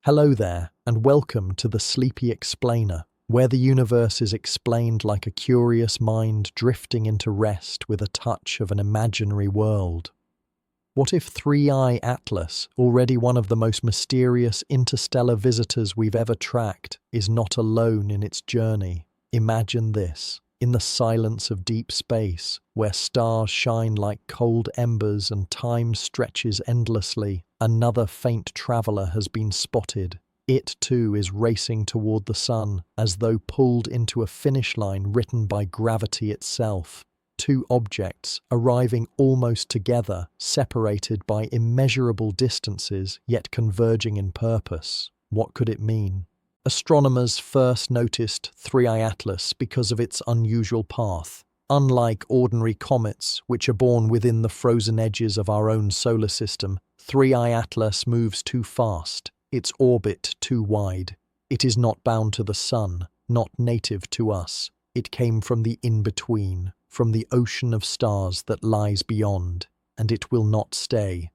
Hello there, and welcome to the Sleepy Explainer, where the universe is explained like a curious mind drifting into rest with a touch of an imaginary world. What if 3I Atlas, already one of the most mysterious interstellar visitors we've ever tracked, is not alone in its journey? Imagine this. In the silence of deep space, where stars shine like cold embers and time stretches endlessly, another faint traveler has been spotted. It too is racing toward the sun, as though pulled into a finish line written by gravity itself. Two objects arriving almost together, separated by immeasurable distances, yet converging in purpose. What could it mean? Astronomers first noticed 3I Atlas because of its unusual path. Unlike ordinary comets, which are born within the frozen edges of our own solar system, 3I Atlas moves too fast, its orbit too wide. It is not bound to the sun, not native to us. It came from the in-between, from the ocean of stars that lies beyond, and it will not stay.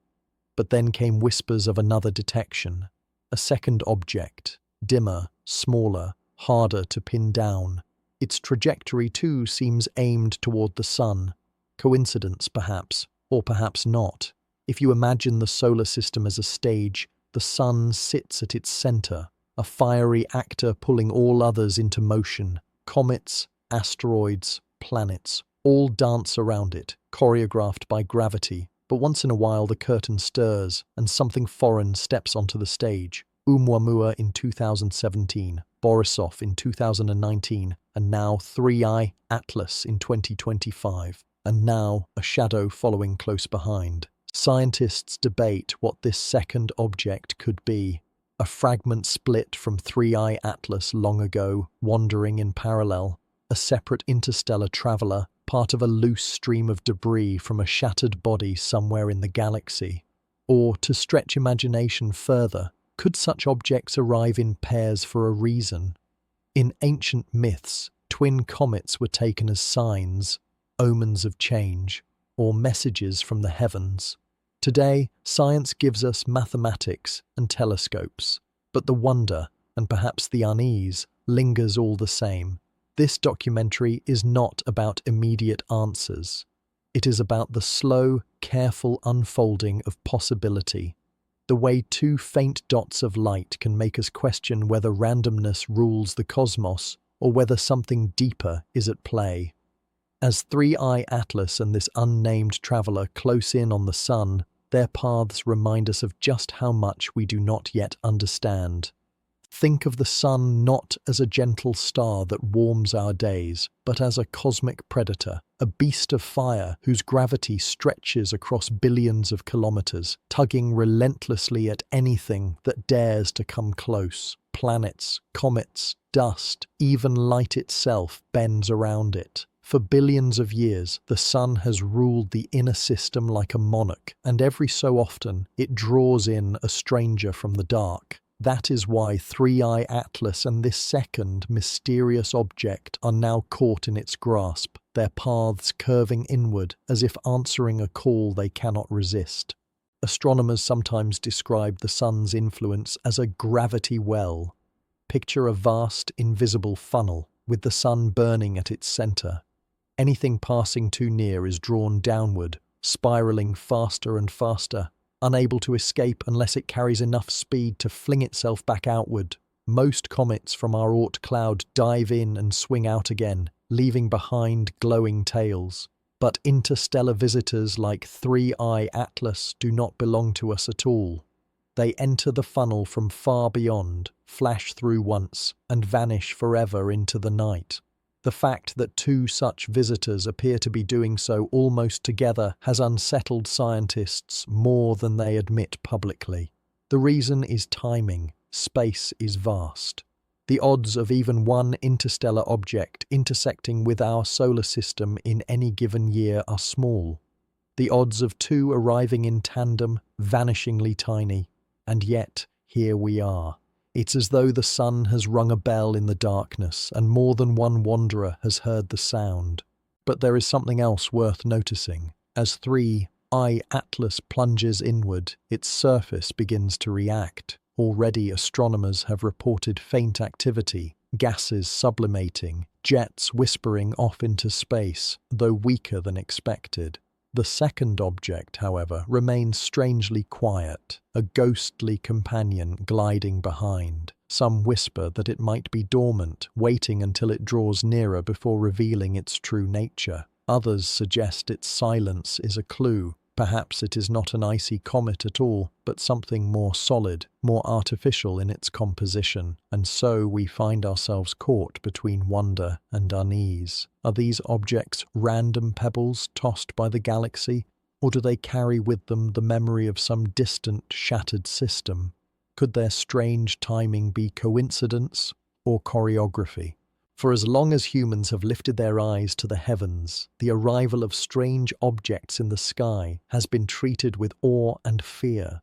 But then came whispers of another detection, a second object. Dimmer, smaller, harder to pin down. Its trajectory too seems aimed toward the sun. Coincidence, perhaps, or perhaps not. If you imagine the solar system as a stage, the sun sits at its center, a fiery actor pulling all others into motion. Comets, asteroids, planets, all dance around it, choreographed by gravity. But once in a while the curtain stirs, and something foreign steps onto the stage. Oumuamua in 2017, Borisov in 2019, and now 3I Atlas in 2025, and now a shadow following close behind. Scientists debate what this second object could be. A fragment split from 3I Atlas long ago, wandering in parallel. A separate interstellar traveler, part of a loose stream of debris from a shattered body somewhere in the galaxy. Or, to stretch imagination further, could such objects arrive in pairs for a reason? In ancient myths, twin comets were taken as signs, omens of change, or messages from the heavens. Today, science gives us mathematics and telescopes, but the wonder, and perhaps the unease, lingers all the same. This documentary is not about immediate answers. It is about the slow, careful unfolding of possibility. The way two faint dots of light can make us question whether randomness rules the cosmos or whether something deeper is at play. As 3I Atlas and this unnamed traveler close in on the sun, their paths remind us of just how much we do not yet understand. Think of the sun not as a gentle star that warms our days, but as a cosmic predator, a beast of fire whose gravity stretches across billions of kilometers, tugging relentlessly at anything that dares to come close. Planets, comets, dust, even light itself bends around it. For billions of years, the sun has ruled the inner system like a monarch, and every so often it draws in a stranger from the dark. That is why 3I Atlas and this second mysterious object are now caught in its grasp, their paths curving inward as if answering a call they cannot resist. Astronomers sometimes describe the sun's influence as a gravity well. Picture a vast, invisible funnel, with the sun burning at its center. Anything passing too near is drawn downward, spiraling faster and faster, unable to escape unless it carries enough speed to fling itself back outward. Most comets from our Oort cloud dive in and swing out again, leaving behind glowing tails. But interstellar visitors like 3I Atlas do not belong to us at all. They enter the funnel from far beyond, flash through once, and vanish forever into the night. The fact that two such visitors appear to be doing so almost together has unsettled scientists more than they admit publicly. The reason is timing. Space is vast. The odds of even one interstellar object intersecting with our solar system in any given year are small. The odds of two arriving in tandem, vanishingly tiny. And yet, here we are. It's as though the sun has rung a bell in the darkness, and more than one wanderer has heard the sound. But there is something else worth noticing. As 3I Atlas plunges inward, its surface begins to react. Already astronomers have reported faint activity, gases sublimating, jets whispering off into space, though weaker than expected. The second object, however, remains strangely quiet, a ghostly companion gliding behind. Some whisper that it might be dormant, waiting until it draws nearer before revealing its true nature. Others suggest its silence is a clue. Perhaps it is not an icy comet at all, but something more solid, more artificial in its composition, and so we find ourselves caught between wonder and unease. Are these objects random pebbles tossed by the galaxy, or do they carry with them the memory of some distant, shattered system? Could their strange timing be coincidence or choreography? For as long as humans have lifted their eyes to the heavens, the arrival of strange objects in the sky has been treated with awe and fear.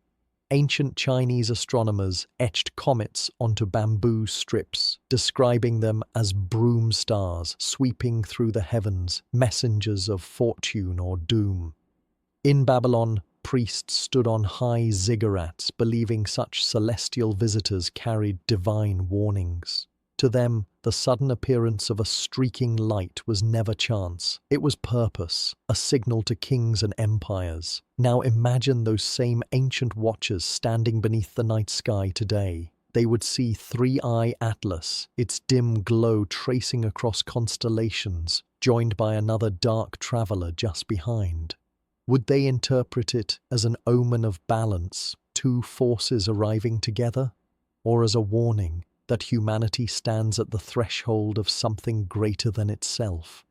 Ancient Chinese astronomers etched comets onto bamboo strips, describing them as broom stars sweeping through the heavens, messengers of fortune or doom. In Babylon, priests stood on high ziggurats, believing such celestial visitors carried divine warnings. To them, the sudden appearance of a streaking light was never chance. It was purpose, a signal to kings and empires. Now imagine those same ancient watchers standing beneath the night sky today. They would see Three-Eye Atlas, its dim glow tracing across constellations, joined by another dark traveler just behind. Would they interpret it as an omen of balance, two forces arriving together, or as a warning that humanity stands at the threshold of something greater than itself?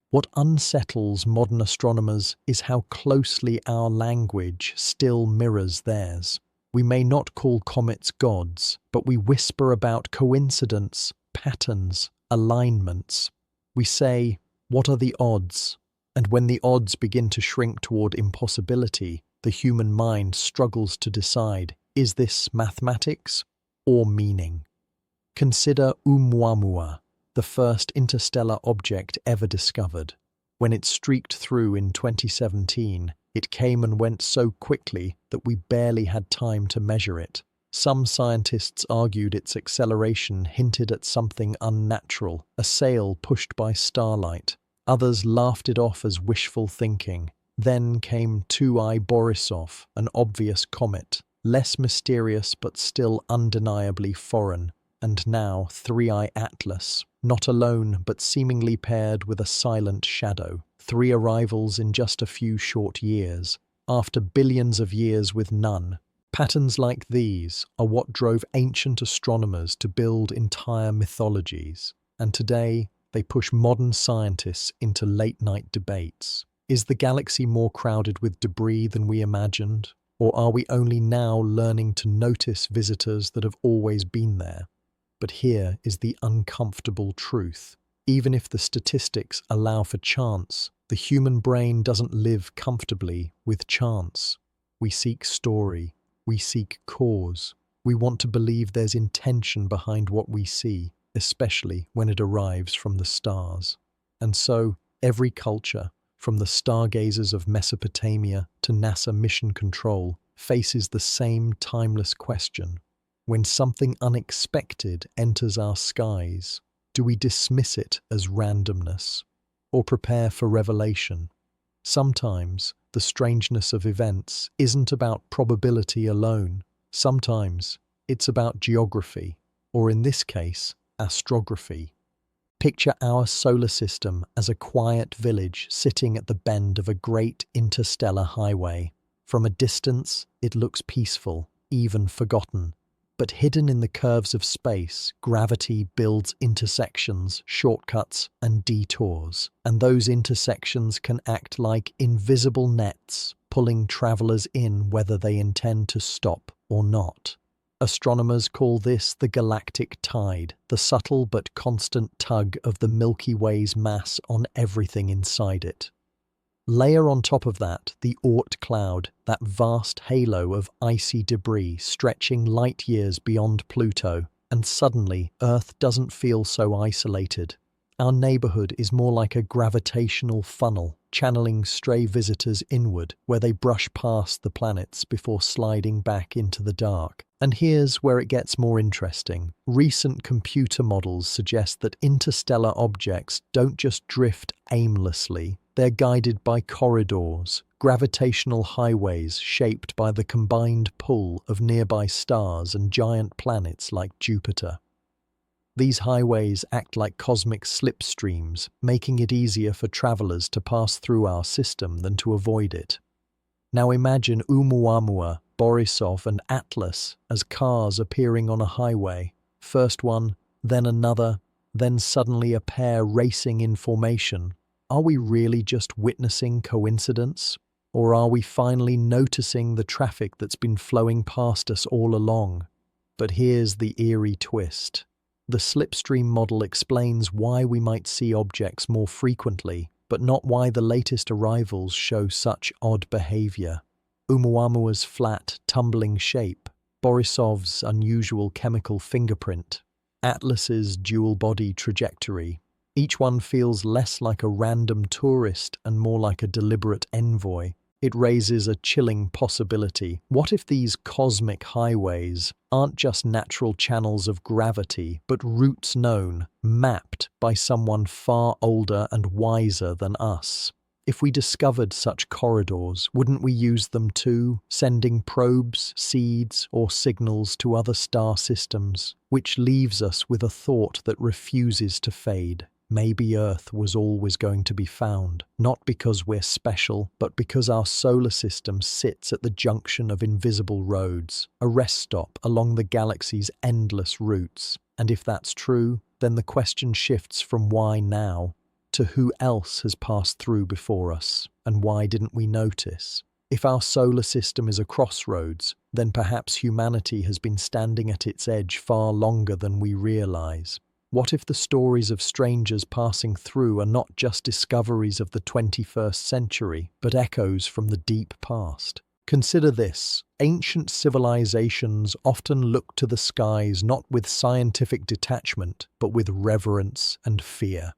What unsettles modern astronomers is how closely our language still mirrors theirs. We may not call comets gods, but we whisper about coincidence, patterns, alignments. We say, "What are the odds?" And when the odds begin to shrink toward impossibility, the human mind struggles to decide, is this mathematics or meaning? Consider oumuamua, the first interstellar object ever discovered. When it streaked through in 2017, it came and went so quickly that we barely had time to measure it. Some scientists argued its acceleration hinted at something unnatural, a sail pushed by starlight. Others laughed it off as wishful thinking. Then came Two-Eye Borisov, an obvious comet, less mysterious but still undeniably foreign. And now Three-Eye Atlas, not alone but seemingly paired with a silent shadow. 3 arrivals in just a few short years, after billions of years with none. Patterns like these are what drove ancient astronomers to build entire mythologies, and today they push modern scientists into late-night debates. Is the galaxy more crowded with debris than we imagined, or are we only now learning to notice visitors that have always been there? But here is the uncomfortable truth. Even if the statistics allow for chance, the human brain doesn't live comfortably with chance. We seek story. We seek cause. We want to believe there's intention behind what we see, especially when it arrives from the stars. And so, every culture, from the stargazers of Mesopotamia to NASA mission control, faces the same timeless question. When something unexpected enters our skies, do we dismiss it as randomness or prepare for revelation? Sometimes the strangeness of events isn't about probability alone. Sometimes it's about geography, or in this case, astrography. Picture our solar system as a quiet village sitting at the bend of a great interstellar highway. From a distance, it looks peaceful, even forgotten. But hidden in the curves of space, gravity builds intersections, shortcuts, and detours. And those intersections can act like invisible nets, pulling travelers in whether they intend to stop or not. Astronomers call this the galactic tide, the subtle but constant tug of the Milky Way's mass on everything inside it. Layer on top of that the Oort cloud, that vast halo of icy debris stretching light years beyond Pluto, and suddenly Earth doesn't feel so isolated. Our neighborhood is more like a gravitational funnel, channeling stray visitors inward, where they brush past the planets before sliding back into the dark. And here's where it gets more interesting. Recent computer models suggest that interstellar objects don't just drift aimlessly. They're guided by corridors, gravitational highways shaped by the combined pull of nearby stars and giant planets like Jupiter. These highways act like cosmic slipstreams, making it easier for travelers to pass through our system than to avoid it. Now imagine Oumuamua, Borisov and Atlas as cars appearing on a highway. First one, then another, then suddenly a pair racing in formation. Are we really just witnessing coincidence? Or are we finally noticing the traffic that's been flowing past us all along? But here's the eerie twist. The slipstream model explains why we might see objects more frequently, but not why the latest arrivals show such odd behavior. Oumuamua's flat, tumbling shape, Borisov's unusual chemical fingerprint, Atlas's dual-body trajectory. Each one feels less like a random tourist and more like a deliberate envoy. It raises a chilling possibility. What if these cosmic highways aren't just natural channels of gravity, but routes known, mapped by someone far older and wiser than us? If we discovered such corridors, wouldn't we use them too, sending probes, seeds, or signals to other star systems? Which leaves us with a thought that refuses to fade. Maybe Earth was always going to be found, not because we're special, but because our solar system sits at the junction of invisible roads, a rest stop along the galaxy's endless routes. And if that's true, then the question shifts from why now to who else has passed through before us, and why didn't we notice? If our solar system is a crossroads, then perhaps humanity has been standing at its edge far longer than we realize. What if the stories of strangers passing through are not just discoveries of the 21st century, but echoes from the deep past? Consider this. Ancient civilizations often looked to the skies not with scientific detachment, but with reverence and fear.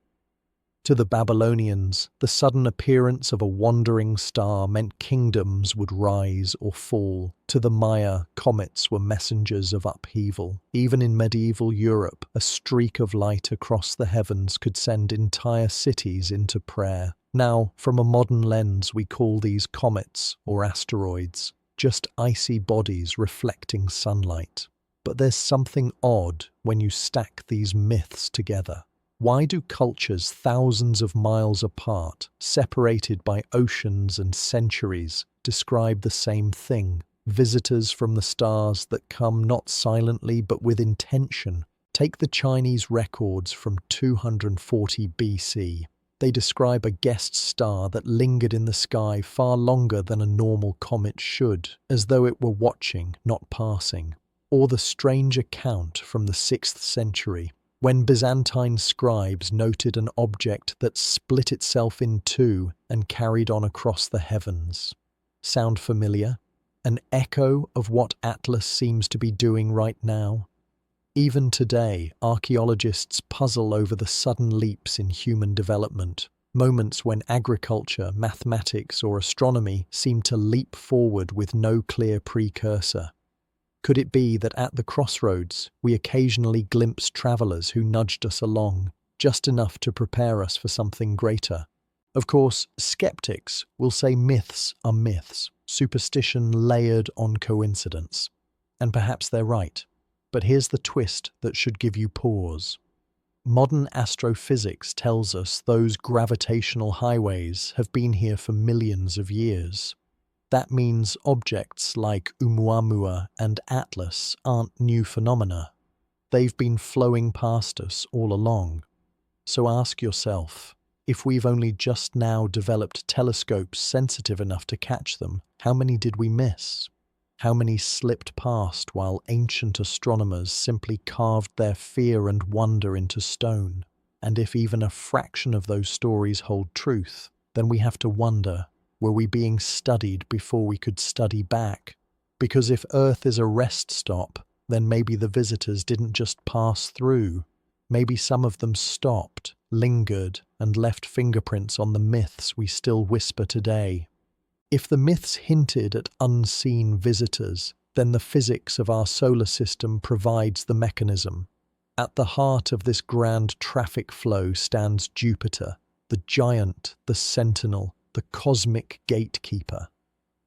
To the Babylonians, the sudden appearance of a wandering star meant kingdoms would rise or fall. To the Maya, comets were messengers of upheaval. Even in medieval Europe, a streak of light across the heavens could send entire cities into prayer. Now, from a modern lens, we call these comets or asteroids, just icy bodies reflecting sunlight. But there's something odd when you stack these myths together. Why do cultures thousands of miles apart, separated by oceans and centuries, describe the same thing? Visitors from the stars that come not silently but with intention. Take the Chinese records from 240 BC. They describe a guest star that lingered in the sky far longer than a normal comet should, as though it were watching, not passing. Or the strange account from the 6th century, when Byzantine scribes noted an object that split itself in two and carried on across the heavens. Sound familiar? An echo of what Atlas seems to be doing right now? Even today, archaeologists puzzle over the sudden leaps in human development, moments when agriculture, mathematics, or astronomy seem to leap forward with no clear precursor. Could it be that at the crossroads, we occasionally glimpse travelers who nudged us along, just enough to prepare us for something greater? Of course, skeptics will say myths are myths, superstition layered on coincidence. And perhaps they're right. But here's the twist that should give you pause. Modern astrophysics tells us those gravitational highways have been here for millions of years. That means objects like Oumuamua and Atlas aren't new phenomena. They've been flowing past us all along. So ask yourself, if we've only just now developed telescopes sensitive enough to catch them, how many did we miss? How many slipped past while ancient astronomers simply carved their fear and wonder into stone? And if even a fraction of those stories hold truth, then we have to wonder, were we being studied before we could study back? Because if Earth is a rest stop, then maybe the visitors didn't just pass through. Maybe some of them stopped, lingered, and left fingerprints on the myths we still whisper today. If the myths hinted at unseen visitors, then the physics of our solar system provides the mechanism. At the heart of this grand traffic flow stands Jupiter, the giant, the sentinel, the cosmic gatekeeper.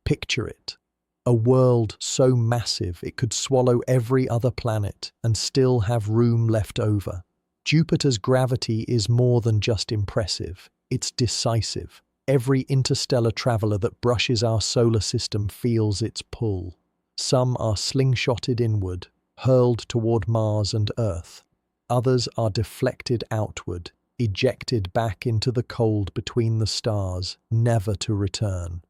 Picture it. A world so massive it could swallow every other planet and still have room left over. Jupiter's gravity is more than just impressive, it's decisive. Every interstellar traveler that brushes our solar system feels its pull. Some are slingshotted inward, hurled toward Mars and Earth. Others are deflected outward, ejected back into the cold between the stars, never to return.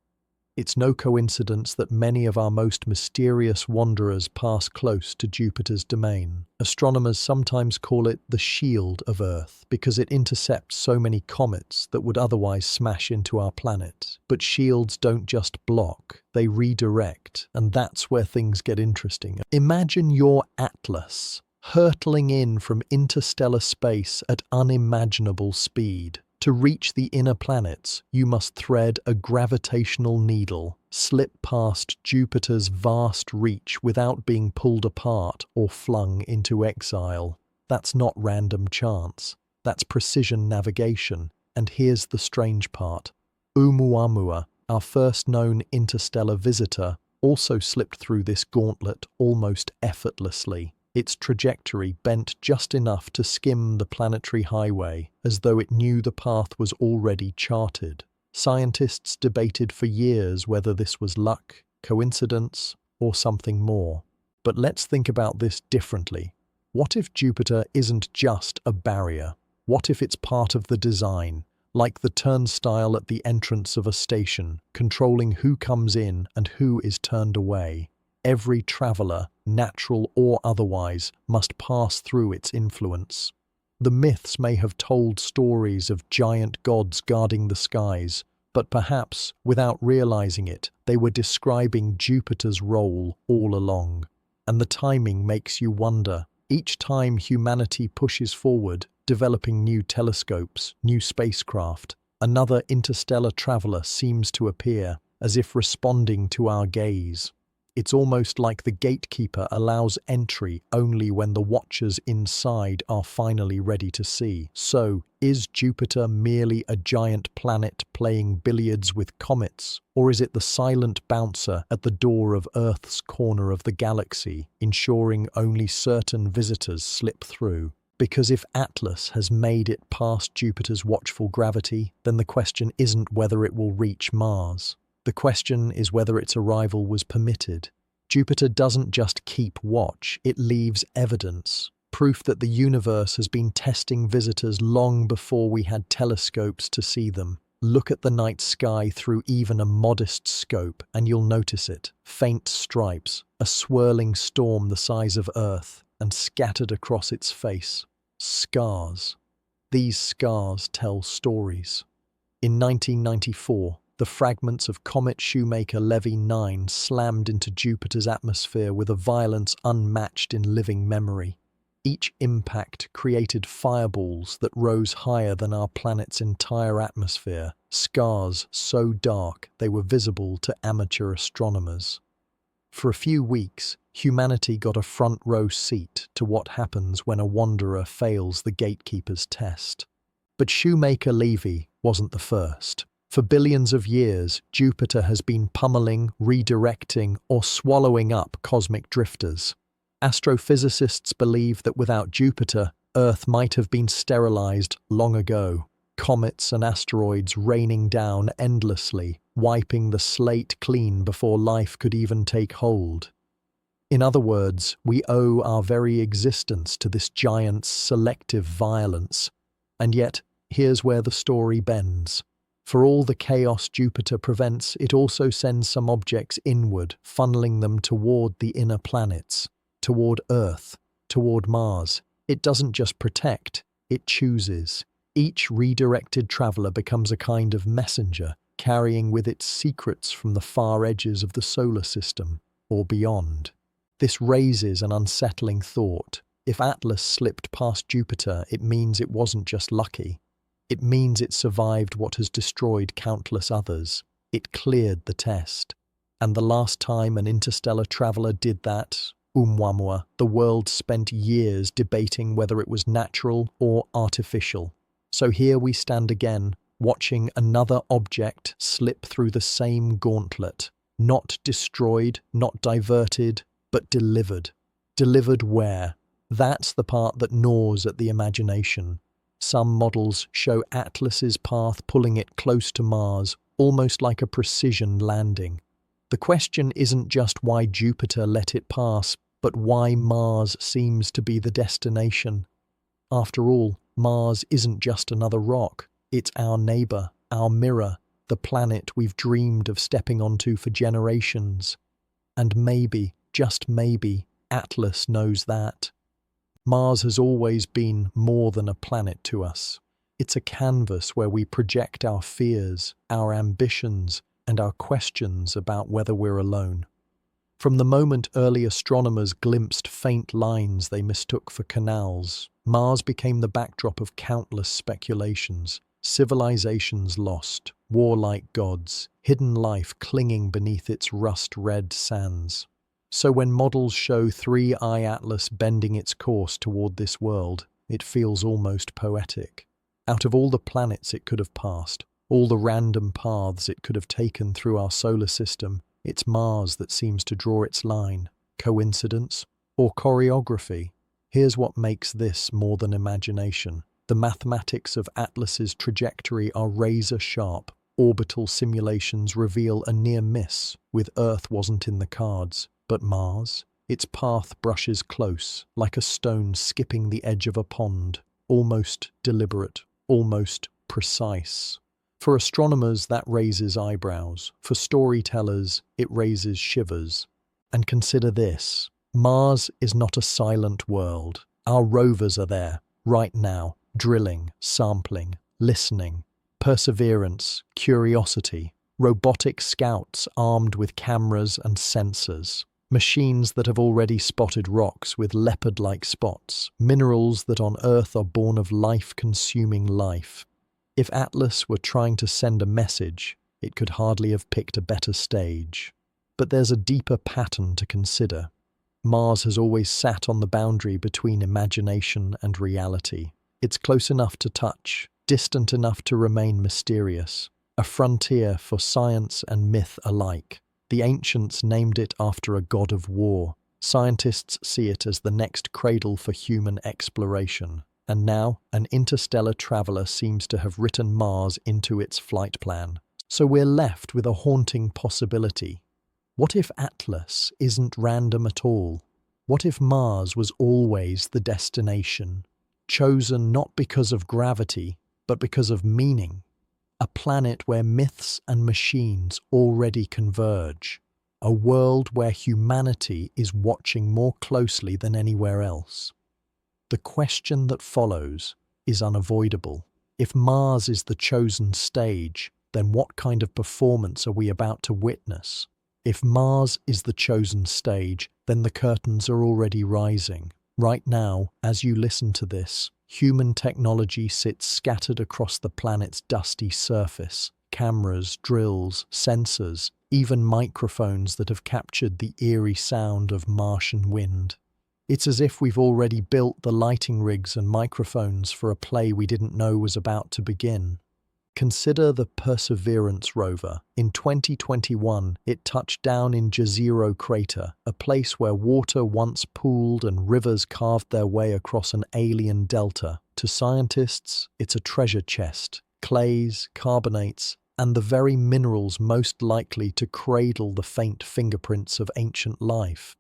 It's no coincidence that many of our most mysterious wanderers pass close to Jupiter's domain. Astronomers sometimes call it the shield of Earth because it intercepts so many comets that would otherwise smash into our planet. But shields don't just block, they redirect, and that's where things get interesting. Imagine your Atlas, hurtling in from interstellar space at unimaginable speed. To reach the inner planets, you must thread a gravitational needle, slip past Jupiter's vast reach without being pulled apart or flung into exile. That's not random chance. That's precision navigation. And here's the strange part. Oumuamua, our first known interstellar visitor, also slipped through this gauntlet almost effortlessly. Its trajectory bent just enough to skim the planetary highway, as though it knew the path was already charted. Scientists debated for years whether this was luck, coincidence, or something more. But let's think about this differently. What if Jupiter isn't just a barrier? What if it's part of the design, like the turnstile at the entrance of a station, controlling who comes in and who is turned away? Every traveler, natural or otherwise, must pass through its influence. The myths may have told stories of giant gods guarding the skies, but perhaps, without realizing it, they were describing Jupiter's role all along. And the timing makes you wonder. Each time humanity pushes forward, developing new telescopes, new spacecraft, another interstellar traveler seems to appear, as if responding to our gaze. It's almost like the gatekeeper allows entry only when the watchers inside are finally ready to see. So, is Jupiter merely a giant planet playing billiards with comets? Or is it the silent bouncer at the door of Earth's corner of the galaxy, ensuring only certain visitors slip through? Because if Atlas has made it past Jupiter's watchful gravity, then the question isn't whether it will reach Mars. The question is whether its arrival was permitted. Jupiter doesn't just keep watch, it leaves evidence, proof that the universe has been testing visitors long before we had telescopes to see them. Look at the night sky through even a modest scope and you'll notice it. Faint stripes, a swirling storm the size of Earth, and scattered across its face, scars. These scars tell stories. In 1994, the fragments of comet Shoemaker-Levy 9 slammed into Jupiter's atmosphere with a violence unmatched in living memory. Each impact created fireballs that rose higher than our planet's entire atmosphere, scars so dark they were visible to amateur astronomers. For a few weeks, humanity got a front-row seat to what happens when a wanderer fails the gatekeeper's test. But Shoemaker-Levy wasn't the first. For billions of years, Jupiter has been pummeling, redirecting, or swallowing up cosmic drifters. Astrophysicists believe that without Jupiter, Earth might have been sterilized long ago. Comets and asteroids raining down endlessly, wiping the slate clean before life could even take hold. In other words, we owe our very existence to this giant's selective violence. And yet, here's where the story bends. For all the chaos Jupiter prevents, it also sends some objects inward, funneling them toward the inner planets, toward Earth, toward Mars. It doesn't just protect, it chooses. Each redirected traveler becomes a kind of messenger, carrying with it secrets from the far edges of the solar system, or beyond. This raises an unsettling thought. If Atlas slipped past Jupiter, it means it wasn't just lucky. It means it survived what has destroyed countless others. It cleared the test. And the last time an interstellar traveler did that, oumuamua, the world spent years debating whether it was natural or artificial. So here we stand again, watching another object slip through the same gauntlet. Not destroyed, not diverted, but delivered. Delivered where? That's the part that gnaws at the imagination. Some models show Atlas's path pulling it close to Mars, almost like a precision landing. The question isn't just why Jupiter let it pass, but why Mars seems to be the destination. After all, Mars isn't just another rock. It's our neighbour, our mirror, the planet we've dreamed of stepping onto for generations. And maybe, just maybe, Atlas knows that. Mars has always been more than a planet to us. It's a canvas where we project our fears, our ambitions, and our questions about whether we're alone. From the moment early astronomers glimpsed faint lines they mistook for canals, Mars became the backdrop of countless speculations. Civilizations lost, warlike gods, hidden life clinging beneath its rust-red sands. So when models show 3I Atlas bending its course toward this world, it feels almost poetic. Out of all the planets it could have passed, all the random paths it could have taken through our solar system, it's Mars that seems to draw its line. Coincidence? Or choreography? Here's what makes this more than imagination. The mathematics of Atlas's trajectory are razor-sharp. Orbital simulations reveal a near miss, with Earth wasn't in the cards. But Mars? Its path brushes close, like a stone skipping the edge of a pond, almost deliberate, almost precise. For astronomers, that raises eyebrows. For storytellers, it raises shivers. And consider this. Mars is not a silent world. Our rovers are there, right now, drilling, sampling, listening. Perseverance, curiosity, robotic scouts armed with cameras and sensors. Machines that have already spotted rocks with leopard-like spots, minerals that on Earth are born of life-consuming life. If Atlas were trying to send a message, it could hardly have picked a better stage. But there's a deeper pattern to consider. Mars has always sat on the boundary between imagination and reality. It's close enough to touch, distant enough to remain mysterious, a frontier for science and myth alike. The ancients named it after a god of war. Scientists see it as the next cradle for human exploration. And now, an interstellar traveler seems to have written Mars into its flight plan. So we're left with a haunting possibility. What if Atlas isn't random at all? What if Mars was always the destination, chosen not because of gravity, but because of meaning? A planet where myths and machines already converge. A world where humanity is watching more closely than anywhere else. The question that follows is unavoidable. If Mars is the chosen stage, then what kind of performance are we about to witness? If Mars is the chosen stage, then the curtains are already rising. Right now, as you listen to this, human technology sits scattered across the planet's dusty surface. Cameras, drills, sensors, even microphones that have captured the eerie sound of Martian wind. It's as if we've already built the lighting rigs and microphones for a play we didn't know was about to begin. Consider the Perseverance rover. In 2021, it touched down in Jezero Crater, a place where water once pooled and rivers carved their way across an alien delta. To scientists, it's a treasure chest, clays, carbonates, and the very minerals most likely to cradle the faint fingerprints of ancient life.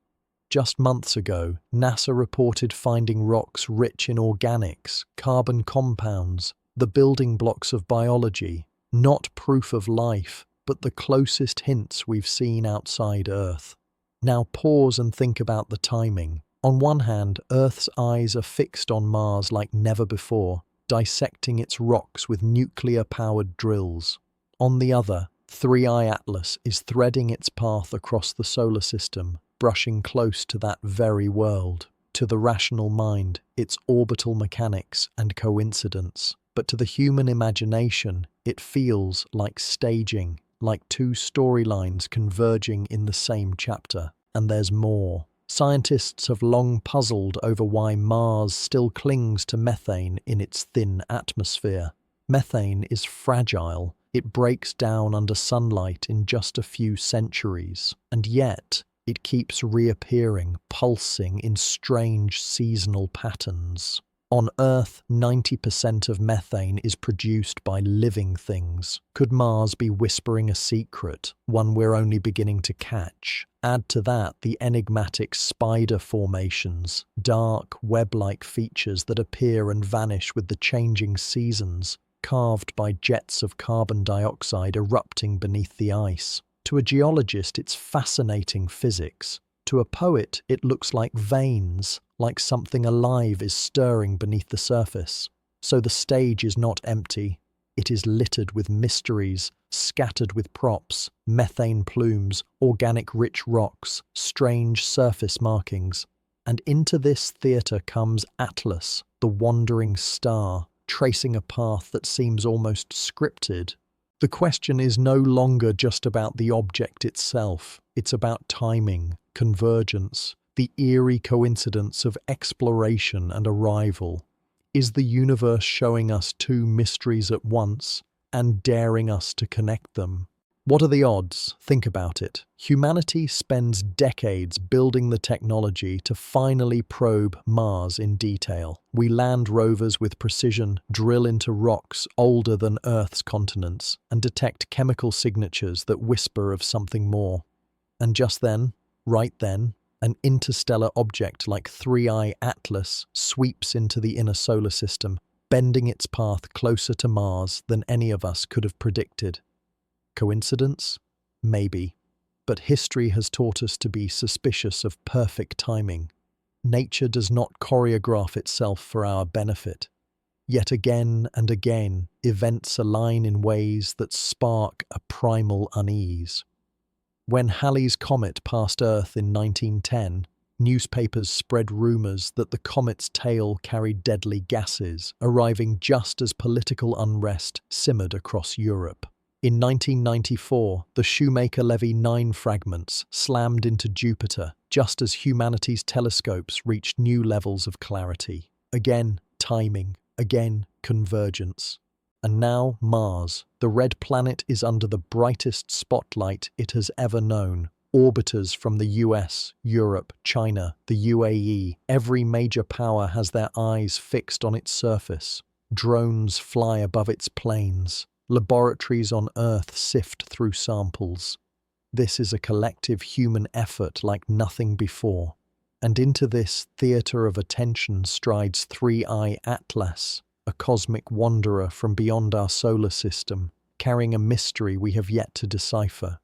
Just months ago, NASA reported finding rocks rich in organics, carbon compounds, the building blocks of biology, not proof of life, but the closest hints we've seen outside Earth. Now pause and think about the timing. On one hand, Earth's eyes are fixed on Mars like never before, dissecting its rocks with nuclear-powered drills. On the other, 3I Atlas is threading its path across the solar system, brushing close to that very world. To the rational mind, it's orbital mechanics and coincidence. But to the human imagination, it feels like staging, like two storylines converging in the same chapter. And there's more. Scientists have long puzzled over why Mars still clings to methane in its thin atmosphere. Methane is fragile. It breaks down under sunlight in just a few centuries. And yet, it keeps reappearing, pulsing in strange seasonal patterns. On Earth, 90% of methane is produced by living things. Could Mars be whispering a secret, one we're only beginning to catch? Add to that the enigmatic spider formations, dark, web-like features that appear and vanish with the changing seasons, carved by jets of carbon dioxide erupting beneath the ice. To a geologist, it's fascinating physics. To a poet, it looks like veins, like something alive is stirring beneath the surface. So the stage is not empty. It is littered with mysteries, scattered with props, methane plumes, organic-rich rocks, strange surface markings. And into this theatre comes Atlas, the wandering star, tracing a path that seems almost scripted. The question is no longer just about the object itself. It's about timing, convergence, the eerie coincidence of exploration and arrival. Is the universe showing us two mysteries at once and daring us to connect them? What are the odds? Think about it. Humanity spends decades building the technology to finally probe Mars in detail. We land rovers with precision, drill into rocks older than Earth's continents, and detect chemical signatures that whisper of something more. And just then, right then, an interstellar object like 3I Atlas sweeps into the inner solar system, bending its path closer to Mars than any of us could have predicted. Coincidence? Maybe. But history has taught us to be suspicious of perfect timing. Nature does not choreograph itself for our benefit. Yet again and again, events align in ways that spark a primal unease. When Halley's comet passed Earth in 1910, newspapers spread rumors that the comet's tail carried deadly gases, arriving just as political unrest simmered across Europe. In 1994, the Shoemaker-Levy 9 fragments slammed into Jupiter, just as humanity's telescopes reached new levels of clarity. Again, timing. Again, convergence. And now, Mars. The red planet is under the brightest spotlight it has ever known. Orbiters from the US, Europe, China, the UAE, every major power has their eyes fixed on its surface. Drones fly above its plains. Laboratories on Earth sift through samples. This is a collective human effort like nothing before. And into this theatre of attention strides 3I Atlas, a cosmic wanderer from beyond our solar system, carrying a mystery we have yet to decipher.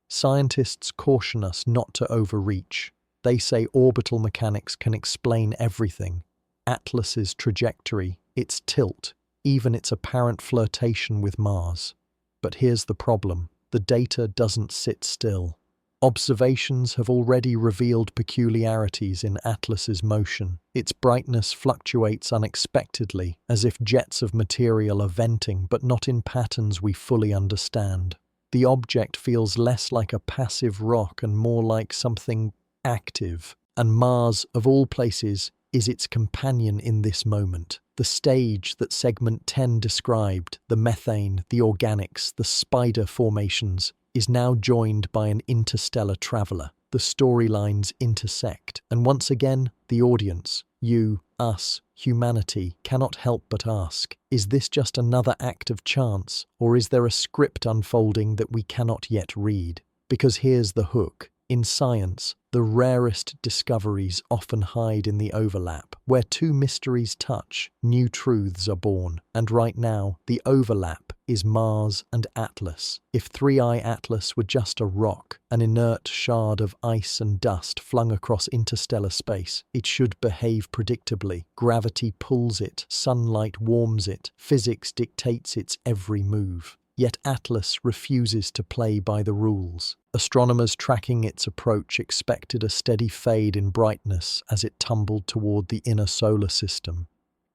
Scientists caution us not to overreach. They say orbital mechanics can explain everything. Atlas's trajectory, its tilt, even its apparent flirtation with Mars. But here's the problem. The data doesn't sit still. Observations have already revealed peculiarities in Atlas's motion. Its brightness fluctuates unexpectedly, as if jets of material are venting, but not in patterns we fully understand. The object feels less like a passive rock and more like something active. And Mars, of all places, is its companion in this moment. The stage that segment 10 described, the methane, the organics, the spider formations, is now joined by an interstellar traveller. The storylines intersect, and once again, the audience, you, us, humanity, cannot help but ask, is this just another act of chance, or is there a script unfolding that we cannot yet read? Because here's the hook. In science, the rarest discoveries often hide in the overlap. Where two mysteries touch, new truths are born. And right now, the overlap is Mars and Atlas. If 3I Atlas were just a rock, an inert shard of ice and dust flung across interstellar space, it should behave predictably. Gravity pulls it, sunlight warms it, physics dictates its every move. Yet Atlas refuses to play by the rules. Astronomers tracking its approach expected a steady fade in brightness as it tumbled toward the inner solar system.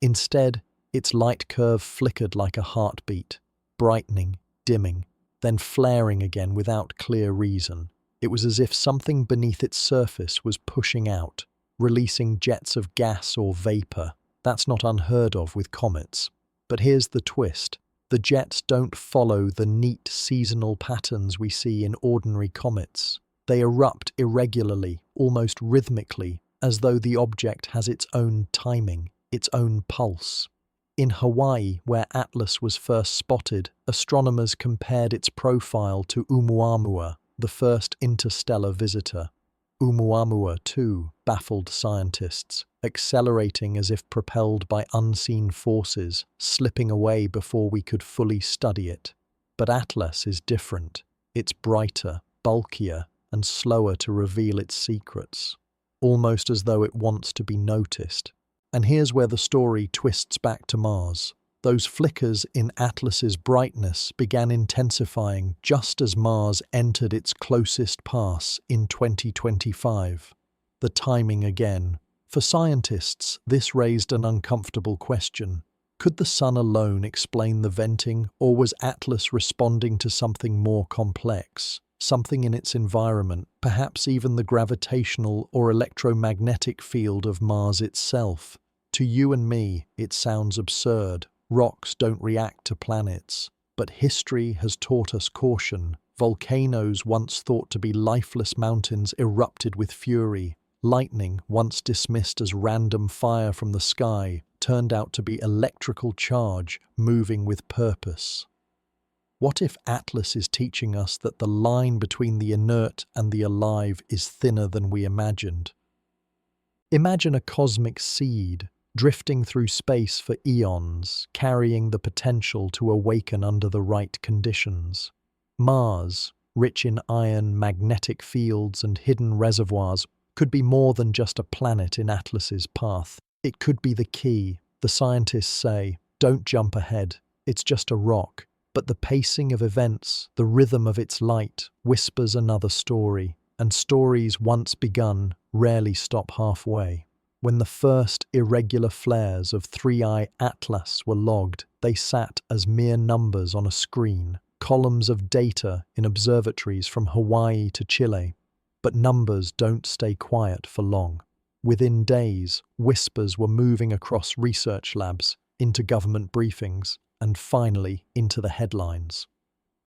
Instead, its light curve flickered like a heartbeat, brightening, dimming, then flaring again without clear reason. It was as if something beneath its surface was pushing out, releasing jets of gas or vapor. That's not unheard of with comets. But here's the twist. The jets don't follow the neat seasonal patterns we see in ordinary comets. They erupt irregularly, almost rhythmically, as though the object has its own timing, its own pulse. In Hawaii, where Atlas was first spotted, astronomers compared its profile to oumuamua, the first interstellar visitor. Oumuamua, too, baffled scientists, accelerating as if propelled by unseen forces, slipping away before we could fully study it. But Atlas is different. It's brighter, bulkier, and slower to reveal its secrets, almost as though it wants to be noticed. And here's where the story twists back to Mars. Those flickers in Atlas's brightness began intensifying just as Mars entered its closest pass in 2025. The timing again. For scientists, this raised an uncomfortable question. Could the sun alone explain the venting, or was Atlas responding to something more complex? Something in its environment, perhaps even the gravitational or electromagnetic field of Mars itself. To you and me, it sounds absurd. Rocks don't react to planets. But history has taught us caution. Volcanoes, once thought to be lifeless mountains, erupted with fury. Lightning, once dismissed as random fire from the sky, turned out to be electrical charge moving with purpose. What if Atlas is teaching us that the line between the inert and the alive is thinner than we imagined? Imagine a cosmic seed, drifting through space for eons, carrying the potential to awaken under the right conditions. Mars, rich in iron, magnetic fields, and hidden reservoirs, could be more than just a planet in Atlas's path. It could be the key. The scientists say, don't jump ahead, it's just a rock. But the pacing of events, the rhythm of its light, whispers another story, and stories once begun rarely stop halfway. When the first irregular flares of 3I Atlas were logged, they sat as mere numbers on a screen, columns of data in observatories from Hawaii to Chile. But numbers don't stay quiet for long. Within days, whispers were moving across research labs, into government briefings, and finally into the headlines.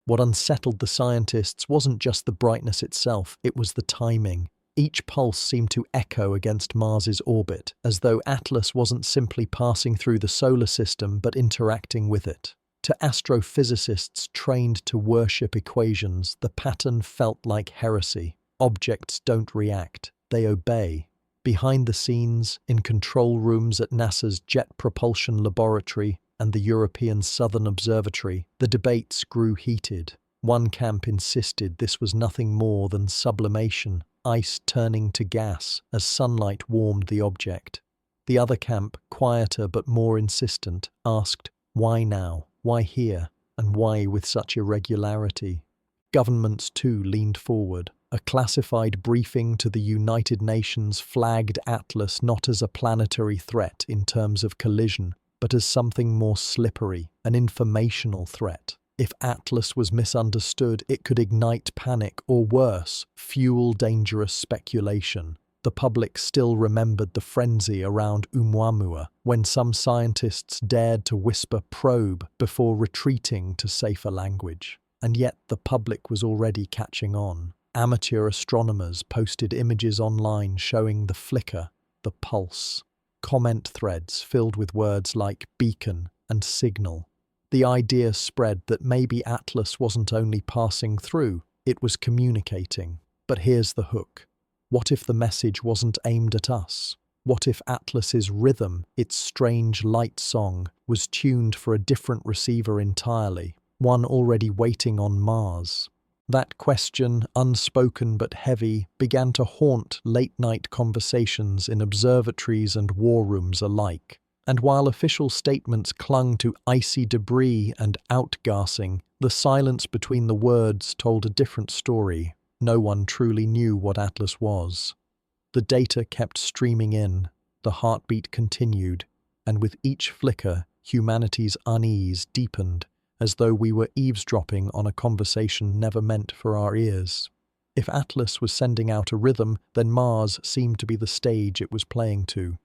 What unsettled the scientists wasn't just the brightness itself, it was the timing. Each pulse seemed to echo against Mars's orbit, as though Atlas wasn't simply passing through the solar system but interacting with it. To astrophysicists trained to worship equations, the pattern felt like heresy. Objects don't react, they obey. Behind the scenes, in control rooms at NASA's Jet Propulsion Laboratory and the European Southern Observatory, the debates grew heated. One camp insisted this was nothing more than sublimation, ice turning to gas as sunlight warmed the object. The other camp, quieter but more insistent, asked, why now, why here, and why with such irregularity? Governments too leaned forward. A classified briefing to the United Nations flagged Atlas not as a planetary threat in terms of collision, but as something more slippery, an informational threat. If Atlas was misunderstood, it could ignite panic or worse, fuel dangerous speculation. The public still remembered the frenzy around oumuamua, when some scientists dared to whisper probe before retreating to safer language. And yet the public was already catching on. Amateur astronomers posted images online showing the flicker, the pulse. Comment threads filled with words like beacon and signal. The idea spread that maybe Atlas wasn't only passing through, it was communicating. But here's the hook. What if the message wasn't aimed at us? What if Atlas's rhythm, its strange light song, was tuned for a different receiver entirely, one already waiting on Mars? That question, unspoken but heavy, began to haunt late-night conversations in observatories and war rooms alike. And while official statements clung to icy debris and outgassing, The silence between the words told a different story. No one truly knew what Atlas was. The data kept streaming in, the heartbeat continued, and with each flicker, humanity's unease deepened, as though we were eavesdropping on a conversation never meant for our ears. If Atlas was sending out a rhythm, then Mars seemed to be the stage it was playing to.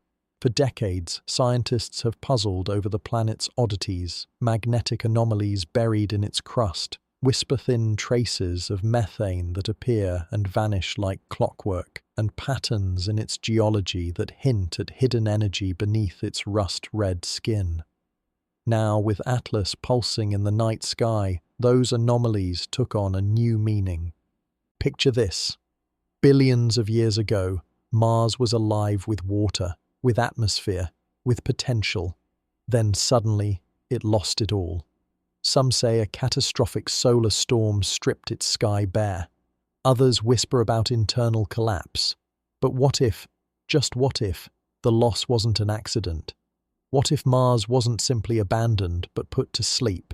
For decades, scientists have puzzled over the planet's oddities, magnetic anomalies buried in its crust, whisper-thin traces of methane that appear and vanish like clockwork, and patterns in its geology that hint at hidden energy beneath its rust-red skin. Now, with Atlas pulsing in the night sky, those anomalies took on a new meaning. Picture this. Billions of years ago, Mars was alive with water, with atmosphere, with potential. Then suddenly, it lost it all. Some say a catastrophic solar storm stripped its sky bare. Others whisper about internal collapse. But what if, just what if, the loss wasn't an accident? What if Mars wasn't simply abandoned but put to sleep?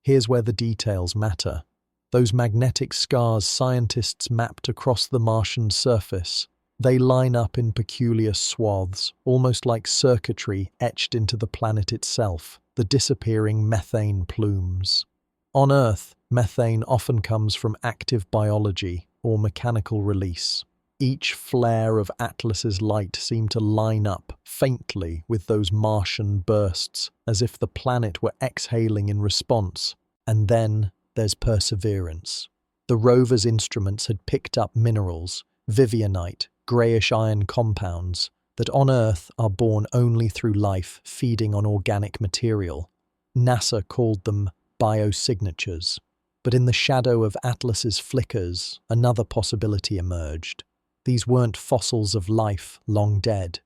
Here's where the details matter. Those magnetic scars scientists mapped across the Martian surface, they line up in peculiar swaths, almost like circuitry etched into the planet itself, the disappearing methane plumes. On Earth, methane often comes from active biology or mechanical release. Each flare of Atlas's light seemed to line up faintly with those Martian bursts, as if the planet were exhaling in response. And then there's Perseverance. The rover's instruments had picked up minerals, vivianite, greyish iron compounds, that on Earth are born only through life feeding on organic material. NASA called them biosignatures. But in the shadow of Atlas's flickers, another possibility emerged. These weren't fossils of life long dead.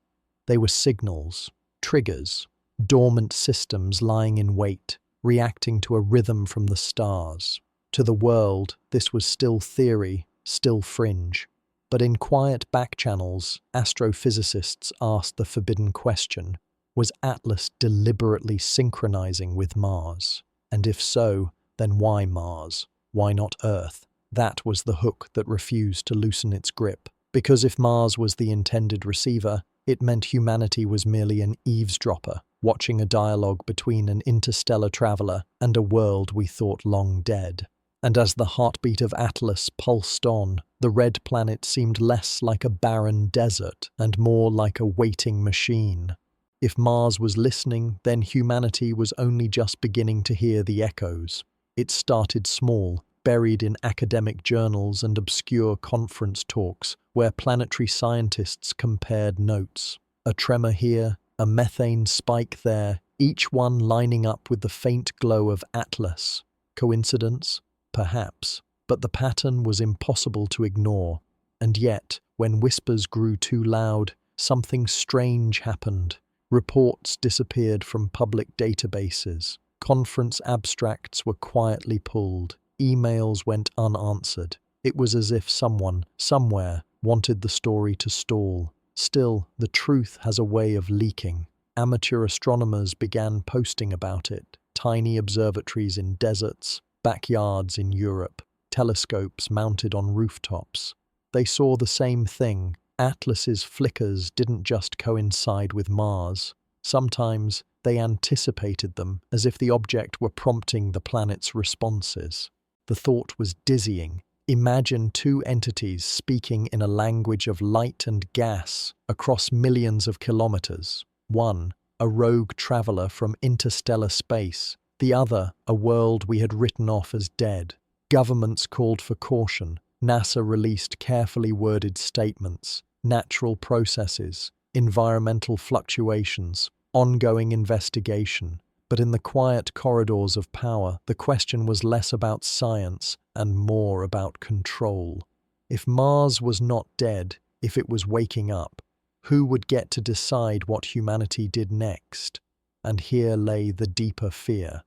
They were signals, triggers, dormant systems lying in wait, reacting to a rhythm from the stars. To the world, this was still theory, still fringe. But in quiet backchannels, astrophysicists asked the forbidden question, was Atlas deliberately synchronizing with Mars? And if so, then why Mars? Why not Earth? That was the hook that refused to loosen its grip. Because if Mars was the intended receiver, it meant humanity was merely an eavesdropper, watching a dialogue between an interstellar traveler and a world we thought long dead. And as the heartbeat of Atlas pulsed on, the red planet seemed less like a barren desert and more like a waiting machine. If Mars was listening, then humanity was only just beginning to hear the echoes. It started small, buried in academic journals and obscure conference talks where planetary scientists compared notes. A tremor here, a methane spike there, each one lining up with the faint glow of Atlas. Coincidence? Perhaps. But the pattern was impossible to ignore. And yet, when whispers grew too loud, something strange happened. Reports disappeared from public databases. Conference abstracts were quietly pulled. Emails went unanswered. It was as if someone, somewhere, wanted the story to stall. Still, the truth has a way of leaking. Amateur astronomers began posting about it. Tiny observatories in deserts, backyards in Europe, telescopes mounted on rooftops. They saw the same thing. Atlas's flickers didn't just coincide with Mars. Sometimes they anticipated them, as if the object were prompting the planet's responses. The thought was dizzying. Imagine two entities speaking in a language of light and gas across millions of kilometers. One, a rogue traveler from interstellar space. The other, a world we had written off as dead. Governments called for caution. NASA released carefully worded statements. Natural processes, environmental fluctuations, ongoing investigation. But in the quiet corridors of power, the question was less about science and more about control. If Mars was not dead, if it was waking up, who would get to decide what humanity did next? And here lay the deeper fear.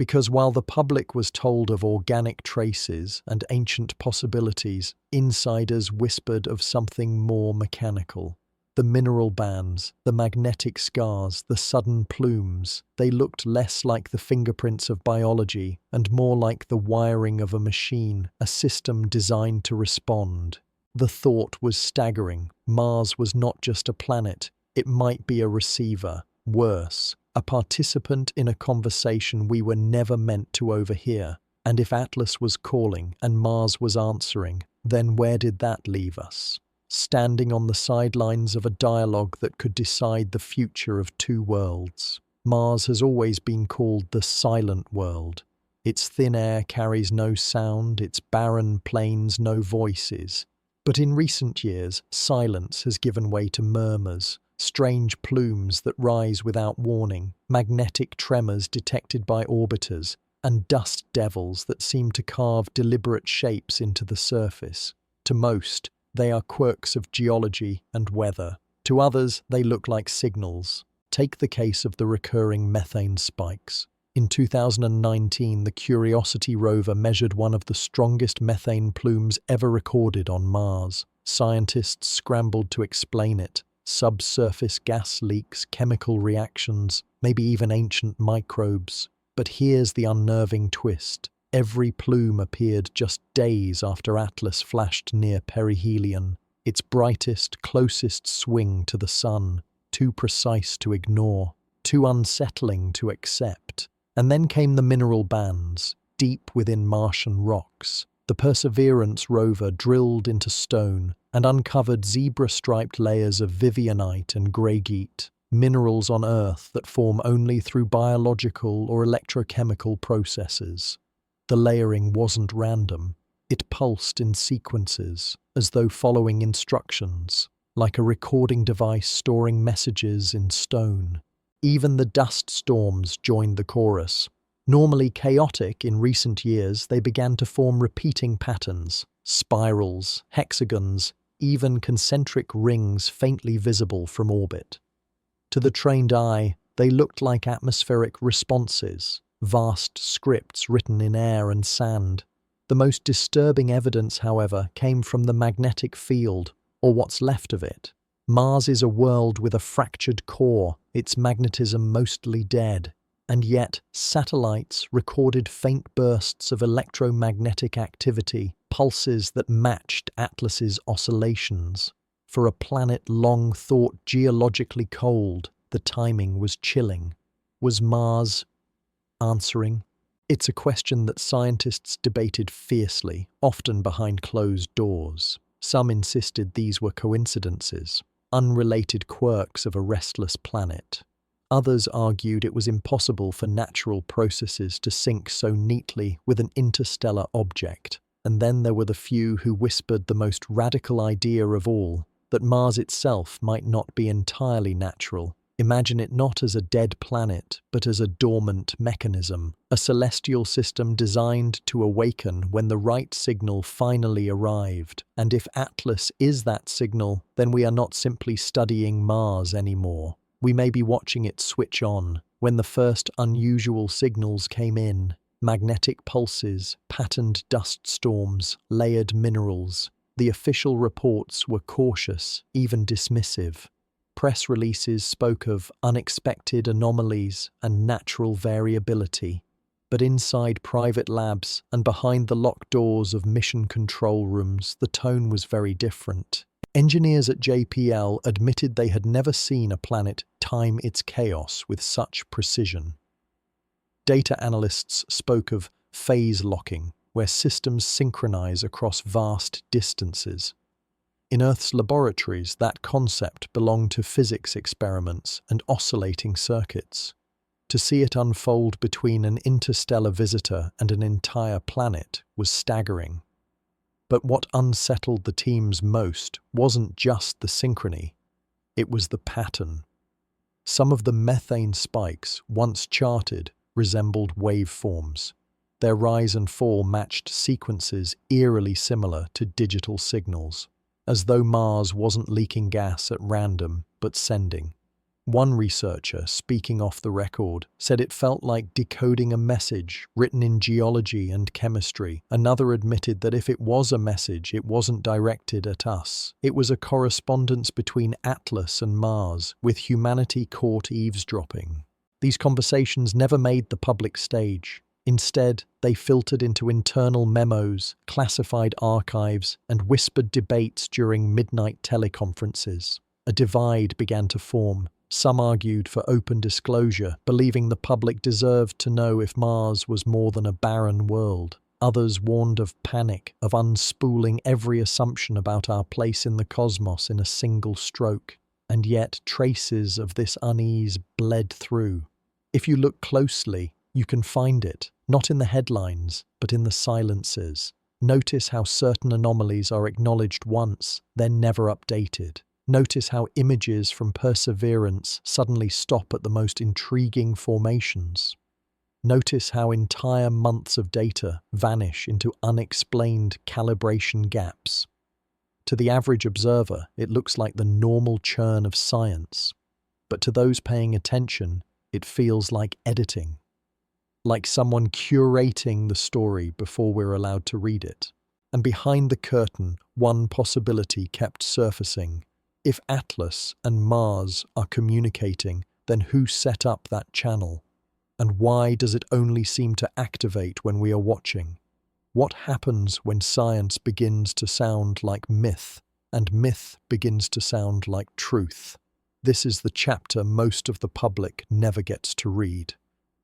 Because while the public was told of organic traces and ancient possibilities, insiders whispered of something more mechanical. The mineral bands, the magnetic scars, the sudden plumes, they looked less like the fingerprints of biology and more like the wiring of a machine, a system designed to respond. The thought was staggering. Mars was not just a planet, it might be a receiver. Worse, a participant in a conversation we were never meant to overhear. And if Atlas was calling and Mars was answering, then where did that leave us? Standing on the sidelines of a dialogue that could decide the future of two worlds. Mars has always been called the silent world. Its thin air carries no sound, its barren plains no voices. But in recent years, silence has given way to murmurs, strange plumes that rise without warning, magnetic tremors detected by orbiters, and dust devils that seem to carve deliberate shapes into the surface. To most, they are quirks of geology and weather. To others, they look like signals. Take the case of the recurring methane spikes. In 2019, the Curiosity rover measured one of the strongest methane plumes ever recorded on Mars. Scientists scrambled to explain it. Subsurface gas leaks, chemical reactions, maybe even ancient microbes. But here's the unnerving twist. Every plume appeared just days after Atlas flashed near perihelion, its brightest, closest swing to the sun, too precise to ignore, too unsettling to accept. And then came the mineral bands, deep within Martian rocks. The Perseverance rover drilled into stone and uncovered zebra-striped layers of vivianite and greigite, minerals on Earth that form only through biological or electrochemical processes. The layering wasn't random. It pulsed in sequences, as though following instructions, like a recording device storing messages in stone. Even the dust storms joined the chorus. Normally chaotic in recent years, they began to form repeating patterns, spirals, hexagons, even concentric rings faintly visible from orbit. To the trained eye, they looked like atmospheric responses, vast scripts written in air and sand. The most disturbing evidence, however, came from the magnetic field, or what's left of it. Mars is a world with a fractured core, its magnetism mostly dead, and yet satellites recorded faint bursts of electromagnetic activity, pulses that matched Atlas's oscillations. For a planet long thought geologically cold, the timing was chilling. Was Mars answering? It's a question that scientists debated fiercely, often behind closed doors. Some insisted these were coincidences, unrelated quirks of a restless planet. Others argued it was impossible for natural processes to sync so neatly with an interstellar object. And then there were the few who whispered the most radical idea of all, that Mars itself might not be entirely natural. Imagine it not as a dead planet, but as a dormant mechanism, a celestial system designed to awaken when the right signal finally arrived. And if Atlas is that signal, then we are not simply studying Mars anymore. We may be watching it switch on. When the first unusual signals came in, magnetic pulses, patterned dust storms, layered minerals, the official reports were cautious, even dismissive. Press releases spoke of unexpected anomalies and natural variability. But inside private labs and behind the locked doors of mission control rooms, the tone was very different. Engineers at JPL admitted they had never seen a planet time its chaos with such precision. Data analysts spoke of phase locking, where systems synchronize across vast distances. In Earth's laboratories, that concept belonged to physics experiments and oscillating circuits. To see it unfold between an interstellar visitor and an entire planet was staggering. But what unsettled the teams most wasn't just the synchrony, it was the pattern. Some of the methane spikes, once charted, resembled waveforms. Their rise and fall matched sequences eerily similar to digital signals, as though Mars wasn't leaking gas at random, but sending. One researcher, speaking off the record, said it felt like decoding a message written in geology and chemistry. Another admitted that if it was a message, it wasn't directed at us. It was a correspondence between Atlas and Mars, with humanity caught eavesdropping. These conversations never made the public stage. Instead, they filtered into internal memos, classified archives, and whispered debates during midnight teleconferences. A divide began to form. Some argued for open disclosure, believing the public deserved to know if Mars was more than a barren world. Others warned of panic, of unspooling every assumption about our place in the cosmos in a single stroke. And yet, traces of this unease bled through. If you look closely, you can find it, not in the headlines, but in the silences. Notice how certain anomalies are acknowledged once, then never updated. Notice how images from Perseverance suddenly stop at the most intriguing formations. Notice how entire months of data vanish into unexplained calibration gaps. To the average observer, it looks like the normal churn of science. But to those paying attention, it feels like editing. Like someone curating the story before we're allowed to read it. And behind the curtain, one possibility kept surfacing. If Atlas and Mars are communicating, then who set up that channel? And why does it only seem to activate when we are watching? What happens when science begins to sound like myth, and myth begins to sound like truth? This is the chapter most of the public never gets to read.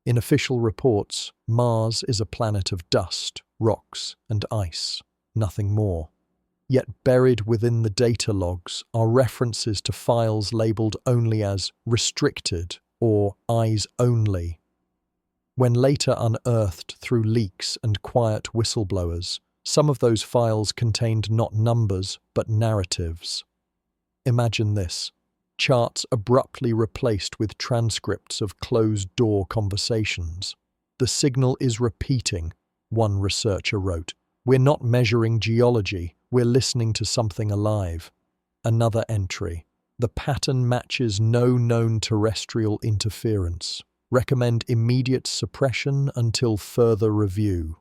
In official reports, Mars is a planet of dust, rocks, and ice, nothing more. Yet buried within the data logs are references to files labelled only as restricted or eyes only. When later unearthed through leaks and quiet whistleblowers, some of those files contained not numbers but narratives. Imagine this: charts abruptly replaced with transcripts of closed-door conversations. The signal is repeating, one researcher wrote. We're not measuring geology, we're listening to something alive. Another entry. The pattern matches no known terrestrial interference. Recommend immediate suppression until further review.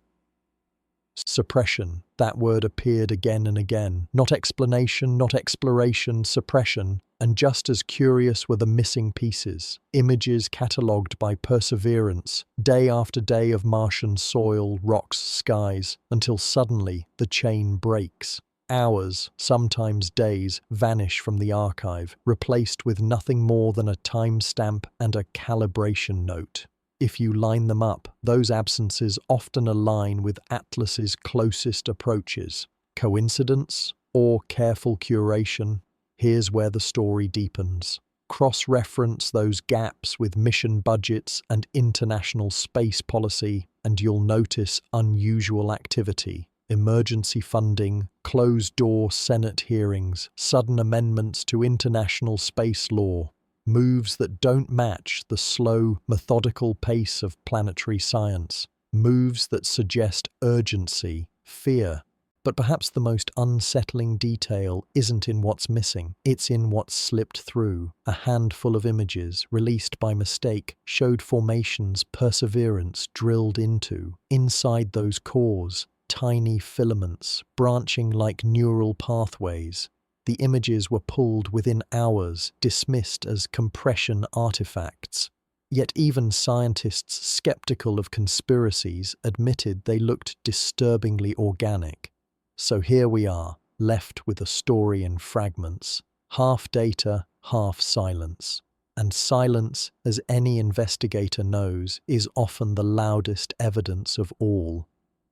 Suppression. That word appeared again and again. Not explanation, not exploration, suppression. And just as curious were the missing pieces. Images catalogued by Perseverance, day after day of Martian soil, rocks, skies, until suddenly the chain breaks. Hours, sometimes days, vanish from the archive, replaced with nothing more than a timestamp and a calibration note. If you line them up, those absences often align with Atlas's closest approaches. Coincidence or careful curation? Here's where the story deepens. Cross-reference those gaps with mission budgets and international space policy, and you'll notice unusual activity. Emergency funding, closed-door Senate hearings, sudden amendments to international space law. Moves that don't match the slow, methodical pace of planetary science. Moves that suggest urgency, fear. But perhaps the most unsettling detail isn't in what's missing, it's in what's slipped through. A handful of images, released by mistake, showed formations Perseverance drilled into. Inside those cores, tiny filaments, branching like neural pathways. The images were pulled within hours, dismissed as compression artifacts. Yet even scientists skeptical of conspiracies admitted they looked disturbingly organic. So here we are, left with a story in fragments, half data, half silence. And silence, as any investigator knows, is often the loudest evidence of all.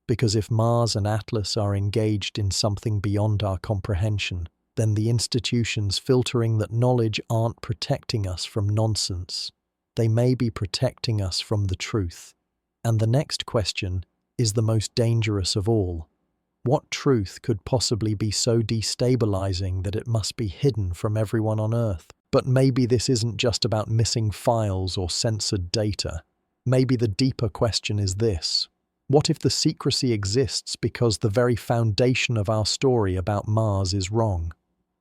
Because if Mars and Atlas are engaged in something beyond our comprehension, then the institutions filtering that knowledge aren't protecting us from nonsense. They may be protecting us from the truth. And the next question is the most dangerous of all. What truth could possibly be so destabilizing that it must be hidden from everyone on Earth? But maybe this isn't just about missing files or censored data. Maybe the deeper question is this. What if the secrecy exists because the very foundation of our story about Mars is wrong?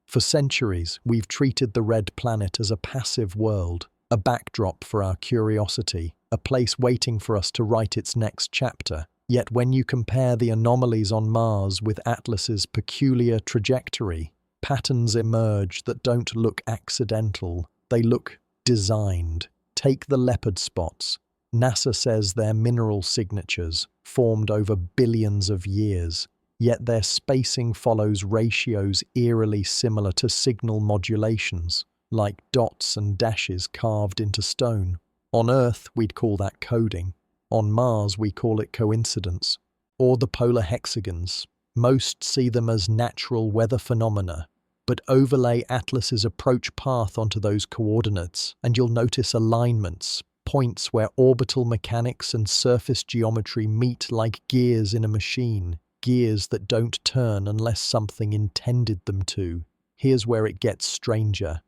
For centuries, we've treated the red planet as a passive world, a backdrop for our curiosity, a place waiting for us to write its next chapter. Yet when you compare the anomalies on Mars with Atlas's peculiar trajectory, patterns emerge that don't look accidental, they look designed. Take the leopard spots. NASA says they're mineral signatures, formed over billions of years, yet their spacing follows ratios eerily similar to signal modulations, like dots and dashes carved into stone. On Earth, we'd call that coding. On Mars, we call it coincidence. Or the polar hexagons. Most see them as natural weather phenomena, but overlay Atlas's approach path onto those coordinates, and you'll notice alignments, points where orbital mechanics and surface geometry meet like gears in a machine, gears that don't turn unless something intended them to. Here's where it gets stranger.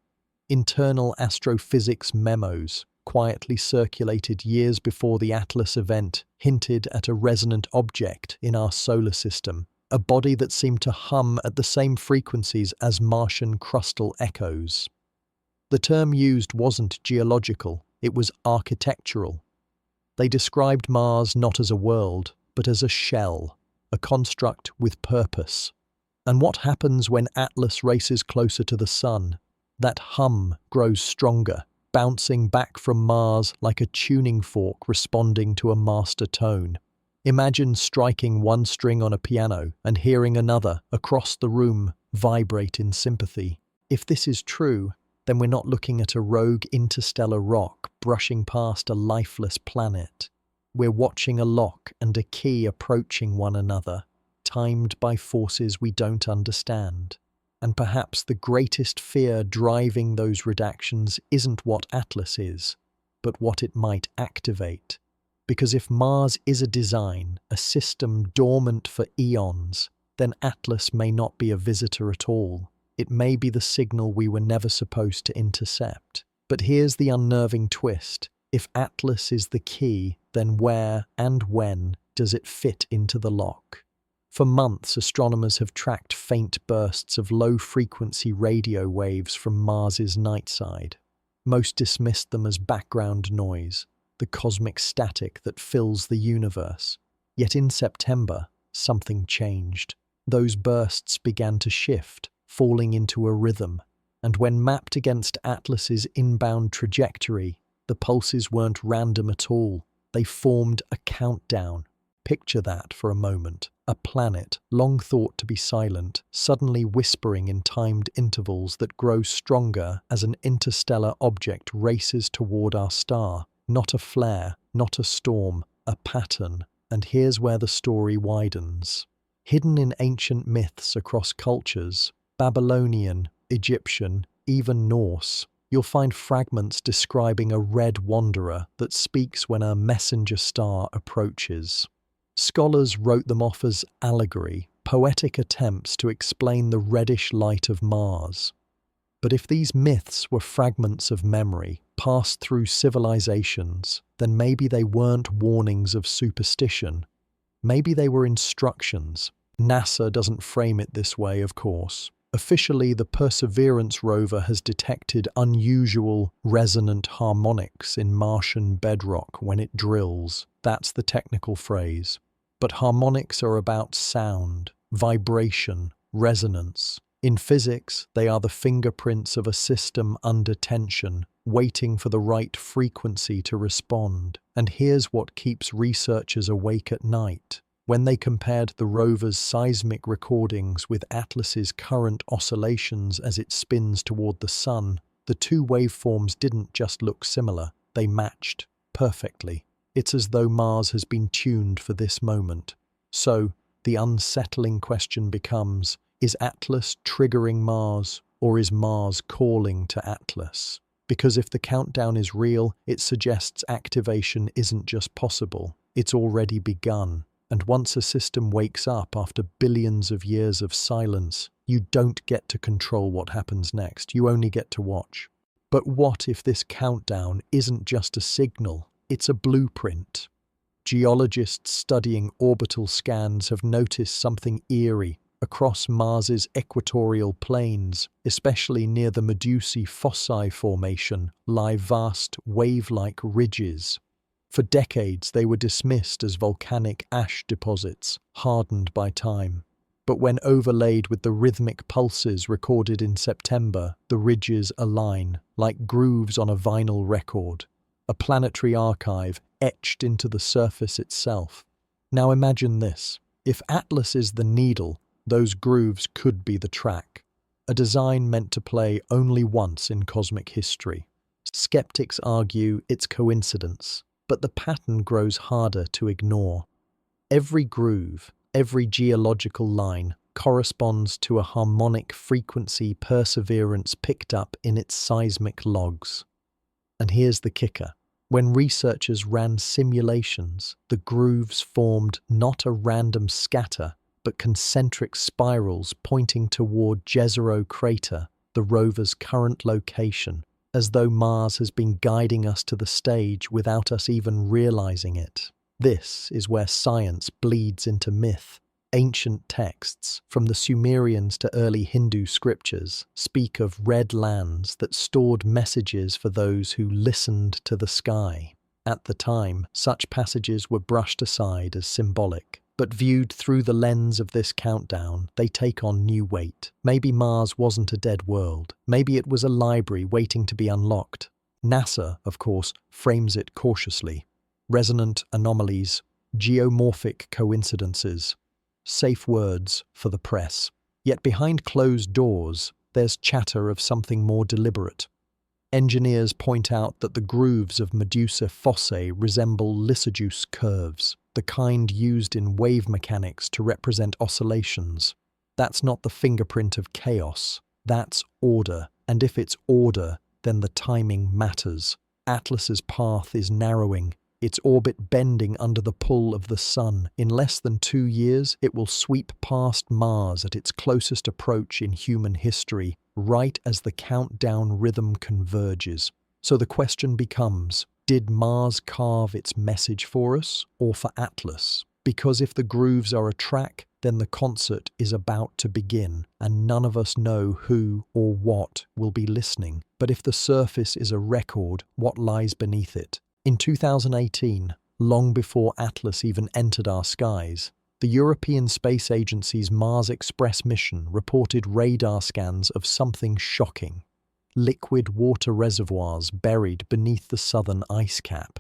Internal astrophysics memos, quietly circulated years before the Atlas event, hinted at a resonant object in our solar system, a body that seemed to hum at the same frequencies as Martian crustal echoes. The term used wasn't geological, it was architectural. They described Mars not as a world, but as a shell, a construct with purpose. And what happens when Atlas races closer to the Sun? That hum grows stronger, bouncing back from Mars like a tuning fork responding to a master tone. Imagine striking one string on a piano and hearing another across the room vibrate in sympathy. If this is true, then we're not looking at a rogue interstellar rock brushing past a lifeless planet. We're watching a lock and a key approaching one another, timed by forces we don't understand. And perhaps the greatest fear driving those redactions isn't what Atlas is, but what it might activate. Because if Mars is a design, a system dormant for eons, then Atlas may not be a visitor at all. It may be the signal we were never supposed to intercept. But here's the unnerving twist. If Atlas is the key, then where and when does it fit into the lock? For months, astronomers have tracked faint bursts of low-frequency radio waves from Mars's night side. Most dismissed them as background noise, the cosmic static that fills the universe. Yet in September, something changed. Those bursts began to shift, falling into a rhythm, and when mapped against Atlas's inbound trajectory, the pulses weren't random at all. They formed a countdown. Picture that for a moment. A planet, long thought to be silent, suddenly whispering in timed intervals that grow stronger as an interstellar object races toward our star. Not a flare, not a storm, a pattern. And here's where the story widens. Hidden in ancient myths across cultures, Babylonian, Egyptian, even Norse, you'll find fragments describing a red wanderer that speaks when a messenger star approaches. Scholars wrote them off as allegory, poetic attempts to explain the reddish light of Mars. But if these myths were fragments of memory, passed through civilizations, then maybe they weren't warnings of superstition. Maybe they were instructions. NASA doesn't frame it this way, of course. Officially, the Perseverance rover has detected unusual resonant harmonics in Martian bedrock when it drills. That's the technical phrase. But harmonics are about sound, vibration, resonance. In physics, they are the fingerprints of a system under tension, waiting for the right frequency to respond. And here's what keeps researchers awake at night. When they compared the rover's seismic recordings with Atlas's current oscillations as it spins toward the Sun, the two waveforms didn't just look similar, they matched perfectly. It's as though Mars has been tuned for this moment. So, the unsettling question becomes, is Atlas triggering Mars, or is Mars calling to Atlas? Because if the countdown is real, it suggests activation isn't just possible, it's already begun. And once a system wakes up after billions of years of silence, you don't get to control what happens next, you only get to watch. But what if this countdown isn't just a signal? It's a blueprint. Geologists studying orbital scans have noticed something eerie. Across Mars's equatorial plains, especially near the Medusae fossae formation, lie vast wave-like ridges. For decades they were dismissed as volcanic ash deposits, hardened by time. But when overlaid with the rhythmic pulses recorded in September, the ridges align, like grooves on a vinyl record, a planetary archive etched into the surface itself. Now imagine this. If Atlas is the needle, those grooves could be the track, a design meant to play only once in cosmic history. Skeptics argue it's coincidence, but the pattern grows harder to ignore. Every groove, every geological line corresponds to a harmonic frequency Perseverance picked up in its seismic logs. And here's the kicker. When researchers ran simulations, the grooves formed not a random scatter, but concentric spirals pointing toward Jezero crater, the rover's current location, as though Mars has been guiding us to the stage without us even realizing it. This is where science bleeds into myth. Ancient texts, from the Sumerians to early Hindu scriptures, speak of red lands that stored messages for those who listened to the sky. At the time, such passages were brushed aside as symbolic, but viewed through the lens of this countdown, they take on new weight. Maybe Mars wasn't a dead world. Maybe it was a library waiting to be unlocked. NASA, of course, frames it cautiously. Resonant anomalies, geomorphic coincidences, safe words for the press. Yet behind closed doors, there's chatter of something more deliberate. Engineers point out that the grooves of Medusae fossae resemble lysogyous curves, the kind used in wave mechanics to represent oscillations. That's not the fingerprint of chaos, that's order, and if it's order, then the timing matters. Atlas's path is narrowing, its orbit bending under the pull of the sun. In less than 2 years, it will sweep past Mars at its closest approach in human history, right as the countdown rhythm converges. So the question becomes, did Mars carve its message for us, or for Atlas? Because if the grooves are a track, then the concert is about to begin, and none of us know who or what will be listening. But if the surface is a record, what lies beneath it? In 2018, long before Atlas even entered our skies, the European Space Agency's Mars Express mission reported radar scans of something shocking: liquid water reservoirs buried beneath the southern ice cap.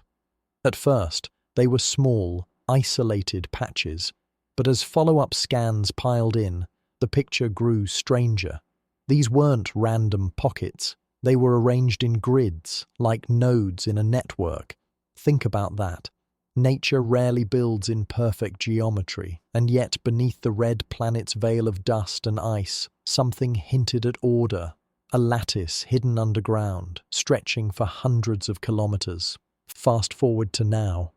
At first, they were small, isolated patches, but as follow-up scans piled in, the picture grew stranger. These weren't random pockets. They were arranged in grids, like nodes in a network. Think about that. Nature rarely builds in perfect geometry, and yet beneath the red planet's veil of dust and ice, something hinted at order. A lattice hidden underground, stretching for hundreds of kilometers. Fast forward to now.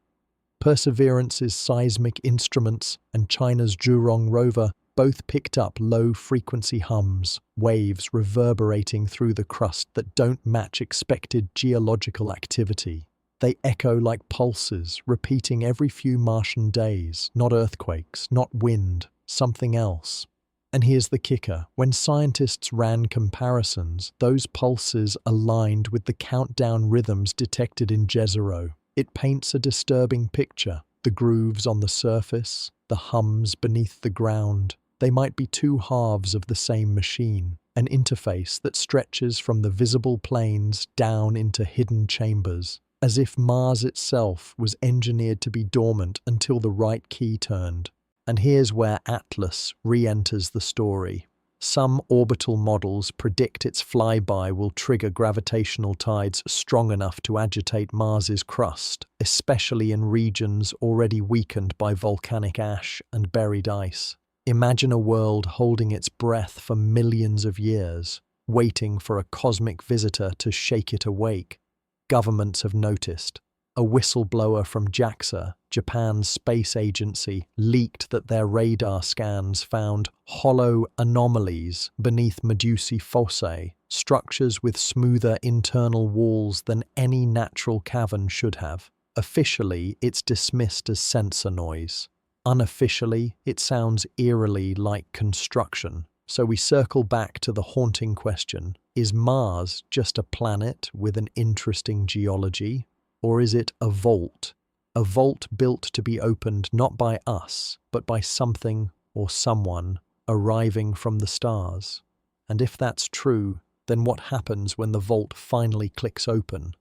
Perseverance's seismic instruments and China's Zhurong rover both picked up low-frequency hums, waves reverberating through the crust that don't match expected geological activity. They echo like pulses, repeating every few Martian days, not earthquakes, not wind, something else. And here's the kicker. When scientists ran comparisons, those pulses aligned with the countdown rhythms detected in Jezero. It paints a disturbing picture. The grooves on the surface, the hums beneath the ground. They might be two halves of the same machine, an interface that stretches from the visible planes down into hidden chambers, as if Mars itself was engineered to be dormant until the right key turned. And here's where Atlas re-enters the story. Some orbital models predict its flyby will trigger gravitational tides strong enough to agitate Mars's crust, especially in regions already weakened by volcanic ash and buried ice. Imagine a world holding its breath for millions of years, waiting for a cosmic visitor to shake it awake. Governments have noticed. A whistleblower from JAXA, Japan's space agency, leaked that their radar scans found hollow anomalies beneath Medusae fossae, structures with smoother internal walls than any natural cavern should have. Officially, it's dismissed as sensor noise. Unofficially, it sounds eerily like construction. So we circle back to the haunting question, is Mars just a planet with an interesting geology? Or is it a vault? A vault built to be opened not by us, but by something or someone arriving from the stars. And if that's true, then what happens when the vault finally clicks open?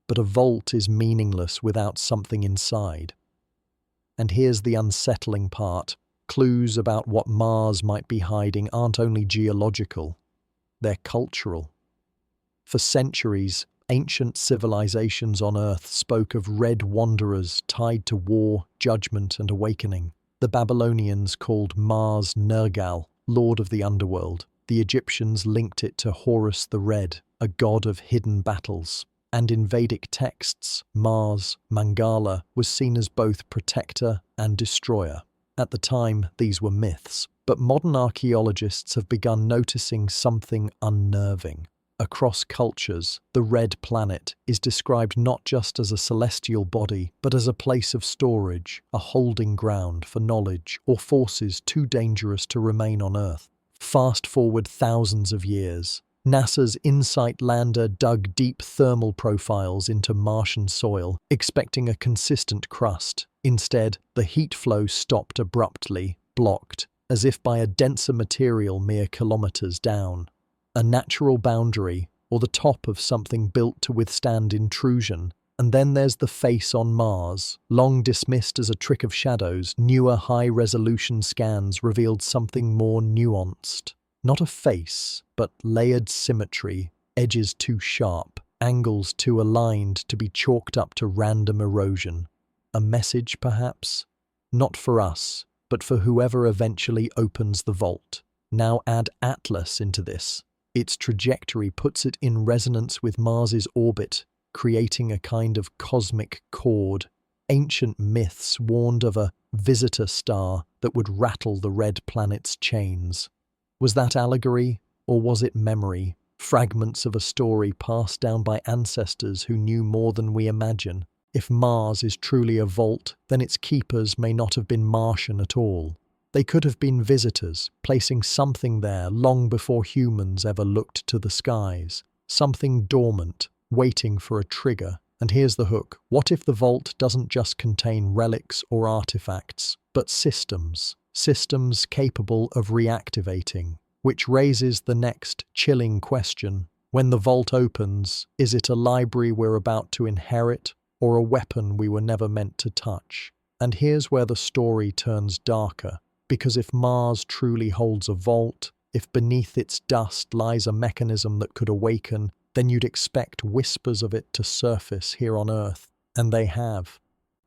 But a vault is meaningless without something inside. And here's the unsettling part. Clues about what Mars might be hiding aren't only geological, they're cultural. For centuries, ancient civilizations on Earth spoke of red wanderers tied to war, judgment, and awakening. The Babylonians called Mars Nergal, lord of the underworld. The Egyptians linked it to Horus the Red, a god of hidden battles. And in Vedic texts, Mars, Mangala, was seen as both protector and destroyer. At the time, these were myths, but modern archaeologists have begun noticing something unnerving. Across cultures, the red planet is described not just as a celestial body, but as a place of storage, a holding ground for knowledge or forces too dangerous to remain on Earth. Fast forward thousands of years. NASA's InSight lander dug deep thermal profiles into Martian soil, expecting a consistent crust. Instead, the heat flow stopped abruptly, blocked, as if by a denser material mere kilometers down. A natural boundary, or the top of something built to withstand intrusion. And then there's the face on Mars. Long dismissed as a trick of shadows, newer high-resolution scans revealed something more nuanced. Not a face, but layered symmetry, edges too sharp, angles too aligned to be chalked up to random erosion. A message, perhaps? Not for us, but for whoever eventually opens the vault. Now add Atlas into this. Its trajectory puts it in resonance with Mars's orbit, creating a kind of cosmic chord. Ancient myths warned of a visitor star that would rattle the red planet's chains. Was that allegory, or was it memory? Fragments of a story passed down by ancestors who knew more than we imagine. If Mars is truly a vault, then its keepers may not have been Martian at all. They could have been visitors, placing something there long before humans ever looked to the skies. Something dormant, waiting for a trigger. And here's the hook. What if the vault doesn't just contain relics or artifacts, but systems? Systems capable of reactivating, which raises the next chilling question. When the vault opens, is it a library we're about to inherit or a weapon we were never meant to touch? And here's where the story turns darker, because if Mars truly holds a vault, if beneath its dust lies a mechanism that could awaken, then you'd expect whispers of it to surface here on Earth, and they have.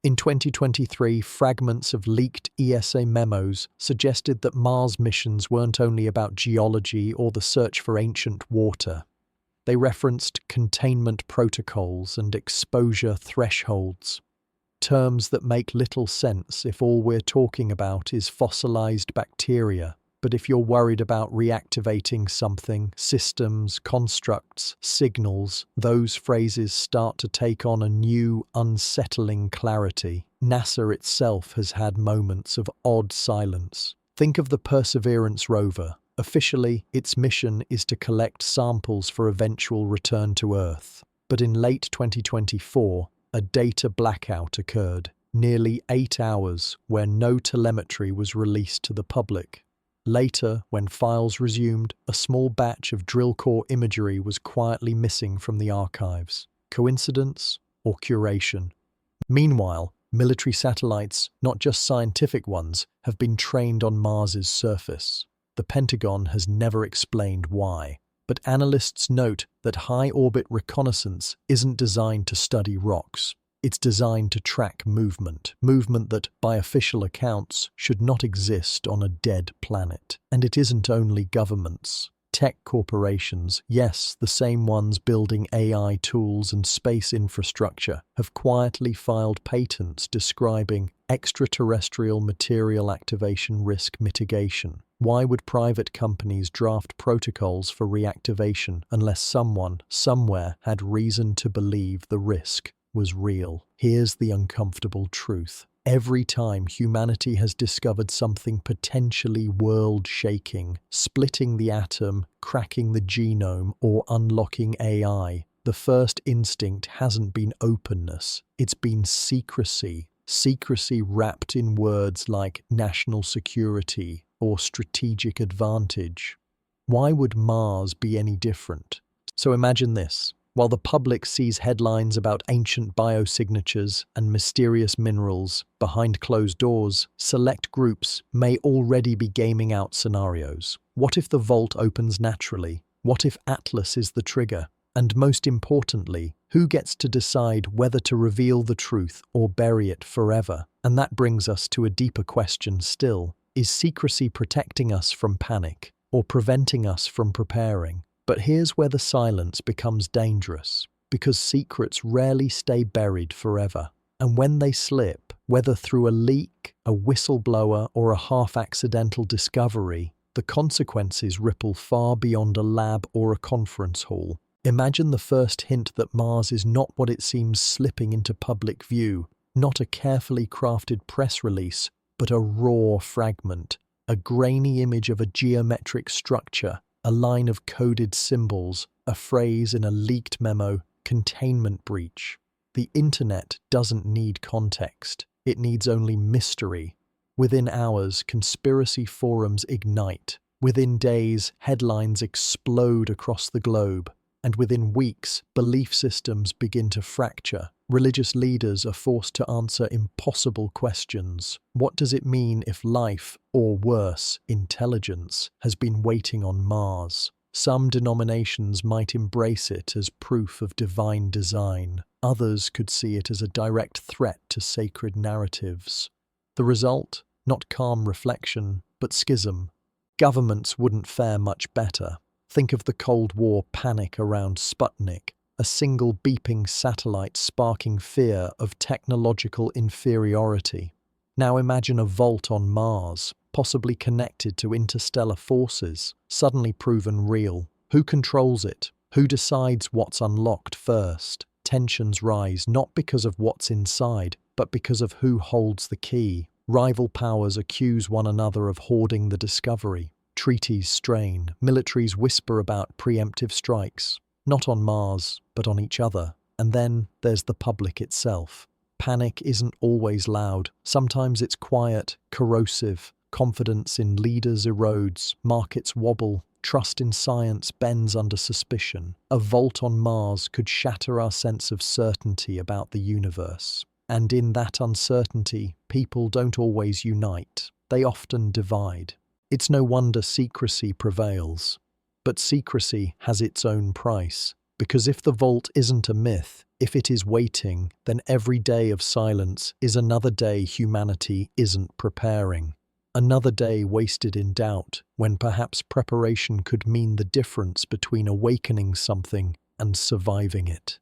In 2023, fragments of leaked ESA memos suggested that Mars missions weren't only about geology or the search for ancient water. They referenced containment protocols and exposure thresholds, terms that make little sense if all we're talking about is fossilized bacteria. But if you're worried about reactivating something, systems, constructs, signals, those phrases start to take on a new, unsettling clarity. NASA itself has had moments of odd silence. Think of the Perseverance rover. Officially, its mission is to collect samples for eventual return to Earth. But in late 2024, a data blackout occurred, nearly 8 hours, where no telemetry was released to the public. Later, when files resumed, a small batch of drill core imagery was quietly missing from the archives. Coincidence or curation? Meanwhile, military satellites, not just scientific ones, have been trained on Mars's surface. The Pentagon has never explained why, but analysts note that high-orbit reconnaissance isn't designed to study rocks. It's designed to track movement that, by official accounts, should not exist on a dead planet. And it isn't only governments. Tech corporations, yes, the same ones building AI tools and space infrastructure, have quietly filed patents describing extraterrestrial material activation risk mitigation. Why would private companies draft protocols for reactivation unless someone, somewhere, had reason to believe the risk was real? Here's the uncomfortable truth. Every time humanity has discovered something potentially world-shaking, splitting the atom, cracking the genome, or unlocking AI, the first instinct hasn't been openness, it's been secrecy. Secrecy wrapped in words like national security or strategic advantage. Why would Mars be any different? So imagine this. While the public sees headlines about ancient biosignatures and mysterious minerals, behind closed doors, select groups may already be gaming out scenarios. What if the vault opens naturally? What if Atlas is the trigger? And most importantly, who gets to decide whether to reveal the truth or bury it forever? And that brings us to a deeper question still. Is secrecy protecting us from panic or preventing us from preparing? But here's where the silence becomes dangerous, because secrets rarely stay buried forever. And when they slip, whether through a leak, a whistleblower, or a half-accidental discovery, the consequences ripple far beyond a lab or a conference hall. Imagine the first hint that Mars is not what it seems slipping into public view, not a carefully crafted press release, but a raw fragment, a grainy image of a geometric structure, a line of coded symbols, a phrase in a leaked memo, containment breach. The internet doesn't need context, it needs only mystery. Within hours, conspiracy forums ignite. Within days, headlines explode across the globe. And within weeks, belief systems begin to fracture. Religious leaders are forced to answer impossible questions. What does it mean if life, or worse, intelligence, has been waiting on Mars? Some denominations might embrace it as proof of divine design. Others could see it as a direct threat to sacred narratives. The result? Not calm reflection, but schism. Governments wouldn't fare much better. Think of the Cold War panic around Sputnik, a single beeping satellite sparking fear of technological inferiority. Now imagine a vault on Mars, possibly connected to interstellar forces, suddenly proven real. Who controls it? Who decides what's unlocked first? Tensions rise not because of what's inside, but because of who holds the key. Rival powers accuse one another of hoarding the discovery. Treaties strain, militaries whisper about preemptive strikes, not on Mars, but on each other. And then there's the public itself. Panic isn't always loud. Sometimes it's quiet, corrosive. Confidence in leaders erodes, markets wobble, trust in science bends under suspicion. A vault on Mars could shatter our sense of certainty about the universe. And in that uncertainty, people don't always unite. They often divide. It's no wonder secrecy prevails. But secrecy has its own price. Because if the vault isn't a myth, if it is waiting, then every day of silence is another day humanity isn't preparing. Another day wasted in doubt, when perhaps preparation could mean the difference between awakening something and surviving it.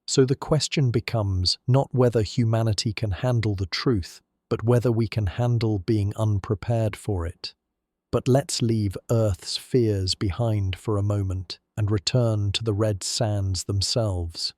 So the question becomes not whether humanity can handle the truth, but whether we can handle being unprepared for it. But let's leave Earth's fears behind for a moment and return to the red sands themselves.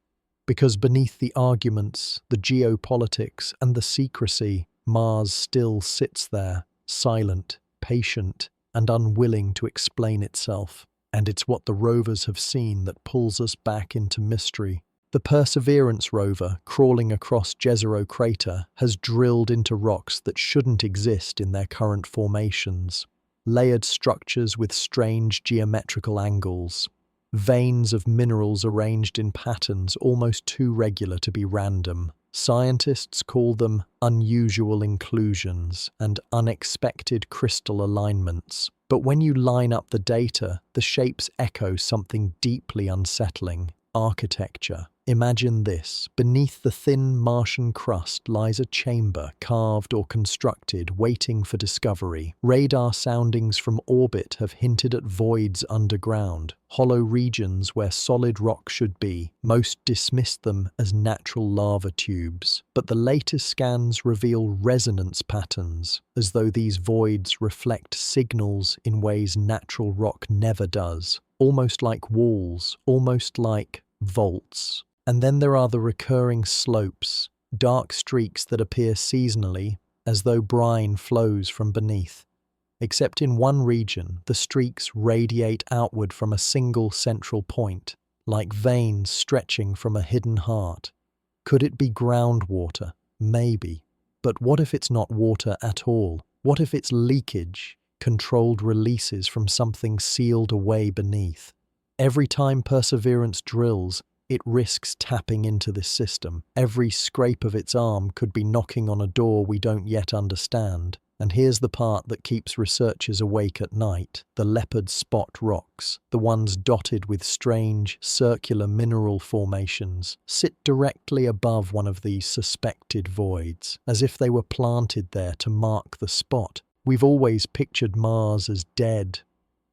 Because beneath the arguments, the geopolitics, and the secrecy, Mars still sits there, silent, patient, and unwilling to explain itself. And it's what the rovers have seen that pulls us back into mystery. The Perseverance rover, crawling across Jezero crater, has drilled into rocks that shouldn't exist in their current formations. Layered structures with strange geometrical angles. Veins of minerals arranged in patterns almost too regular to be random. Scientists call them unusual inclusions and unexpected crystal alignments. But when you line up the data, the shapes echo something deeply unsettling. Architecture. Imagine this. Beneath the thin Martian crust lies a chamber, carved or constructed, waiting for discovery. Radar soundings from orbit have hinted at voids underground, hollow regions where solid rock should be. Most dismissed them as natural lava tubes. But the latest scans reveal resonance patterns, as though these voids reflect signals in ways natural rock never does. Almost like walls, almost like vaults. And then there are the recurring slopes, dark streaks that appear seasonally, as though brine flows from beneath. Except in one region, the streaks radiate outward from a single central point, like veins stretching from a hidden heart. Could it be groundwater? Maybe. But what if it's not water at all? What if it's leakage, controlled releases from something sealed away beneath? Every time Perseverance drills, it risks tapping into this system. Every scrape of its arm could be knocking on a door we don't yet understand. And here's the part that keeps researchers awake at night: the leopard spot rocks, the ones dotted with strange, circular mineral formations, sit directly above one of these suspected voids, as if they were planted there to mark the spot. We've always pictured Mars as dead.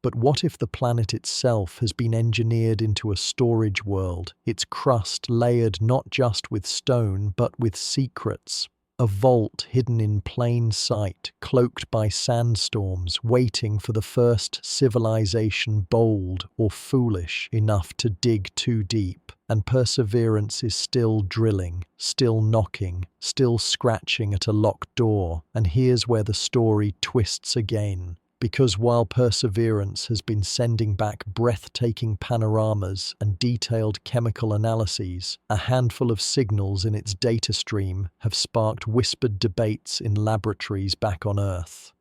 But what if the planet itself has been engineered into a storage world, its crust layered not just with stone but with secrets? A vault hidden in plain sight, cloaked by sandstorms, waiting for the first civilization bold or foolish enough to dig too deep. And Perseverance is still drilling, still knocking, still scratching at a locked door. And here's where the story twists again. Because while Perseverance has been sending back breathtaking panoramas and detailed chemical analyses, a handful of signals in its data stream have sparked whispered debates in laboratories back on Earth.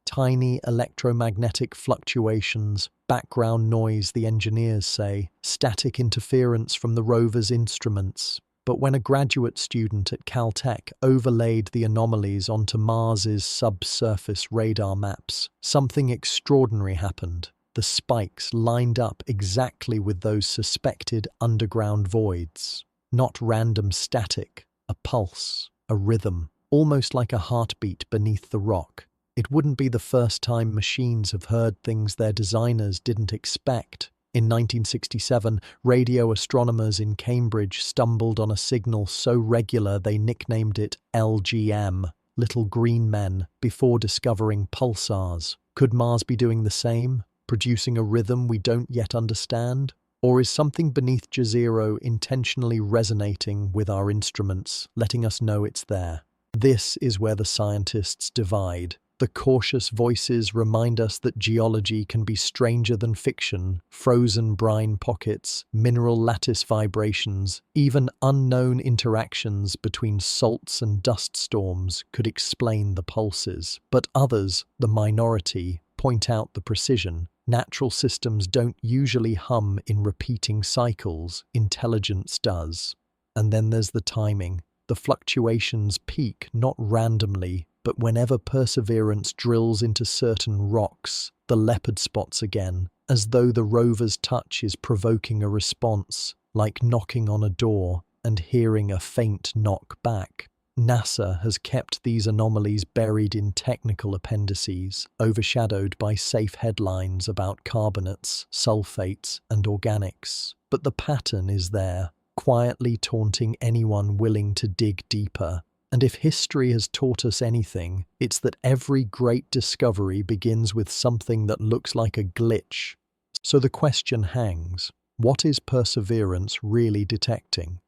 Tiny electromagnetic fluctuations, background noise, the engineers say, static interference from the rover's instruments. But when a graduate student at Caltech overlaid the anomalies onto Mars's subsurface radar maps, something extraordinary happened. The spikes lined up exactly with those suspected underground voids. Not random static, a pulse, a rhythm, almost like a heartbeat beneath the rock. It wouldn't be the first time machines have heard things their designers didn't expect. In 1967, radio astronomers in Cambridge stumbled on a signal so regular they nicknamed it LGM, Little Green Men, before discovering pulsars. Could Mars be doing the same, producing a rhythm we don't yet understand? Or is something beneath Jezero intentionally resonating with our instruments, letting us know it's there? This is where the scientists divide. The cautious voices remind us that geology can be stranger than fiction. Frozen brine pockets, mineral lattice vibrations, even unknown interactions between salts and dust storms could explain the pulses. But others, the minority, point out the precision. Natural systems don't usually hum in repeating cycles. Intelligence does. And then there's the timing. The fluctuations peak not randomly, but whenever Perseverance drills into certain rocks, the leopard spots again, as though the rover's touch is provoking a response, like knocking on a door and hearing a faint knock back. NASA has kept these anomalies buried in technical appendices, overshadowed by safe headlines about carbonates, sulfates, and organics. But the pattern is there, quietly taunting anyone willing to dig deeper. And if history has taught us anything, it's that every great discovery begins with something that looks like a glitch. So the question hangs, what is Perseverance really detecting?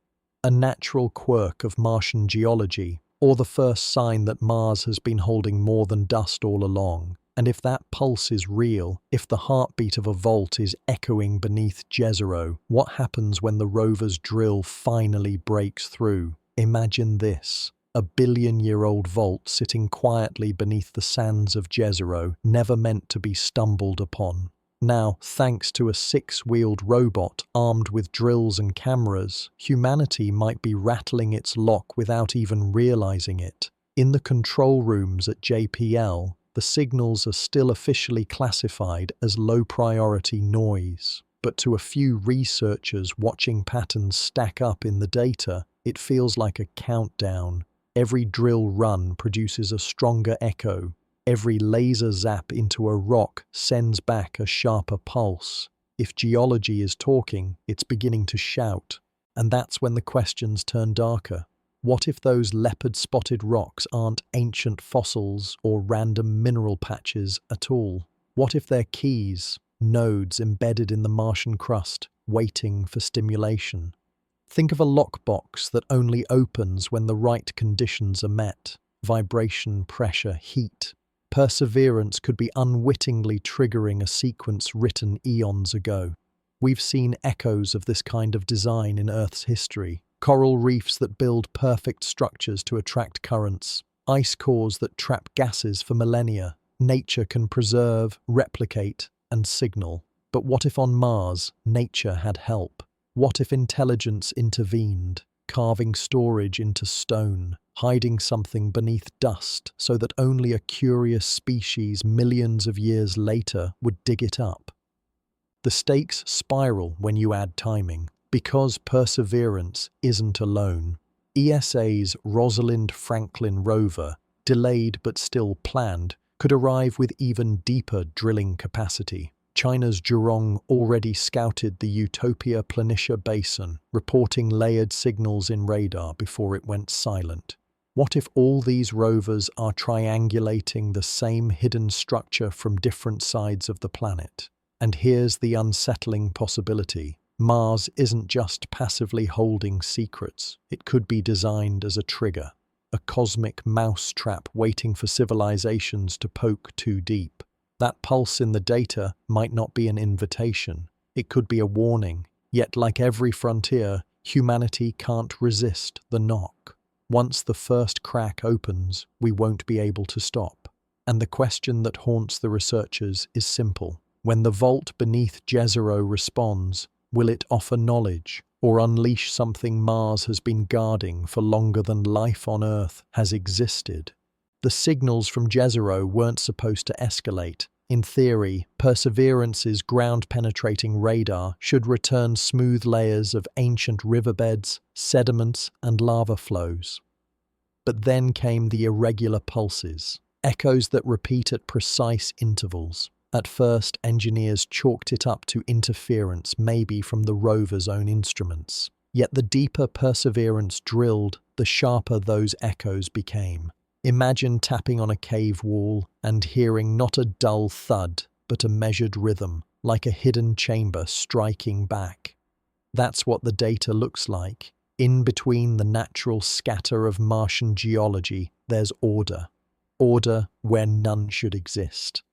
A natural quirk of Martian geology, or the first sign that Mars has been holding more than dust all along? And if that pulse is real, if the heartbeat of a vault is echoing beneath Jezero, what happens when the rover's drill finally breaks through? Imagine this. A billion-year-old vault sitting quietly beneath the sands of Jezero, never meant to be stumbled upon. Now, thanks to a six-wheeled robot armed with drills and cameras, humanity might be rattling its lock without even realizing it. In the control rooms at JPL, the signals are still officially classified as low-priority noise. But to a few researchers watching patterns stack up in the data, it feels like a countdown. Every drill run produces a stronger echo. Every laser zap into a rock sends back a sharper pulse. If geology is talking, it's beginning to shout. And that's when the questions turn darker. What if those leopard-spotted rocks aren't ancient fossils or random mineral patches at all? What if they're keys, nodes embedded in the Martian crust, waiting for stimulation? Think of a lockbox that only opens when the right conditions are met. Vibration, pressure, heat. Perseverance could be unwittingly triggering a sequence written eons ago. We've seen echoes of this kind of design in Earth's history. Coral reefs that build perfect structures to attract currents. Ice cores that trap gases for millennia. Nature can preserve, replicate, and signal. But what if on Mars, nature had help? What if intelligence intervened, carving storage into stone, hiding something beneath dust so that only a curious species millions of years later would dig it up? The stakes spiral when you add timing, because Perseverance isn't alone. ESA's Rosalind Franklin rover, delayed but still planned, could arrive with even deeper drilling capacity. China's Zhurong already scouted the Utopia Planitia Basin, reporting layered signals in radar before it went silent. What if all these rovers are triangulating the same hidden structure from different sides of the planet? And here's the unsettling possibility. Mars isn't just passively holding secrets. It could be designed as a trigger, a cosmic mousetrap waiting for civilizations to poke too deep. That pulse in the data might not be an invitation. It could be a warning. Yet, like every frontier, humanity can't resist the knock. Once the first crack opens, we won't be able to stop. And the question that haunts the researchers is simple. When the vault beneath Jezero responds, will it offer knowledge or unleash something Mars has been guarding for longer than life on Earth has existed? The signals from Jezero weren't supposed to escalate. In theory, Perseverance's ground-penetrating radar should return smooth layers of ancient riverbeds, sediments, and lava flows. But then came the irregular pulses, echoes that repeat at precise intervals. At first, engineers chalked it up to interference, maybe from the rover's own instruments. Yet the deeper Perseverance drilled, the sharper those echoes became. Imagine tapping on a cave wall and hearing not a dull thud, but a measured rhythm, like a hidden chamber striking back. That's what the data looks like. In between the natural scatter of Martian geology, there's order. Order where none should exist.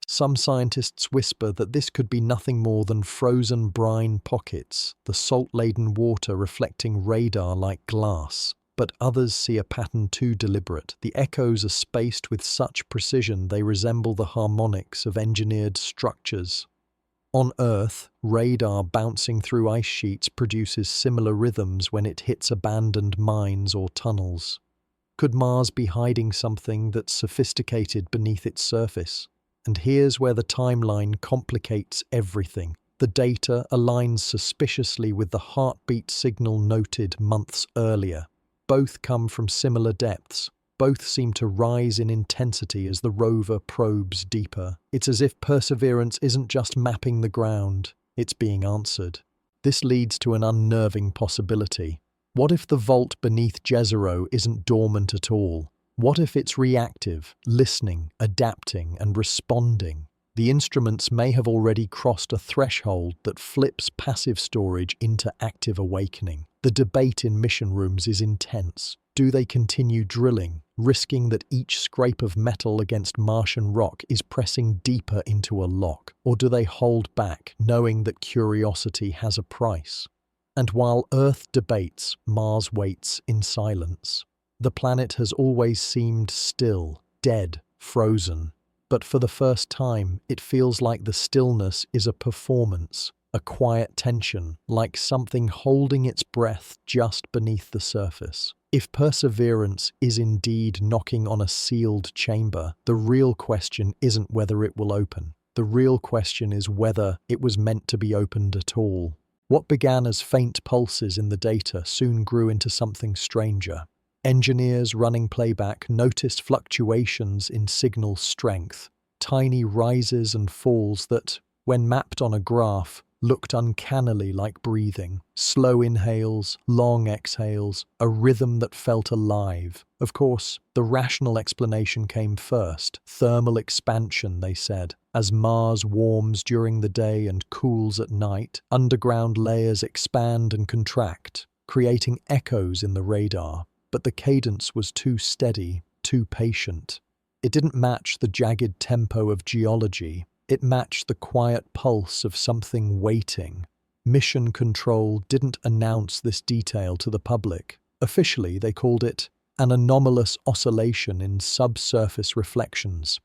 Some scientists whisper that this could be nothing more than frozen brine pockets, the salt-laden water reflecting radar like glass. But others see a pattern too deliberate. The echoes are spaced with such precision they resemble the harmonics of engineered structures. On Earth, radar bouncing through ice sheets produces similar rhythms when it hits abandoned mines or tunnels. Could Mars be hiding something that's sophisticated beneath its surface? And here's where the timeline complicates everything. The data aligns suspiciously with the heartbeat signal noted months earlier. Both come from similar depths. Both seem to rise in intensity as the rover probes deeper. It's as if Perseverance isn't just mapping the ground, it's being answered. This leads to an unnerving possibility. What if the vault beneath Jezero isn't dormant at all? What if it's reactive, listening, adapting, and responding? The instruments may have already crossed a threshold that flips passive storage into active awakening. The debate in mission rooms is intense. Do they continue drilling, risking that each scrape of metal against Martian rock is pressing deeper into a lock? Or do they hold back, knowing that curiosity has a price? And while Earth debates, Mars waits in silence. The planet has always seemed still, dead, frozen. But for the first time, it feels like the stillness is a performance, a quiet tension, like something holding its breath just beneath the surface. If Perseverance is indeed knocking on a sealed chamber, the real question isn't whether it will open. The real question is whether it was meant to be opened at all. What began as faint pulses in the data soon grew into something stranger. Engineers running playback noticed fluctuations in signal strength, tiny rises and falls that, when mapped on a graph, looked uncannily like breathing. Slow inhales, long exhales, a rhythm that felt alive. Of course, the rational explanation came first. Thermal expansion, they said. As Mars warms during the day and cools at night, underground layers expand and contract. creating echoes in the radar, but the cadence was too steady, too patient. It didn't match the jagged tempo of geology, it matched the quiet pulse of something waiting. Mission Control didn't announce this detail to the public. Officially, they called it an anomalous oscillation in subsurface reflections.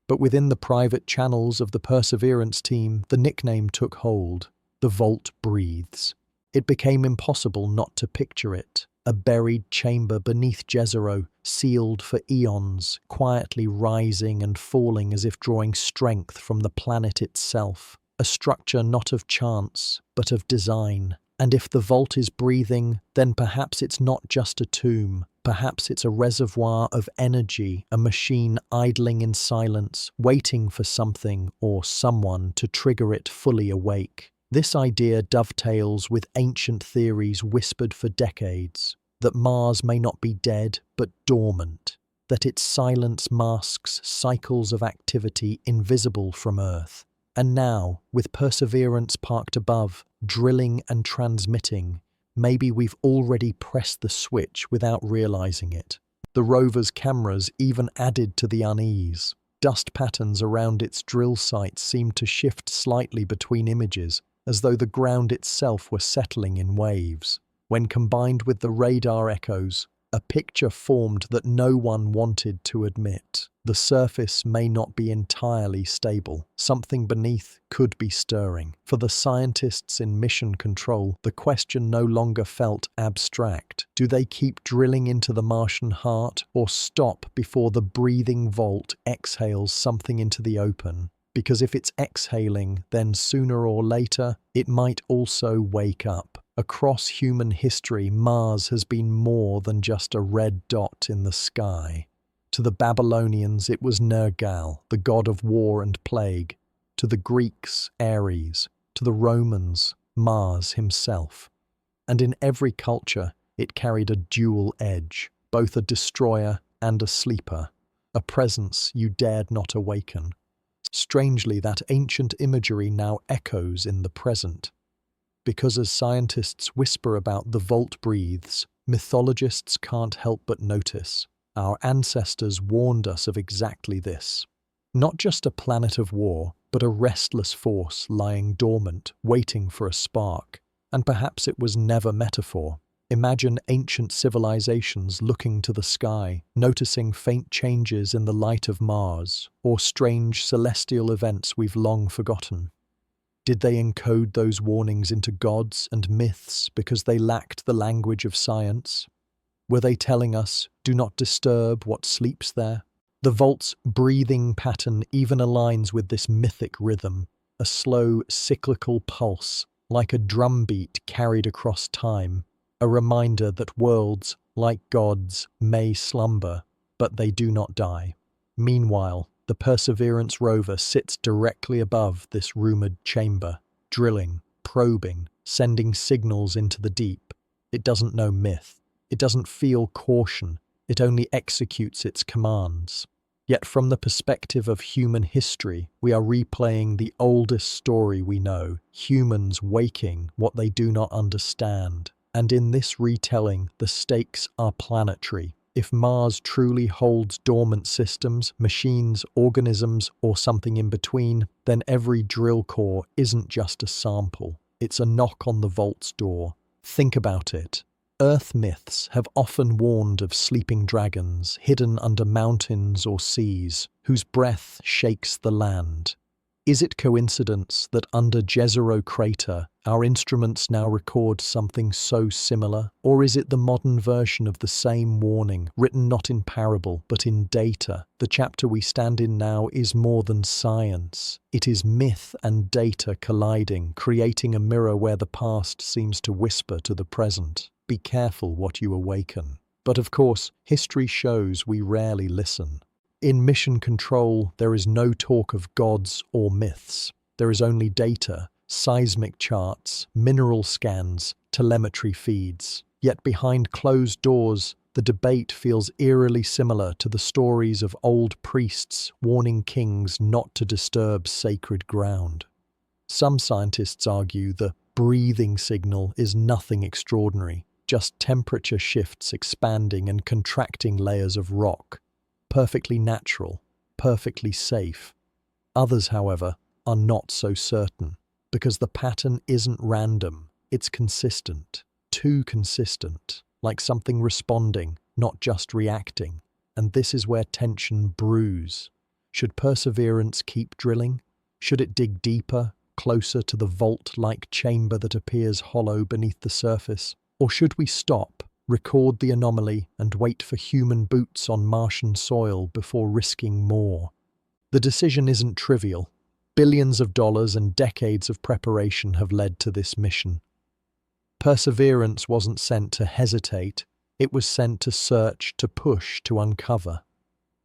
But within the private channels of the Perseverance team, the nickname took hold. The vault breathes. It became impossible not to picture it. A buried chamber beneath Jezero, sealed for eons, quietly rising and falling as if drawing strength from the planet itself. A structure not of chance, but of design. And if the vault is breathing, then perhaps it's not just a tomb. Perhaps it's a reservoir of energy, a machine idling in silence, waiting for something or someone to trigger it fully awake. This idea dovetails with ancient theories whispered for decades, that Mars may not be dead, but dormant, that its silence masks cycles of activity invisible from Earth. And now, with Perseverance parked above, drilling and transmitting, maybe we've already pressed the switch without realizing it. The rover's cameras even added to the unease. Dust patterns around its drill sites seemed to shift slightly between images, as though the ground itself were settling in waves. When combined with the radar echoes, a picture formed that no one wanted to admit. The surface may not be entirely stable. Something beneath could be stirring. For the scientists in Mission Control, the question no longer felt abstract. Do they keep drilling into the Martian heart or stop before the breathing vault exhales something into the open? Because if it's exhaling, then sooner or later, it might also wake up. Across human history, Mars has been more than just a red dot in the sky. To the Babylonians, it was Nergal, the god of war and plague. To the Greeks, Ares. To the Romans, Mars himself. And in every culture, it carried a dual edge, both a destroyer and a sleeper, a presence you dared not awaken. Strangely, that ancient imagery now echoes in the present. Because as scientists whisper about the vault breathes, mythologists can't help but notice. Our ancestors warned us of exactly this. Not just a planet of war, but a restless force lying dormant, waiting for a spark. And perhaps it was never metaphor. Imagine ancient civilizations looking to the sky, noticing faint changes in the light of Mars, or strange celestial events we've long forgotten. Did they encode those warnings into gods and myths because they lacked the language of science? Were they telling us, do not disturb what sleeps there? The vault's breathing pattern even aligns with this mythic rhythm, a slow, cyclical pulse, like a drumbeat carried across time, a reminder that worlds, like gods, may slumber, but they do not die. Meanwhile, the Perseverance rover sits directly above this rumored chamber, drilling, probing, sending signals into the deep. It doesn't know myth. It doesn't feel caution. It only executes its commands. Yet from the perspective of human history, we are replaying the oldest story we know, humans waking what they do not understand. And in this retelling, the stakes are planetary. If Mars truly holds dormant systems, machines, organisms, or something in between, then every drill core isn't just a sample. It's a knock on the vault's door. Think about it. Earth myths have often warned of sleeping dragons hidden under mountains or seas, whose breath shakes the land. Is it coincidence that under Jezero crater, our instruments now record something so similar? Or is it the modern version of the same warning, written not in parable, but in data? The chapter we stand in now is more than science. It is myth and data colliding, creating a mirror where the past seems to whisper to the present. Be careful what you awaken. But of course, history shows we rarely listen. In Mission Control, there is no talk of gods or myths. There is only data, seismic charts, mineral scans, telemetry feeds. Yet behind closed doors, the debate feels eerily similar to the stories of old priests warning kings not to disturb sacred ground. Some scientists argue the breathing signal is nothing extraordinary, just temperature shifts expanding and contracting layers of rock. Perfectly natural, perfectly safe. Others, however, are not so certain, because the pattern isn't random, it's consistent, too consistent, like something responding, not just reacting. And this is where tension brews. Should Perseverance keep drilling? Should it dig deeper, closer to the vault-like chamber that appears hollow beneath the surface? Or should we stop, record the anomaly, and wait for human boots on Martian soil before risking more? The decision isn't trivial. Billions of dollars and decades of preparation have led to this mission. Perseverance wasn't sent to hesitate, it was sent to search, to push, to uncover.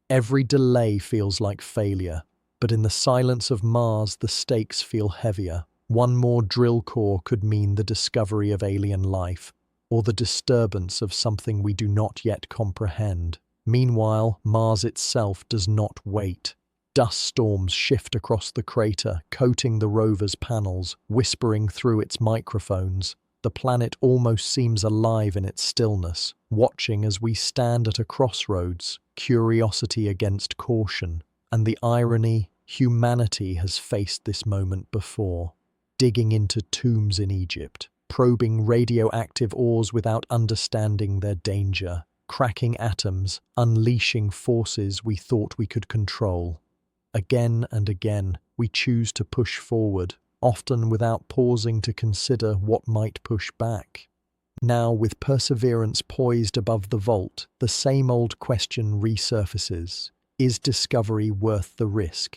Every delay feels like failure, but in the silence of Mars the stakes feel heavier. One more drill core could mean the discovery of alien life, or the disturbance of something we do not yet comprehend. Meanwhile, Mars itself does not wait. Dust storms shift across the crater, coating the rover's panels, whispering through its microphones. The planet almost seems alive in its stillness, watching as we stand at a crossroads, curiosity against caution. And the irony, humanity has faced this moment before, digging into tombs in Egypt, probing radioactive ores without understanding their danger, cracking atoms, unleashing forces we thought we could control. Again and again, we choose to push forward, often without pausing to consider what might push back. Now, with Perseverance poised above the vault, the same old question resurfaces. Is discovery worth the risk?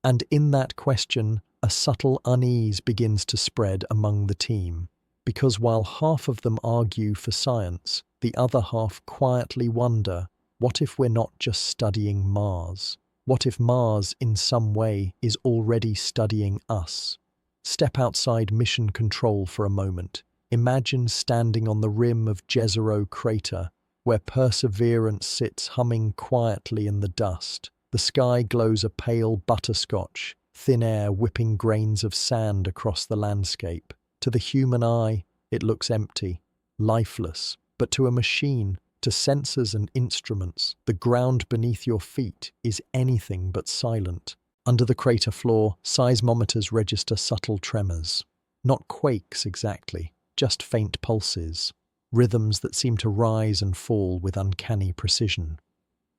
And in that question, a subtle unease begins to spread among the team. Because while half of them argue for science, the other half quietly wonder, what if we're not just studying Mars? What if Mars, in some way, is already studying us? Step outside mission control for a moment. Imagine standing on the rim of Jezero crater, where Perseverance sits humming quietly in the dust. The sky glows a pale butterscotch, thin air whipping grains of sand across the landscape. To the human eye, it looks empty, lifeless, but to a machine, to sensors and instruments, the ground beneath your feet is anything but silent. Under the crater floor, seismometers register subtle tremors. Not quakes exactly, just faint pulses, rhythms that seem to rise and fall with uncanny precision.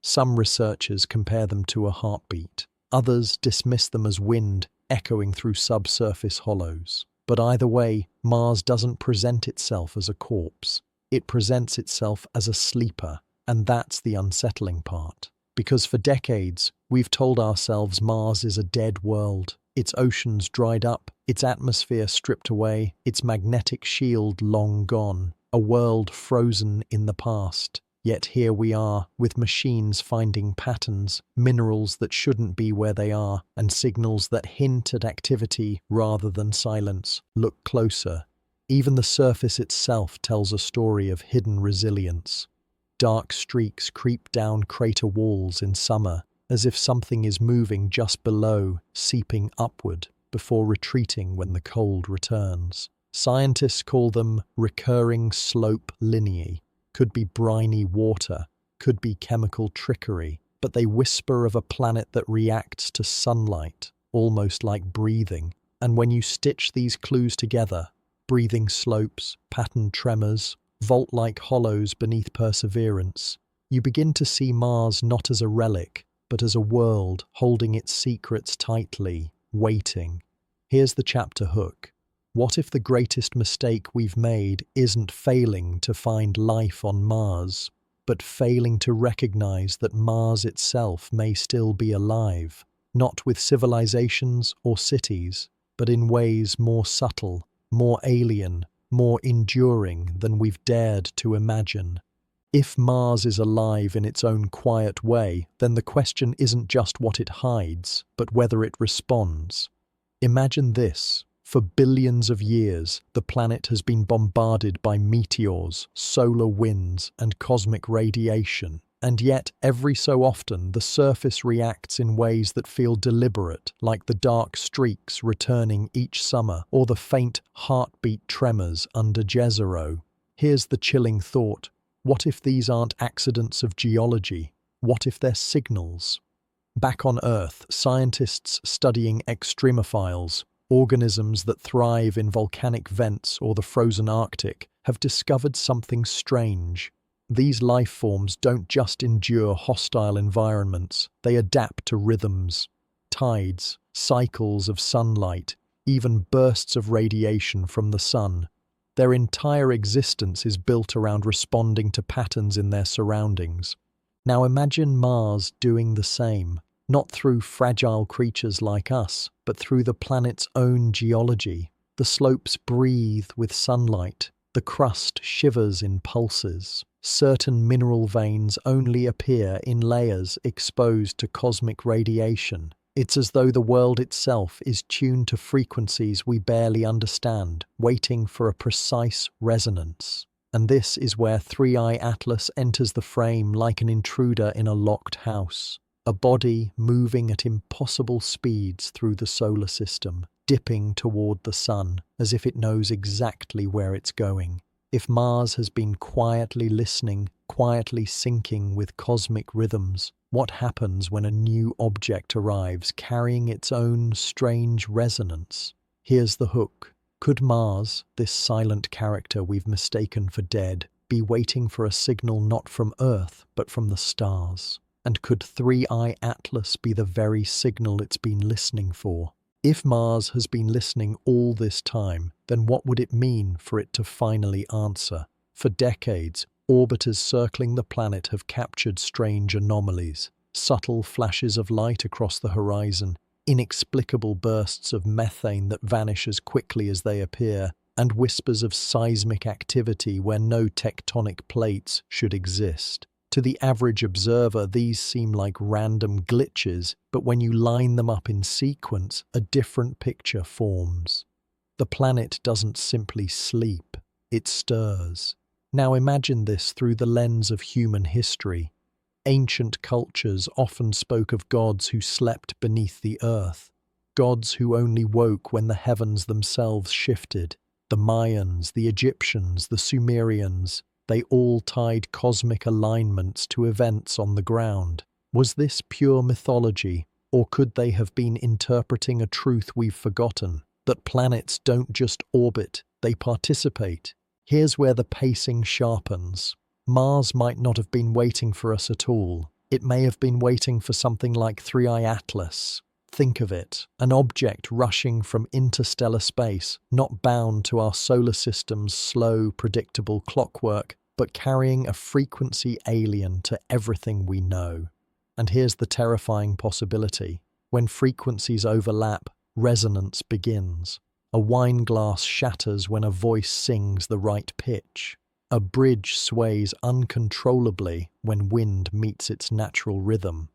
Some researchers compare them to a heartbeat. Others dismiss them as wind echoing through subsurface hollows. But either way, Mars doesn't present itself as a corpse. It presents itself as a sleeper, and that's the unsettling part. Because for decades, we've told ourselves Mars is a dead world, its oceans dried up, its atmosphere stripped away, its magnetic shield long gone, a world frozen in the past. Yet here we are, with machines finding patterns, minerals that shouldn't be where they are, and signals that hint at activity rather than silence. Look closer. Even the surface itself tells a story of hidden resilience. Dark streaks creep down crater walls in summer, as if something is moving just below, seeping upward, before retreating when the cold returns. Scientists call them recurring slope lineae. Could be briny water, could be chemical trickery, but they whisper of a planet that reacts to sunlight, almost like breathing. And when you stitch these clues together, breathing slopes, patterned tremors, vault-like hollows beneath Perseverance, you begin to see Mars not as a relic, but as a world holding its secrets tightly, waiting. Here's the chapter hook. What if the greatest mistake we've made isn't failing to find life on Mars, but failing to recognize that Mars itself may still be alive, not with civilizations or cities, but in ways more subtle, more alien, more enduring than we've dared to imagine? If Mars is alive in its own quiet way, then the question isn't just what it hides, but whether it responds. Imagine this. For billions of years, the planet has been bombarded by meteors, solar winds, and cosmic radiation. And yet, every so often, the surface reacts in ways that feel deliberate, like the dark streaks returning each summer, or the faint heartbeat tremors under Jezero. Here's the chilling thought. What if these aren't accidents of geology? What if they're signals? Back on Earth, scientists studying extremophiles, organisms that thrive in volcanic vents or the frozen Arctic, have discovered something strange. These life forms don't just endure hostile environments, they adapt to rhythms, tides, cycles of sunlight, even bursts of radiation from the sun. Their entire existence is built around responding to patterns in their surroundings. Now imagine Mars doing the same, not through fragile creatures like us, but through the planet's own geology. The slopes breathe with sunlight, the crust shivers in pulses. Certain mineral veins only appear in layers exposed to cosmic radiation. It's as though the world itself is tuned to frequencies we barely understand, waiting for a precise resonance. And this is where 3i Atlas enters the frame like an intruder in a locked house. A body moving at impossible speeds through the solar system, dipping toward the sun, as if it knows exactly where it's going. If Mars has been quietly listening, quietly syncing with cosmic rhythms, what happens when a new object arrives carrying its own strange resonance? Here's the hook. Could Mars, this silent character we've mistaken for dead, be waiting for a signal not from Earth, but from the stars? And could 3i Atlas be the very signal it's been listening for? If Mars has been listening all this time, then what would it mean for it to finally answer? For decades, orbiters circling the planet have captured strange anomalies, subtle flashes of light across the horizon, inexplicable bursts of methane that vanish as quickly as they appear, and whispers of seismic activity where no tectonic plates should exist. To the average observer, these seem like random glitches, but when you line them up in sequence, a different picture forms. The planet doesn't simply sleep, it stirs. Now imagine this through the lens of human history. Ancient cultures often spoke of gods who slept beneath the earth, gods who only woke when the heavens themselves shifted. The Mayans, the Egyptians, the Sumerians, they all tied cosmic alignments to events on the ground. Was this pure mythology, or could they have been interpreting a truth we've forgotten? That planets don't just orbit, they participate. Here's where the pacing sharpens. Mars might not have been waiting for us at all. It may have been waiting for something like 3i Atlas. Think of it, an object rushing from interstellar space, not bound to our solar system's slow, predictable clockwork, but carrying a frequency alien to everything we know. And here's the terrifying possibility. When frequencies overlap, resonance begins. A wine glass shatters when a voice sings the right pitch. A bridge sways uncontrollably when wind meets its natural rhythm.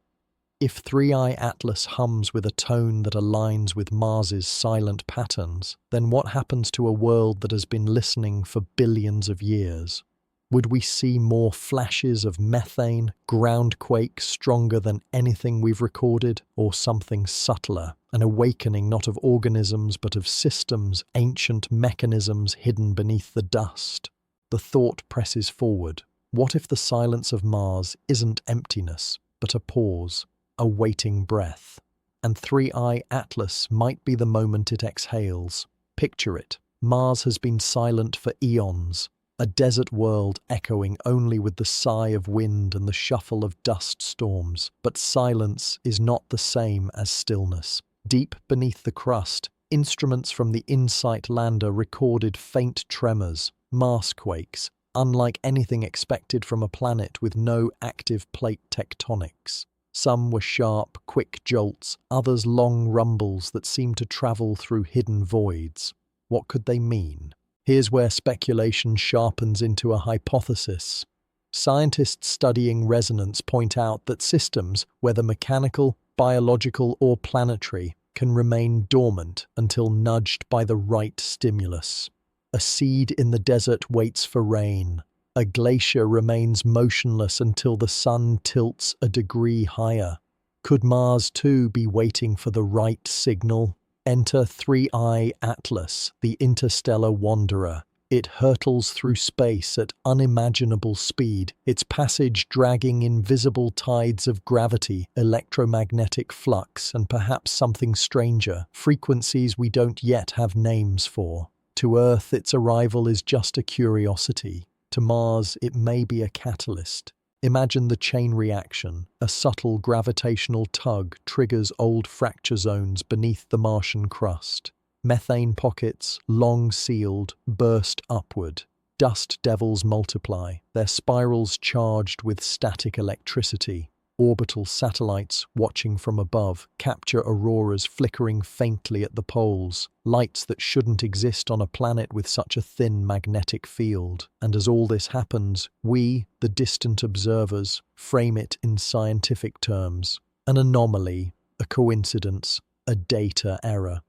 If 3i Atlas hums with a tone that aligns with Mars's silent patterns, then what happens to a world that has been listening for billions of years? Would we see more flashes of methane, groundquakes stronger than anything we've recorded, or something subtler, an awakening not of organisms but of systems, ancient mechanisms hidden beneath the dust? The thought presses forward. What if the silence of Mars isn't emptiness, but a pause? A waiting breath. And 3i Atlas might be the moment it exhales. Picture it. Mars has been silent for eons, a desert world echoing only with the sigh of wind and the shuffle of dust storms. But silence is not the same as stillness. Deep beneath the crust, instruments from the InSight lander recorded faint tremors, marsquakes, unlike anything expected from a planet with no active plate tectonics. Some were sharp, quick jolts, others long rumbles that seemed to travel through hidden voids. What could they mean? Here's where speculation sharpens into a hypothesis. Scientists studying resonance point out that systems, whether mechanical, biological, or planetary, can remain dormant until nudged by the right stimulus. A seed in the desert waits for rain. A glacier remains motionless until the sun tilts a degree higher. Could Mars too be waiting for the right signal? Enter 3i Atlas, the interstellar wanderer. It hurtles through space at unimaginable speed, its passage dragging invisible tides of gravity, electromagnetic flux, and perhaps something stranger, frequencies we don't yet have names for. To Earth, its arrival is just a curiosity. To Mars, it may be a catalyst. Imagine the chain reaction. A subtle gravitational tug triggers old fracture zones beneath the Martian crust. Methane pockets, long sealed, burst upward. Dust devils multiply, their spirals charged with static electricity. Orbital satellites, watching from above, capture auroras flickering faintly at the poles, lights that shouldn't exist on a planet with such a thin magnetic field. And as all this happens, we, the distant observers, frame it in scientific terms. An anomaly, a coincidence, a data error.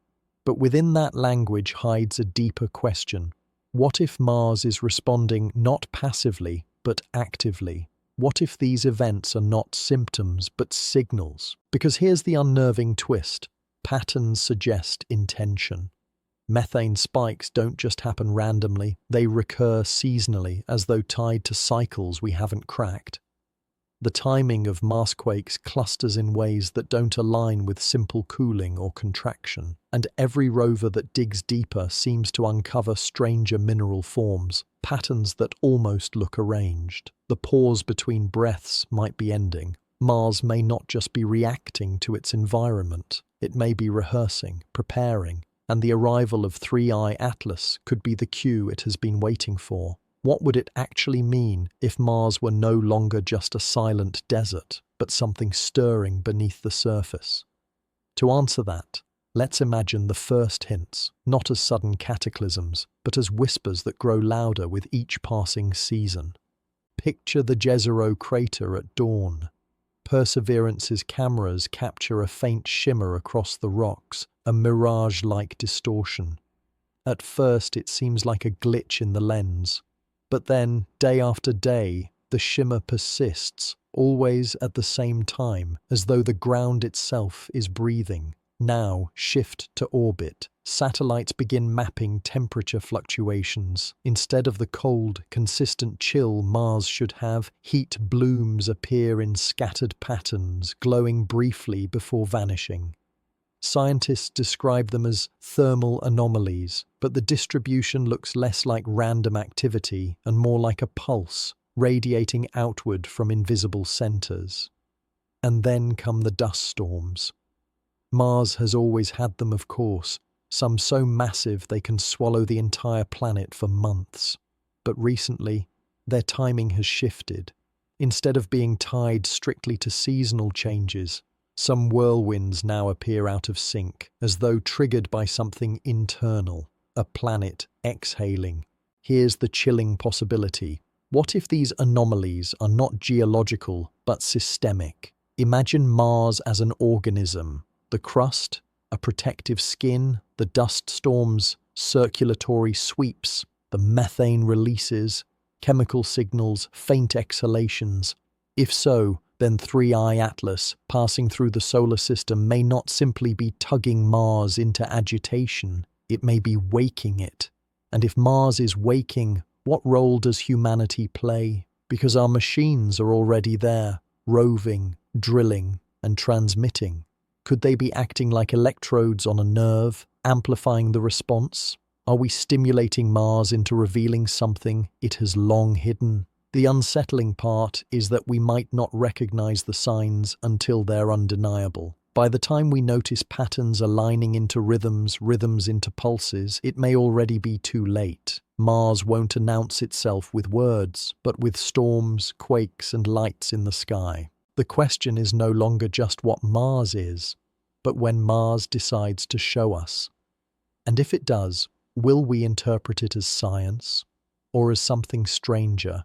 But within that language hides a deeper question. What if Mars is responding not passively, but actively? What if these events are not symptoms, but signals? Because here's the unnerving twist. Patterns suggest intention. Methane spikes don't just happen randomly, they recur seasonally, as though tied to cycles we haven't cracked. The timing of Marsquakes clusters in ways that don't align with simple cooling or contraction, and every rover that digs deeper seems to uncover stranger mineral forms, patterns that almost look arranged. The pause between breaths might be ending. Mars may not just be reacting to its environment, it may be rehearsing, preparing, and the arrival of 3i Atlas could be the cue it has been waiting for. What would it actually mean if Mars were no longer just a silent desert, but something stirring beneath the surface? To answer that, let's imagine the first hints, not as sudden cataclysms, but as whispers that grow louder with each passing season. Picture the Jezero crater at dawn. Perseverance's cameras capture a faint shimmer across the rocks, a mirage-like distortion. At first, it seems like a glitch in the lens. But then, day after day, the shimmer persists, always at the same time, as though the ground itself is breathing. Now, shift to orbit. Satellites begin mapping temperature fluctuations. Instead of the cold, consistent chill Mars should have, heat blooms appear in scattered patterns, glowing briefly before vanishing. Scientists describe them as thermal anomalies, but the distribution looks less like random activity and more like a pulse, radiating outward from invisible centers. And then come the dust storms. Mars has always had them, of course, some so massive they can swallow the entire planet for months. But recently, their timing has shifted. Instead of being tied strictly to seasonal changes, some whirlwinds now appear out of sync, as though triggered by something internal, a planet exhaling. Here's the chilling possibility. What if these anomalies are not geological, but systemic? Imagine Mars as an organism. The crust, a protective skin, the dust storms, circulatory sweeps, the methane releases, chemical signals, faint exhalations. If so, then 3i Atlas, passing through the solar system, may not simply be tugging Mars into agitation, it may be waking it. And if Mars is waking, what role does humanity play? Because our machines are already there, roving, drilling, and transmitting. Could they be acting like electrodes on a nerve, amplifying the response? Are we stimulating Mars into revealing something it has long hidden? The unsettling part is that we might not recognize the signs until they're undeniable. By the time we notice patterns aligning into rhythms into pulses, it may already be too late. Mars won't announce itself with words, but with storms, quakes, and lights in the sky. The question is no longer just what Mars is, but when Mars decides to show us. And if it does, will we interpret it as science, or as something stranger?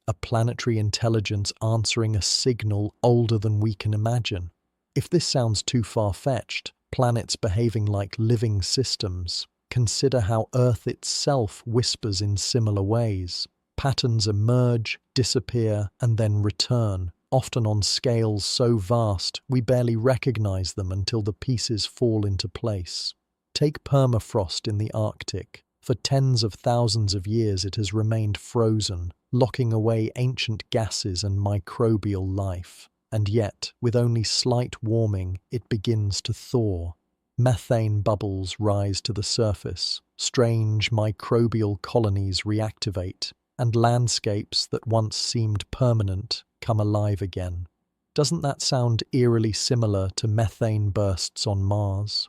A planetary intelligence answering a signal older than we can imagine. If this sounds too far-fetched, planets behaving like living systems, consider how Earth itself whispers in similar ways. Patterns emerge, disappear, and then return, often on scales so vast we barely recognize them until the pieces fall into place. Take permafrost in the Arctic. For tens of thousands of years it has remained frozen, locking away ancient gases and microbial life. And yet, with only slight warming, it begins to thaw. Methane bubbles rise to the surface, strange microbial colonies reactivate, and landscapes that once seemed permanent come alive again. Doesn't that sound eerily similar to methane bursts on Mars?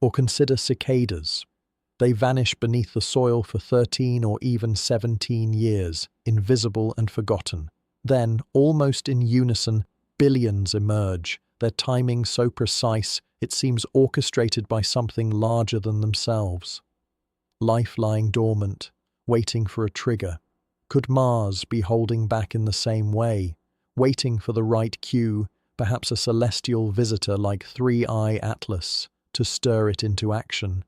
Or consider cicadas. They vanish beneath the soil for 13 or even 17 years, invisible and forgotten. Then, almost in unison, billions emerge, their timing so precise it seems orchestrated by something larger than themselves. Life lying dormant, waiting for a trigger. Could Mars be holding back in the same way, waiting for the right cue, perhaps a celestial visitor like 3-Eye Atlas, to stir it into action?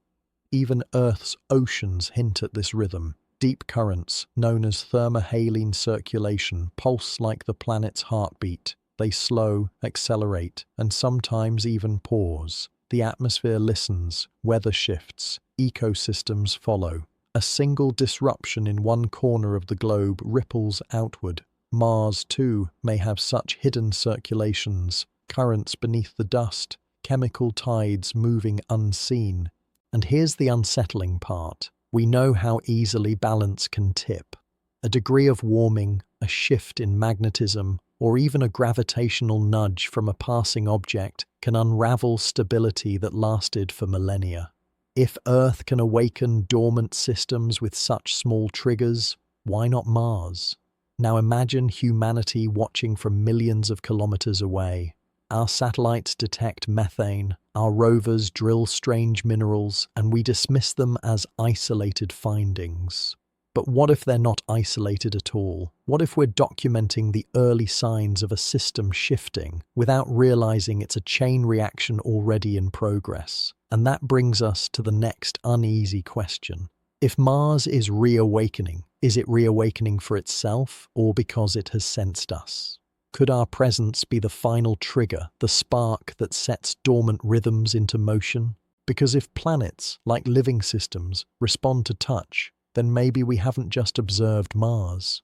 Even Earth's oceans hint at this rhythm. Deep currents, known as thermohaline circulation, pulse like the planet's heartbeat. They slow, accelerate, and sometimes even pause. The atmosphere listens, weather shifts, ecosystems follow. A single disruption in one corner of the globe ripples outward. Mars, too, may have such hidden circulations, currents beneath the dust, chemical tides moving unseen. And here's the unsettling part. We know how easily balance can tip. A degree of warming, a shift in magnetism, or even a gravitational nudge from a passing object can unravel stability that lasted for millennia. If Earth can awaken dormant systems with such small triggers, why not Mars? Now imagine humanity watching from millions of kilometers away. Our satellites detect methane, our rovers drill strange minerals, and we dismiss them as isolated findings. But what if they're not isolated at all? What if we're documenting the early signs of a system shifting without realizing it's a chain reaction already in progress? And that brings us to the next uneasy question. If Mars is reawakening, is it reawakening for itself or because it has sensed us? Could our presence be the final trigger, the spark that sets dormant rhythms into motion? Because if planets, like living systems, respond to touch, then maybe we haven't just observed Mars.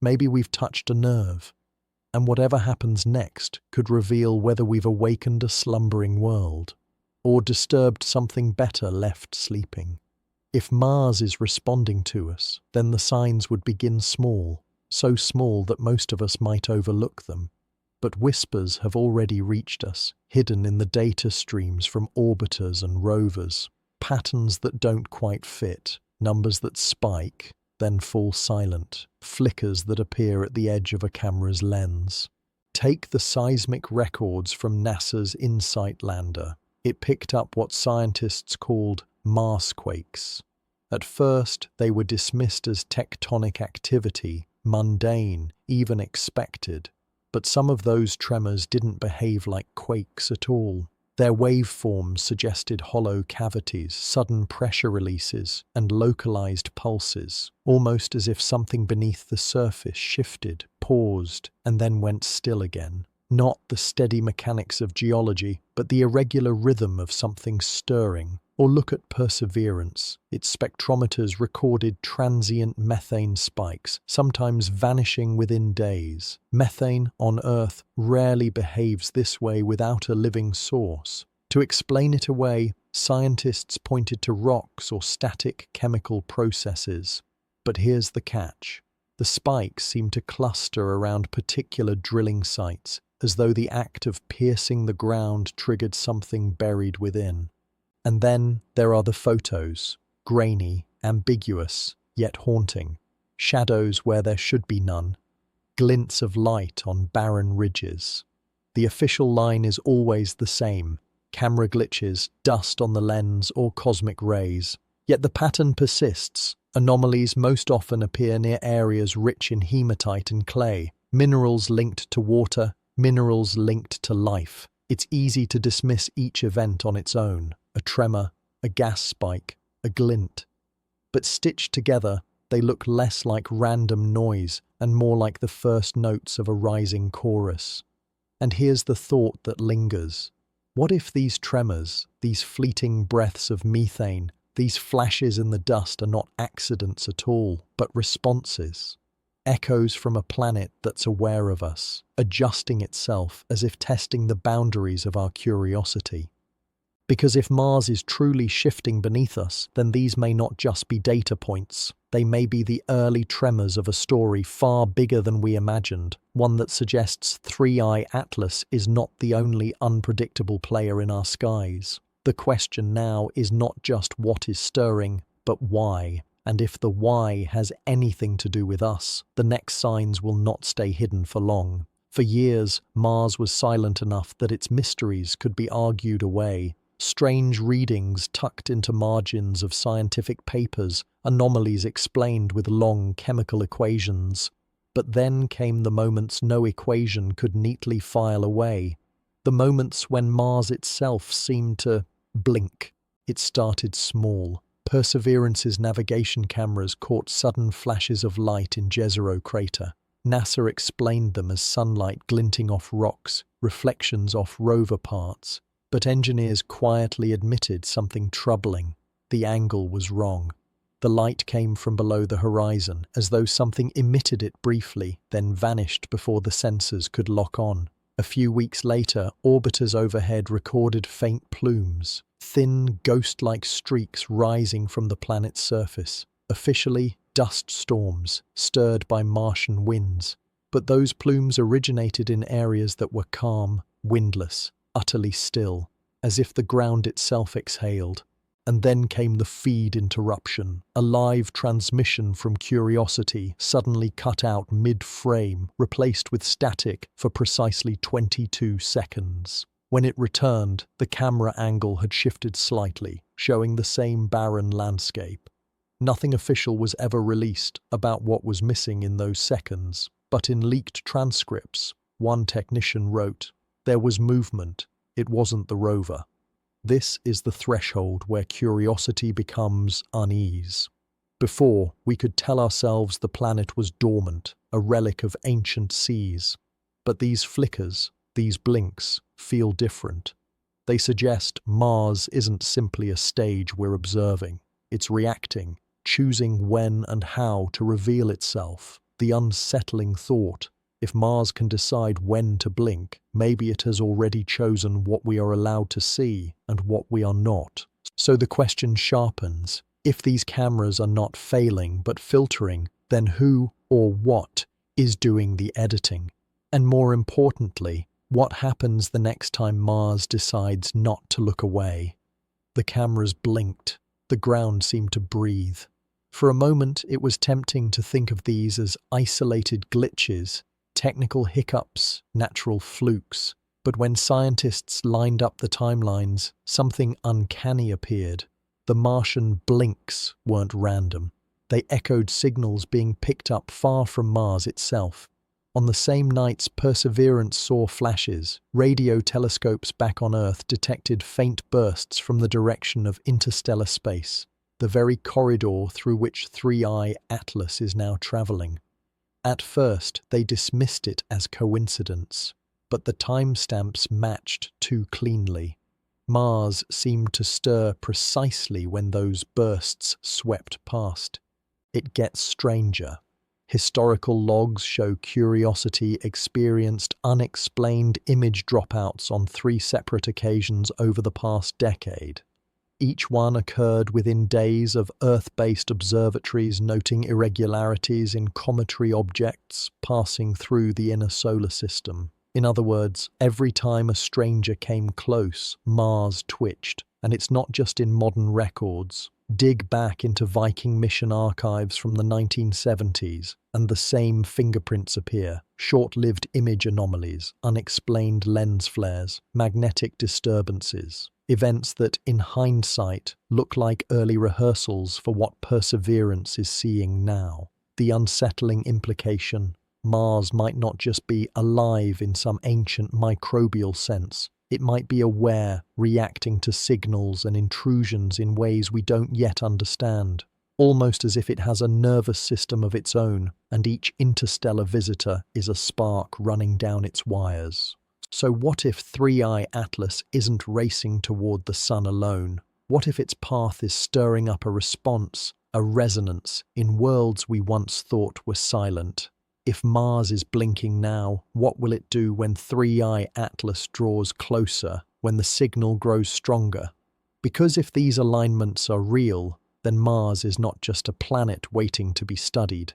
Maybe we've touched a nerve. And whatever happens next could reveal whether we've awakened a slumbering world or disturbed something better left sleeping. If Mars is responding to us, then the signs would begin small, so small that most of us might overlook them. But whispers have already reached us, hidden in the data streams from orbiters and rovers, patterns that don't quite fit, numbers that spike, then fall silent, flickers that appear at the edge of a camera's lens. Take the seismic records from NASA's InSight lander. It picked up what scientists called Marsquakes. At first, they were dismissed as tectonic activity, mundane, even expected. But some of those tremors didn't behave like quakes at all. Their waveforms suggested hollow cavities, sudden pressure releases, and localized pulses, almost as if something beneath the surface shifted, paused, and then went still again. Not the steady mechanics of geology, but the irregular rhythm of something stirring. Or look at Perseverance. Its spectrometers recorded transient methane spikes, sometimes vanishing within days. Methane, on Earth, rarely behaves this way without a living source. To explain it away, scientists pointed to rocks or static chemical processes. But here's the catch. The spikes seem to cluster around particular drilling sites, as though the act of piercing the ground triggered something buried within. And then there are the photos, grainy, ambiguous, yet haunting. Shadows where there should be none. Glints of light on barren ridges. The official line is always the same. Camera glitches, dust on the lens, or cosmic rays. Yet the pattern persists. Anomalies most often appear near areas rich in hematite and clay. Minerals linked to water, minerals linked to life. It's easy to dismiss each event on its own. A tremor, a gas spike, a glint. But stitched together, they look less like random noise and more like the first notes of a rising chorus. And here's the thought that lingers. What if these tremors, these fleeting breaths of methane, These flashes in the dust are not accidents at all, but responses. Echoes from a planet that's aware of us, adjusting itself as if testing the boundaries of our curiosity. Because if Mars is truly shifting beneath us, then these may not just be data points. They may be the early tremors of a story far bigger than we imagined, one that suggests 3i Atlas is not the only unpredictable player in our skies. The question now is not just what is stirring, but why. And if the why has anything to do with us, the next signs will not stay hidden for long. For years, Mars was silent enough that its mysteries could be argued away. Strange readings tucked into margins of scientific papers, anomalies explained with long chemical equations. But then came the moments no equation could neatly file away. The moments when Mars itself seemed to blink. It started small. Perseverance's navigation cameras caught sudden flashes of light in Jezero crater. NASA explained them as sunlight glinting off rocks, reflections off rover parts. But engineers quietly admitted something troubling. The angle was wrong. The light came from below the horizon, as though something emitted it briefly, then vanished before the sensors could lock on. A few weeks later, orbiters overhead recorded faint plumes, thin, ghost-like streaks rising from the planet's surface. Officially, dust storms, stirred by Martian winds. But those plumes originated in areas that were calm, windless, utterly still, as if the ground itself exhaled. And then came the feed interruption, a live transmission from Curiosity suddenly cut out mid-frame, replaced with static for precisely 22 seconds. When it returned, the camera angle had shifted slightly, showing the same barren landscape. Nothing official was ever released about what was missing in those seconds, but in leaked transcripts, one technician wrote, "There was movement. It wasn't the rover." This is the threshold where curiosity becomes unease. Before, we could tell ourselves the planet was dormant, a relic of ancient seas. But these flickers, these blinks, feel different. They suggest Mars isn't simply a stage we're observing. It's reacting, choosing when and how to reveal itself. The unsettling thought, if Mars can decide when to blink, maybe it has already chosen what we are allowed to see and what we are not. So the question sharpens. If these cameras are not failing but filtering, then who or what is doing the editing? And more importantly, what happens the next time Mars decides not to look away? The cameras blinked. The ground seemed to breathe. For a moment, it was tempting to think of these as isolated glitches, technical hiccups, natural flukes. But when scientists lined up the timelines, something uncanny appeared. The Martian blinks weren't random. They echoed signals being picked up far from Mars itself. On the same nights Perseverance saw flashes, radio telescopes back on Earth detected faint bursts from the direction of interstellar space, the very corridor through which 3i Atlas is now traveling. At first, they dismissed it as coincidence, but the timestamps matched too cleanly. Mars seemed to stir precisely when those bursts swept past. It gets stranger. Historical logs show Curiosity experienced unexplained image dropouts on 3 separate occasions over the past decade. Each one occurred within days of Earth-based observatories noting irregularities in cometary objects passing through the inner solar system. In other words, every time a stranger came close, Mars twitched. And it's not just in modern records. Dig back into Viking mission archives from the 1970s, and the same fingerprints appear. Short-lived image anomalies, unexplained lens flares, magnetic disturbances. Events that, in hindsight, look like early rehearsals for what Perseverance is seeing now. The unsettling implication: Mars might not just be alive in some ancient microbial sense. It might be aware, reacting to signals and intrusions in ways we don't yet understand. Almost as if it has a nervous system of its own, and each interstellar visitor is a spark running down its wires. So what if 3i Atlas isn't racing toward the sun alone? What if its path is stirring up a response, a resonance, in worlds we once thought were silent? If Mars is blinking now, what will it do when 3i Atlas draws closer, when the signal grows stronger? Because if these alignments are real, then Mars is not just a planet waiting to be studied.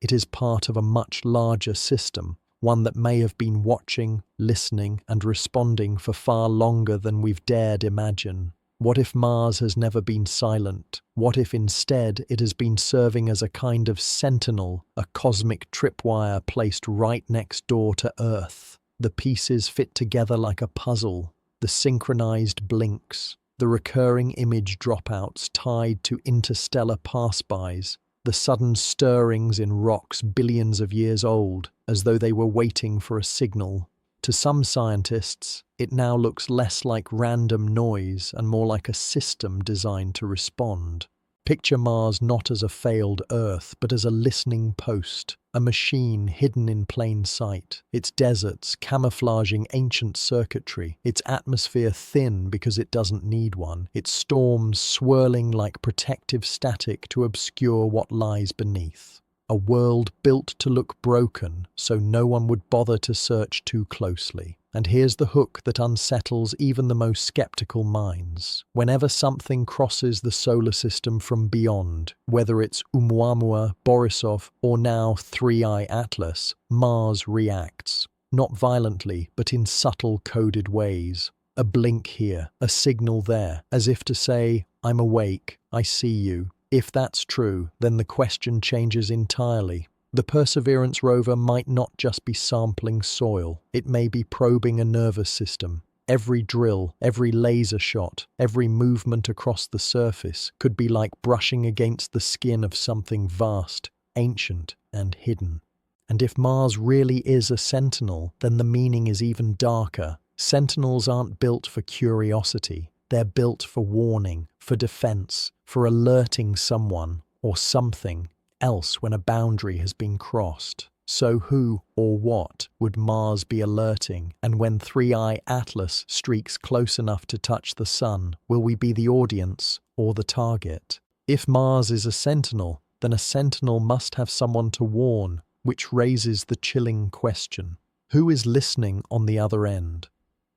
It is part of a much larger system, one that may have been watching, listening, and responding for far longer than we've dared imagine. What if Mars has never been silent? What if instead it has been serving as a kind of sentinel, a cosmic tripwire placed right next door to Earth? The pieces fit together like a puzzle, the synchronized blinks, the recurring image dropouts tied to interstellar pass-bys, the sudden stirrings in rocks billions of years old, as though they were waiting for a signal. To some scientists, it now looks less like random noise and more like a system designed to respond. Picture Mars not as a failed Earth, but as a listening post, a machine hidden in plain sight, its deserts camouflaging ancient circuitry, its atmosphere thin because it doesn't need one, its storms swirling like protective static to obscure what lies beneath. A world built to look broken so no one would bother to search too closely. And here's the hook that unsettles even the most skeptical minds. Whenever something crosses the solar system from beyond, whether it's Oumuamua, Borisov, or now 3i Atlas, Mars reacts. Not violently, but in subtle coded ways. A blink here, a signal there, as if to say, I'm awake, I see you. If that's true, then the question changes entirely. The Perseverance rover might not just be sampling soil, it may be probing a nervous system. Every drill, every laser shot, every movement across the surface could be like brushing against the skin of something vast, ancient, and hidden. And if Mars really is a sentinel, then the meaning is even darker. Sentinels aren't built for curiosity. They're built for warning, for defense, for alerting someone or something else when a boundary has been crossed. So who or what would Mars be alerting? And when 3i Atlas streaks close enough to touch the Sun, will we be the audience or the target? If Mars is a sentinel, then a sentinel must have someone to warn, which raises the chilling question: who is listening on the other end?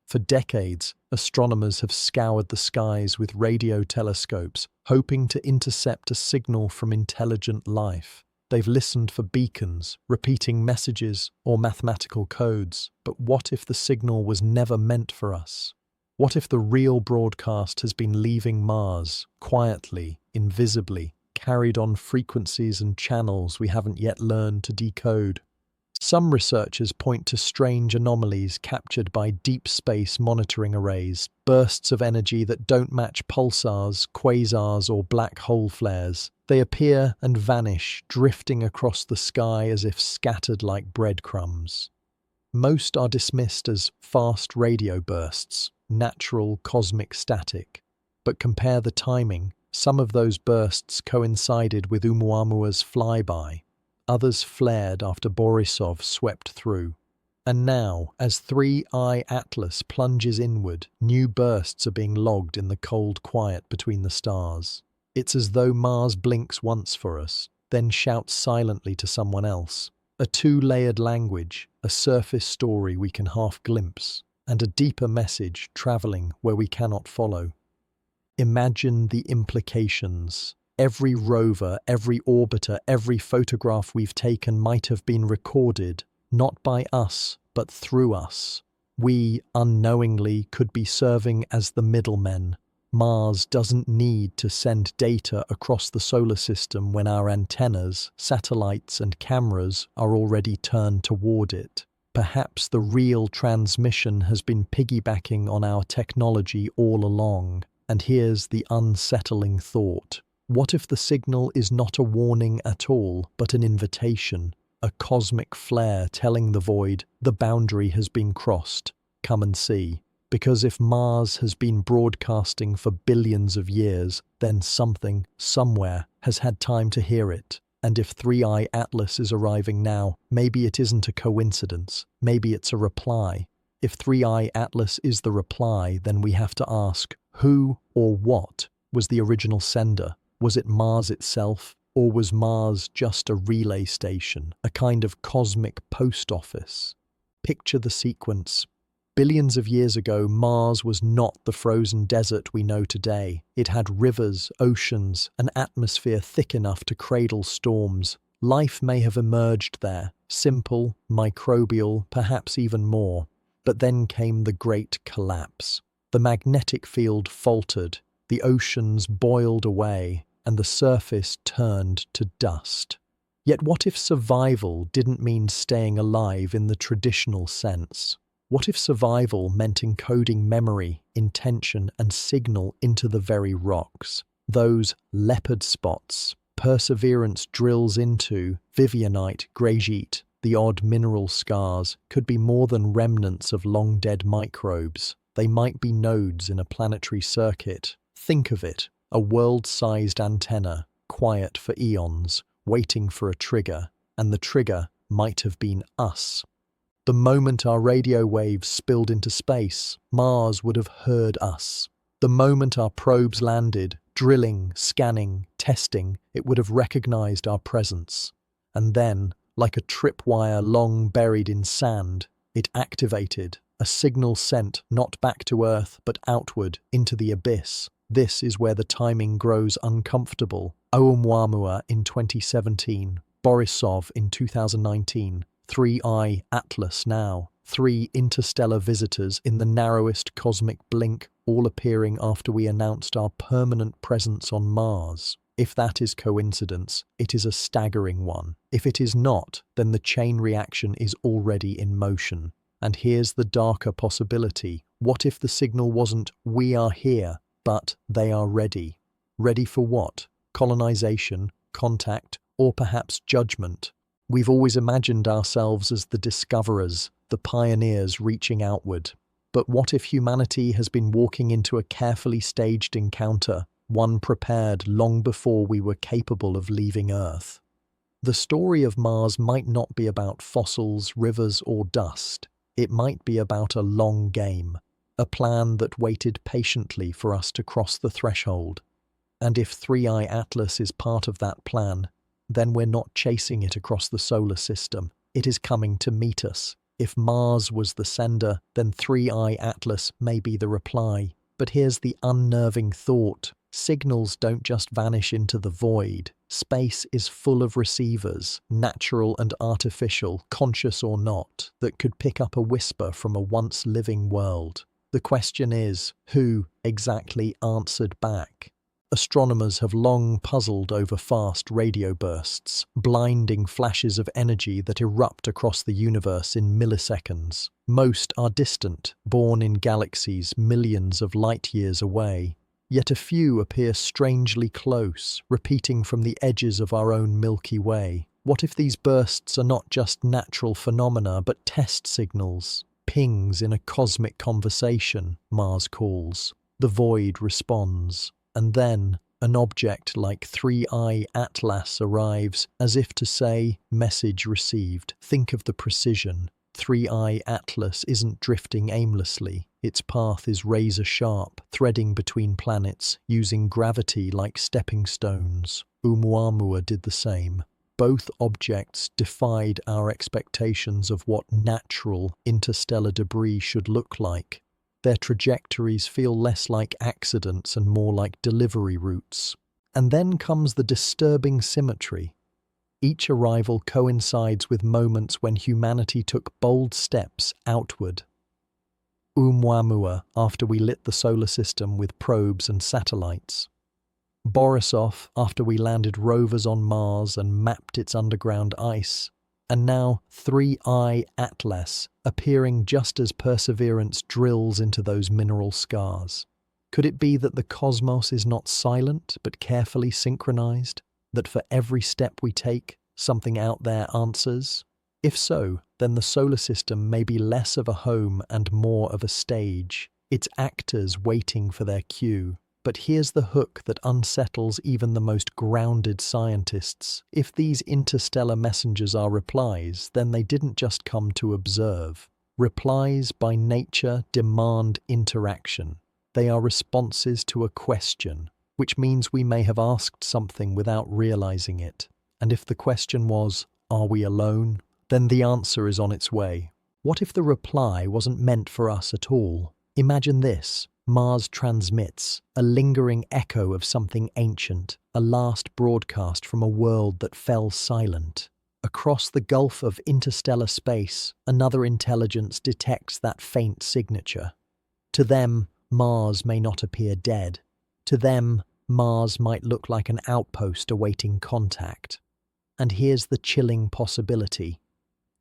For decades, astronomers have scoured the skies with radio telescopes, hoping to intercept a signal from intelligent life. They've listened for beacons, repeating messages, or mathematical codes. But what if the signal was never meant for us? What if the real broadcast has been leaving Mars, quietly, invisibly, carried on frequencies and channels we haven't yet learned to decode? Some researchers point to strange anomalies captured by deep space monitoring arrays, bursts of energy that don't match pulsars, quasars, or black hole flares. They appear and vanish, drifting across the sky as if scattered like breadcrumbs. Most are dismissed as fast radio bursts, natural cosmic static. But compare the timing. Some of those bursts coincided with Oumuamua's flyby. Others flared after Borisov swept through. And now, as 3i Atlas plunges inward, new bursts are being logged in the cold quiet between the stars. It's as though Mars blinks once for us, then shouts silently to someone else. A two-layered language, a surface story we can half glimpse, and a deeper message travelling where we cannot follow. Imagine the implications. Every rover, every orbiter, every photograph we've taken might have been recorded, not by us, but through us. We, unknowingly, could be serving as the middlemen. Mars doesn't need to send data across the solar system when our antennas, satellites, and cameras are already turned toward it. Perhaps the real transmission has been piggybacking on our technology all along. And here's the unsettling thought. What if the signal is not a warning at all, but an invitation, a cosmic flare telling the void, the boundary has been crossed, come and see? Because if Mars has been broadcasting for billions of years, then something, somewhere, has had time to hear it. And if 3i Atlas is arriving now, maybe it isn't a coincidence, maybe it's a reply. If 3i Atlas is the reply, then we have to ask, who or what was the original sender? Was it Mars itself? Or was Mars just a relay station, a kind of cosmic post office? Picture the sequence. Billions of years ago, Mars was not the frozen desert we know today. It had rivers, oceans, an atmosphere thick enough to cradle storms. Life may have emerged there, simple, microbial, perhaps even more. But then came the great collapse. The magnetic field faltered, the oceans boiled away, and the surface turned to dust. Yet what if survival didn't mean staying alive in the traditional sense? What if survival meant encoding memory, intention, and signal into the very rocks? Those leopard spots Perseverance drills into, Vivianite, Greigite, the odd mineral scars, could be more than remnants of long-dead microbes. They might be nodes in a planetary circuit. Think of it, a world-sized antenna, quiet for eons, waiting for a trigger, and the trigger might have been us. The moment our radio waves spilled into space, Mars would have heard us. The moment our probes landed, drilling, scanning, testing, it would have recognized our presence. And then, like a tripwire long buried in sand, it activated, a signal sent not back to Earth but outward into the abyss. This is where the timing grows uncomfortable. Oumuamua in 2017, Borisov in 2019, 3I Atlas now, 3 interstellar visitors in the narrowest cosmic blink, all appearing after we announced our permanent presence on Mars. If that is coincidence, it is a staggering one. If it is not, then the chain reaction is already in motion. And here's the darker possibility. What if the signal wasn't "we are here," but "they are ready"? Ready for what? Colonization, contact, or perhaps judgment? We've always imagined ourselves as the discoverers, the pioneers reaching outward. But what if humanity has been walking into a carefully staged encounter, one prepared long before we were capable of leaving Earth? The story of Mars might not be about fossils, rivers, or dust. It might be about a long game, a plan that waited patiently for us to cross the threshold. And if 3I Atlas is part of that plan, then we're not chasing it across the solar system. It is coming to meet us. If Mars was the sender, then 3I Atlas may be the reply. But here's the unnerving thought. Signals don't just vanish into the void. Space is full of receivers, natural and artificial, conscious or not, that could pick up a whisper from a once living world. The question is, who exactly answered back? Astronomers have long puzzled over fast radio bursts, blinding flashes of energy that erupt across the universe in milliseconds. Most are distant, born in galaxies millions of light-years away. Yet a few appear strangely close, repeating from the edges of our own Milky Way. What if these bursts are not just natural phenomena, but test signals? Pings in a cosmic conversation, Mars calls. The void responds. And then, an object like 3I Atlas arrives, as if to say, message received. Think of the precision. 3I Atlas isn't drifting aimlessly. Its path is razor-sharp, threading between planets, using gravity like stepping stones. Oumuamua did the same. Both objects defied our expectations of what natural interstellar debris should look like. Their trajectories feel less like accidents and more like delivery routes. And then comes the disturbing symmetry. Each arrival coincides with moments when humanity took bold steps outward. Oumuamua, after we lit the solar system with probes and satellites. Borisov, after we landed rovers on Mars and mapped its underground ice. And now 3I Atlas, appearing just as Perseverance drills into those mineral scars. Could it be that the cosmos is not silent, but carefully synchronized? That for every step we take, something out there answers? If so, then the solar system may be less of a home and more of a stage, its actors waiting for their cue. But here's the hook that unsettles even the most grounded scientists. If these interstellar messengers are replies, then they didn't just come to observe. Replies by nature demand interaction. They are responses to a question. which means we may have asked something without realizing it. And if the question was, are we alone? Then the answer is on its way. What if the reply wasn't meant for us at all? Imagine this. Mars transmits, a lingering echo of something ancient, a last broadcast from a world that fell silent. Across the gulf of interstellar space, another intelligence detects that faint signature. To them, Mars may not appear dead. To them, Mars might look like an outpost awaiting contact. And here's the chilling possibility.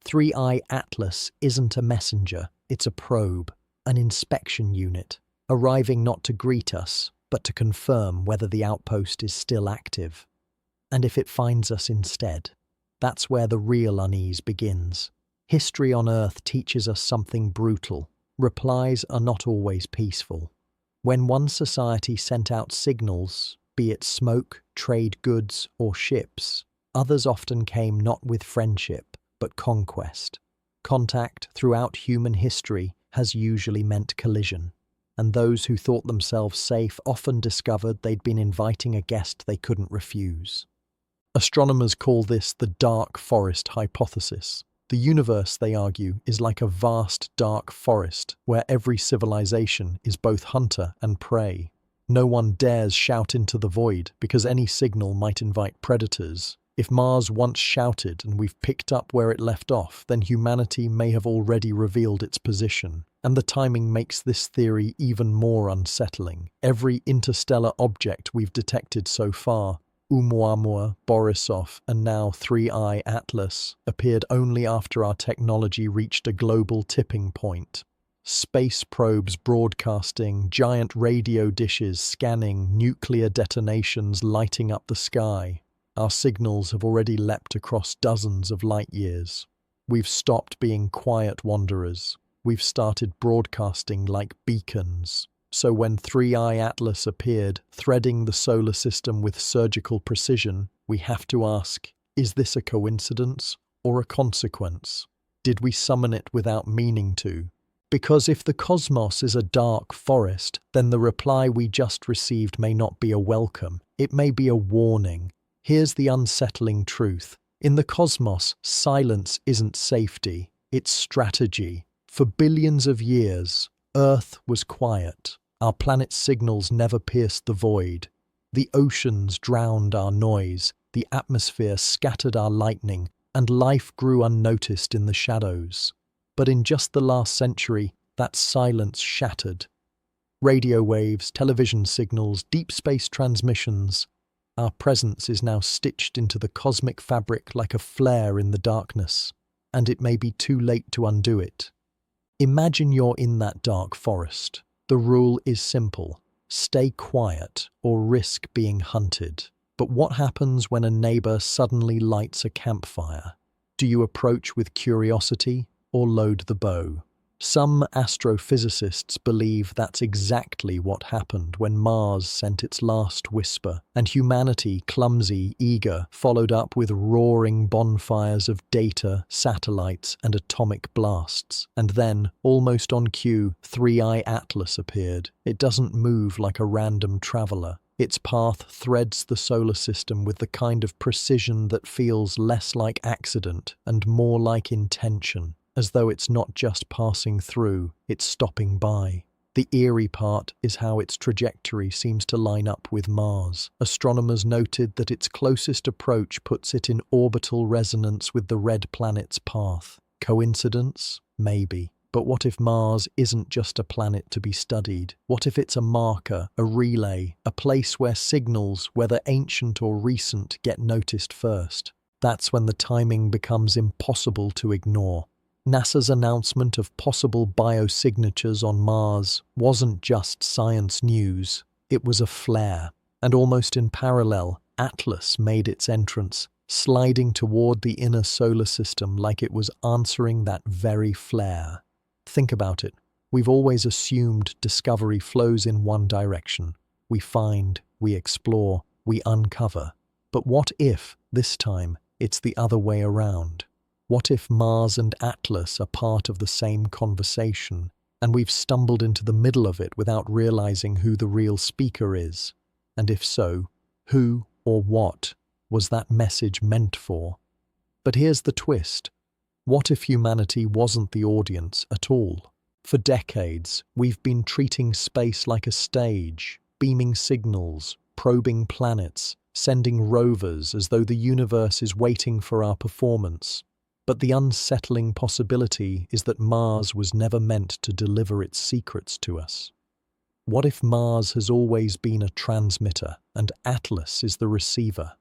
3i Atlas isn't a messenger, it's a probe, an inspection unit, arriving not to greet us, but to confirm whether the outpost is still active. And if it finds us instead, that's where the real unease begins. History on Earth teaches us something brutal. Replies are not always peaceful. When one society sent out signals, be it smoke, trade goods, or ships, others often came not with friendship, but conquest. Contact throughout human history has usually meant collision, and those who thought themselves safe often discovered they'd been inviting a guest they couldn't refuse. Astronomers call this the dark forest hypothesis. The universe, they argue, is like a vast dark forest where every civilization is both hunter and prey. No one dares shout into the void because any signal might invite predators. If Mars once shouted and we've picked up where it left off, then humanity may have already revealed its position. And the timing makes this theory even more unsettling. Every interstellar object we've detected so far, Oumuamua, Borisov, and now 3i Atlas, appeared only after our technology reached a global tipping point. Space probes broadcasting, giant radio dishes scanning, nuclear detonations lighting up the sky. Our signals have already leapt across dozens of light years. We've stopped being quiet wanderers. We've started broadcasting like beacons. So when 3i Atlas appeared, threading the solar system with surgical precision, we have to ask, is this a coincidence or a consequence? Did we summon it without meaning to? Because if the cosmos is a dark forest, then the reply we just received may not be a welcome, it may be a warning. Here's the unsettling truth. In the cosmos, silence isn't safety, it's strategy. For billions of years, Earth was quiet. Our planet's signals never pierced the void. The oceans drowned our noise, the atmosphere scattered our lightning, and life grew unnoticed in the shadows. But in just the last century, that silence shattered. Radio waves, television signals, deep space transmissions. Our presence is now stitched into the cosmic fabric like a flare in the darkness, and it may be too late to undo it. Imagine you're in that dark forest. The rule is simple. Stay quiet or risk being hunted. But what happens when a neighbor suddenly lights a campfire? Do you approach with curiosity or load the bow? Some astrophysicists believe that's exactly what happened when Mars sent its last whisper, and humanity, clumsy, eager, followed up with roaring bonfires of data, satellites, and atomic blasts. And then, almost on cue, 3i Atlas appeared. It doesn't move like a random traveler. Its path threads the solar system with the kind of precision that feels less like accident and more like intention. As though it's not just passing through, it's stopping by. The eerie part is how its trajectory seems to line up with Mars. Astronomers noted that its closest approach puts it in orbital resonance with the red planet's path. Coincidence? Maybe. But what if Mars isn't just a planet to be studied? What if it's a marker, a relay, a place where signals, whether ancient or recent, get noticed first? That's when the timing becomes impossible to ignore. NASA's announcement of possible biosignatures on Mars wasn't just science news, it was a flare. And almost in parallel, Atlas made its entrance, sliding toward the inner solar system like it was answering that very flare. Think about it. We've always assumed discovery flows in one direction. We find, we explore, we uncover. But what if, this time, it's the other way around? What if Mars and Atlas are part of the same conversation, and we've stumbled into the middle of it without realizing who the real speaker is? And if so, who or what was that message meant for? But here's the twist. What if humanity wasn't the audience at all? For decades, we've been treating space like a stage, beaming signals, probing planets, sending rovers as though the universe is waiting for our performance. But the unsettling possibility is that Mars was never meant to deliver its secrets to us. What if Mars has always been a transmitter and Atlas is the receiver?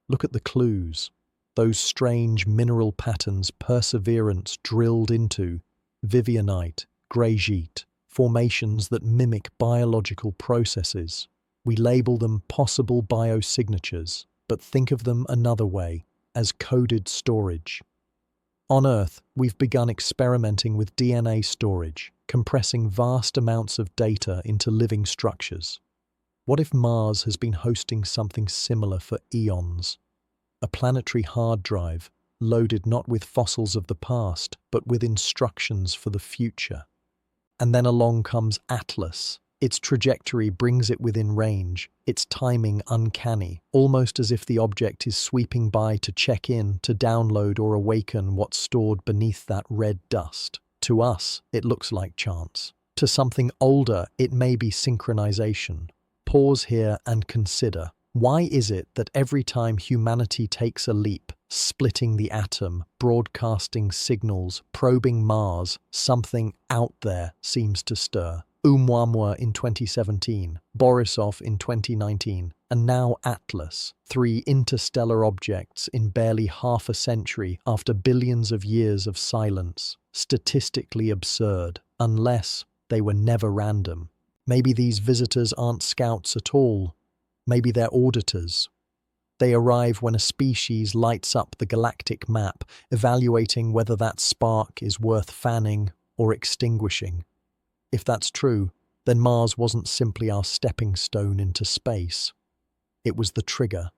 Look at the clues. Those strange mineral patterns Perseverance drilled into, Vivianite, Greigite, formations that mimic biological processes. We label them possible biosignatures, but think of them another way, as coded storage. On Earth, we've begun experimenting with DNA storage, compressing vast amounts of data into living structures. What if Mars has been hosting something similar for eons? A planetary hard drive, loaded not with fossils of the past, but with instructions for the future. And then along comes Atlas. Its trajectory brings it within range, its timing uncanny, almost as if the object is sweeping by to check in, to download or awaken what's stored beneath that red dust. To us, it looks like chance. To something older, it may be synchronization. Pause here and consider. Why is it that every time humanity takes a leap, splitting the atom, broadcasting signals, probing Mars, something out there seems to stir? Oumuamua in 2017, Borisov in 2019, and now Atlas, 3 interstellar objects in barely half a century after billions of years of silence. Statistically absurd, unless they were never random. Maybe these visitors aren't scouts at all. Maybe they're auditors. They arrive when a species lights up the galactic map, evaluating whether that spark is worth fanning or extinguishing. If that's true, then Mars wasn't simply our stepping stone into space. It was the trigger,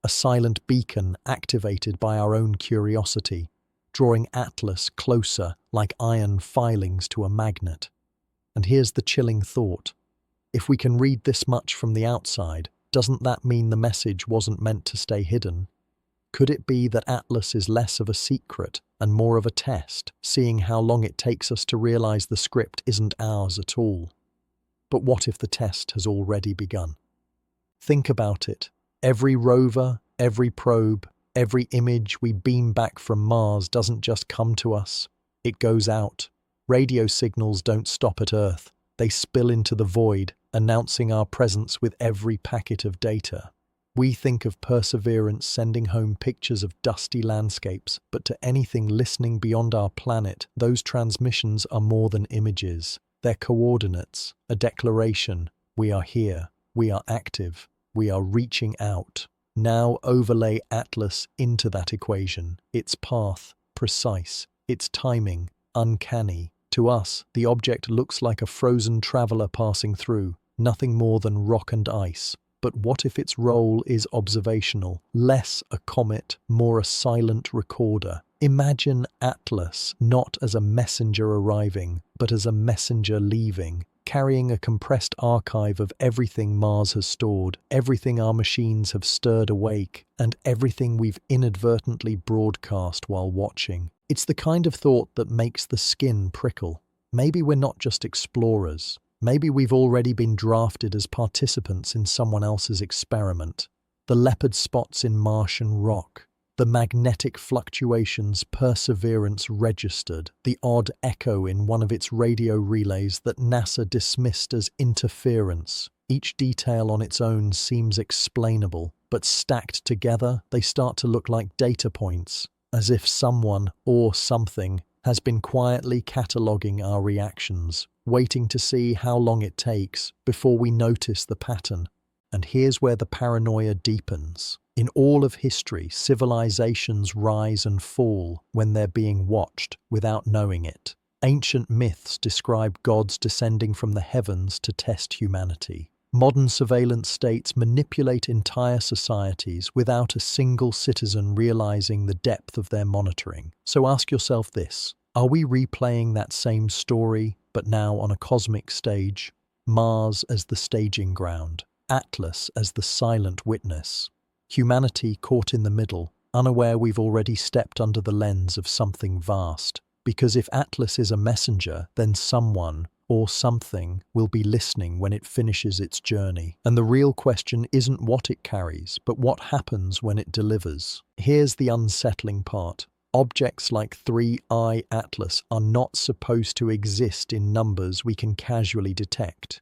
a silent beacon activated by our own curiosity, drawing Atlas closer like iron filings to a magnet. And here's the chilling thought. If we can read this much from the outside, doesn't that mean the message wasn't meant to stay hidden? Could it be that Atlas is less of a secret and more of a test, seeing how long it takes us to realize the script isn't ours at all? But what if the test has already begun? Think about it. Every rover, every probe, every image we beam back from Mars doesn't just come to us. It goes out. Radio signals don't stop at Earth. They spill into the void, announcing our presence with every packet of data. We think of Perseverance sending home pictures of dusty landscapes, but to anything listening beyond our planet, those transmissions are more than images. They're coordinates, a declaration. We are here. We are active. We are reaching out. Now overlay Atlas into that equation. Its path, precise. Its timing, uncanny. To us, the object looks like a frozen traveler passing through, nothing more than rock and ice. But what if its role is observational, less a comet, more a silent recorder? Imagine Atlas not as a messenger arriving, but as a messenger leaving, carrying a compressed archive of everything Mars has stored, everything our machines have stirred awake, and everything we've inadvertently broadcast while watching. It's the kind of thought that makes the skin prickle. Maybe we're not just explorers. Maybe we've already been drafted as participants in someone else's experiment. The leopard spots in Martian rock, the magnetic fluctuations Perseverance registered, the odd echo in one of its radio relays that NASA dismissed as interference. Each detail on its own seems explainable, but stacked together, they start to look like data points, as if someone or something has been quietly cataloguing our reactions, waiting to see how long it takes before we notice the pattern. And here's where the paranoia deepens. In all of history, civilizations rise and fall when they're being watched without knowing it. Ancient myths describe gods descending from the heavens to test humanity. Modern surveillance states manipulate entire societies without a single citizen realizing the depth of their monitoring. So ask yourself this: are we replaying that same story, but now on a cosmic stage? Mars as the staging ground, Atlas as the silent witness. Humanity caught in the middle, unaware we've already stepped under the lens of something vast. Because if Atlas is a messenger, then someone or something will be listening when it finishes its journey. And the real question isn't what it carries, but what happens when it delivers. Here's the unsettling part. Objects like 3I Atlas are not supposed to exist in numbers we can casually detect.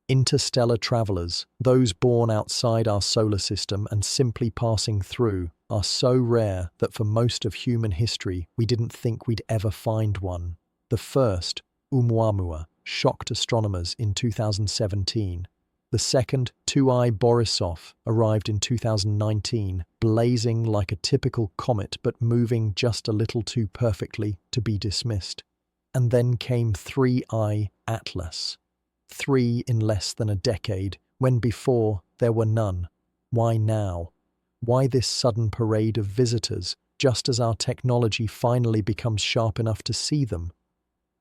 Interstellar travelers, those born outside our solar system and simply passing through, are so rare that for most of human history we didn't think we'd ever find one. The first, oumuamua, shocked astronomers in 2017. The second, 2I Borisov, arrived in 2019, blazing like a typical comet but moving just a little too perfectly to be dismissed. And then came 3I Atlas. 3 in less than a decade, when before there were none. Why now? Why this sudden parade of visitors, just as our technology finally becomes sharp enough to see them?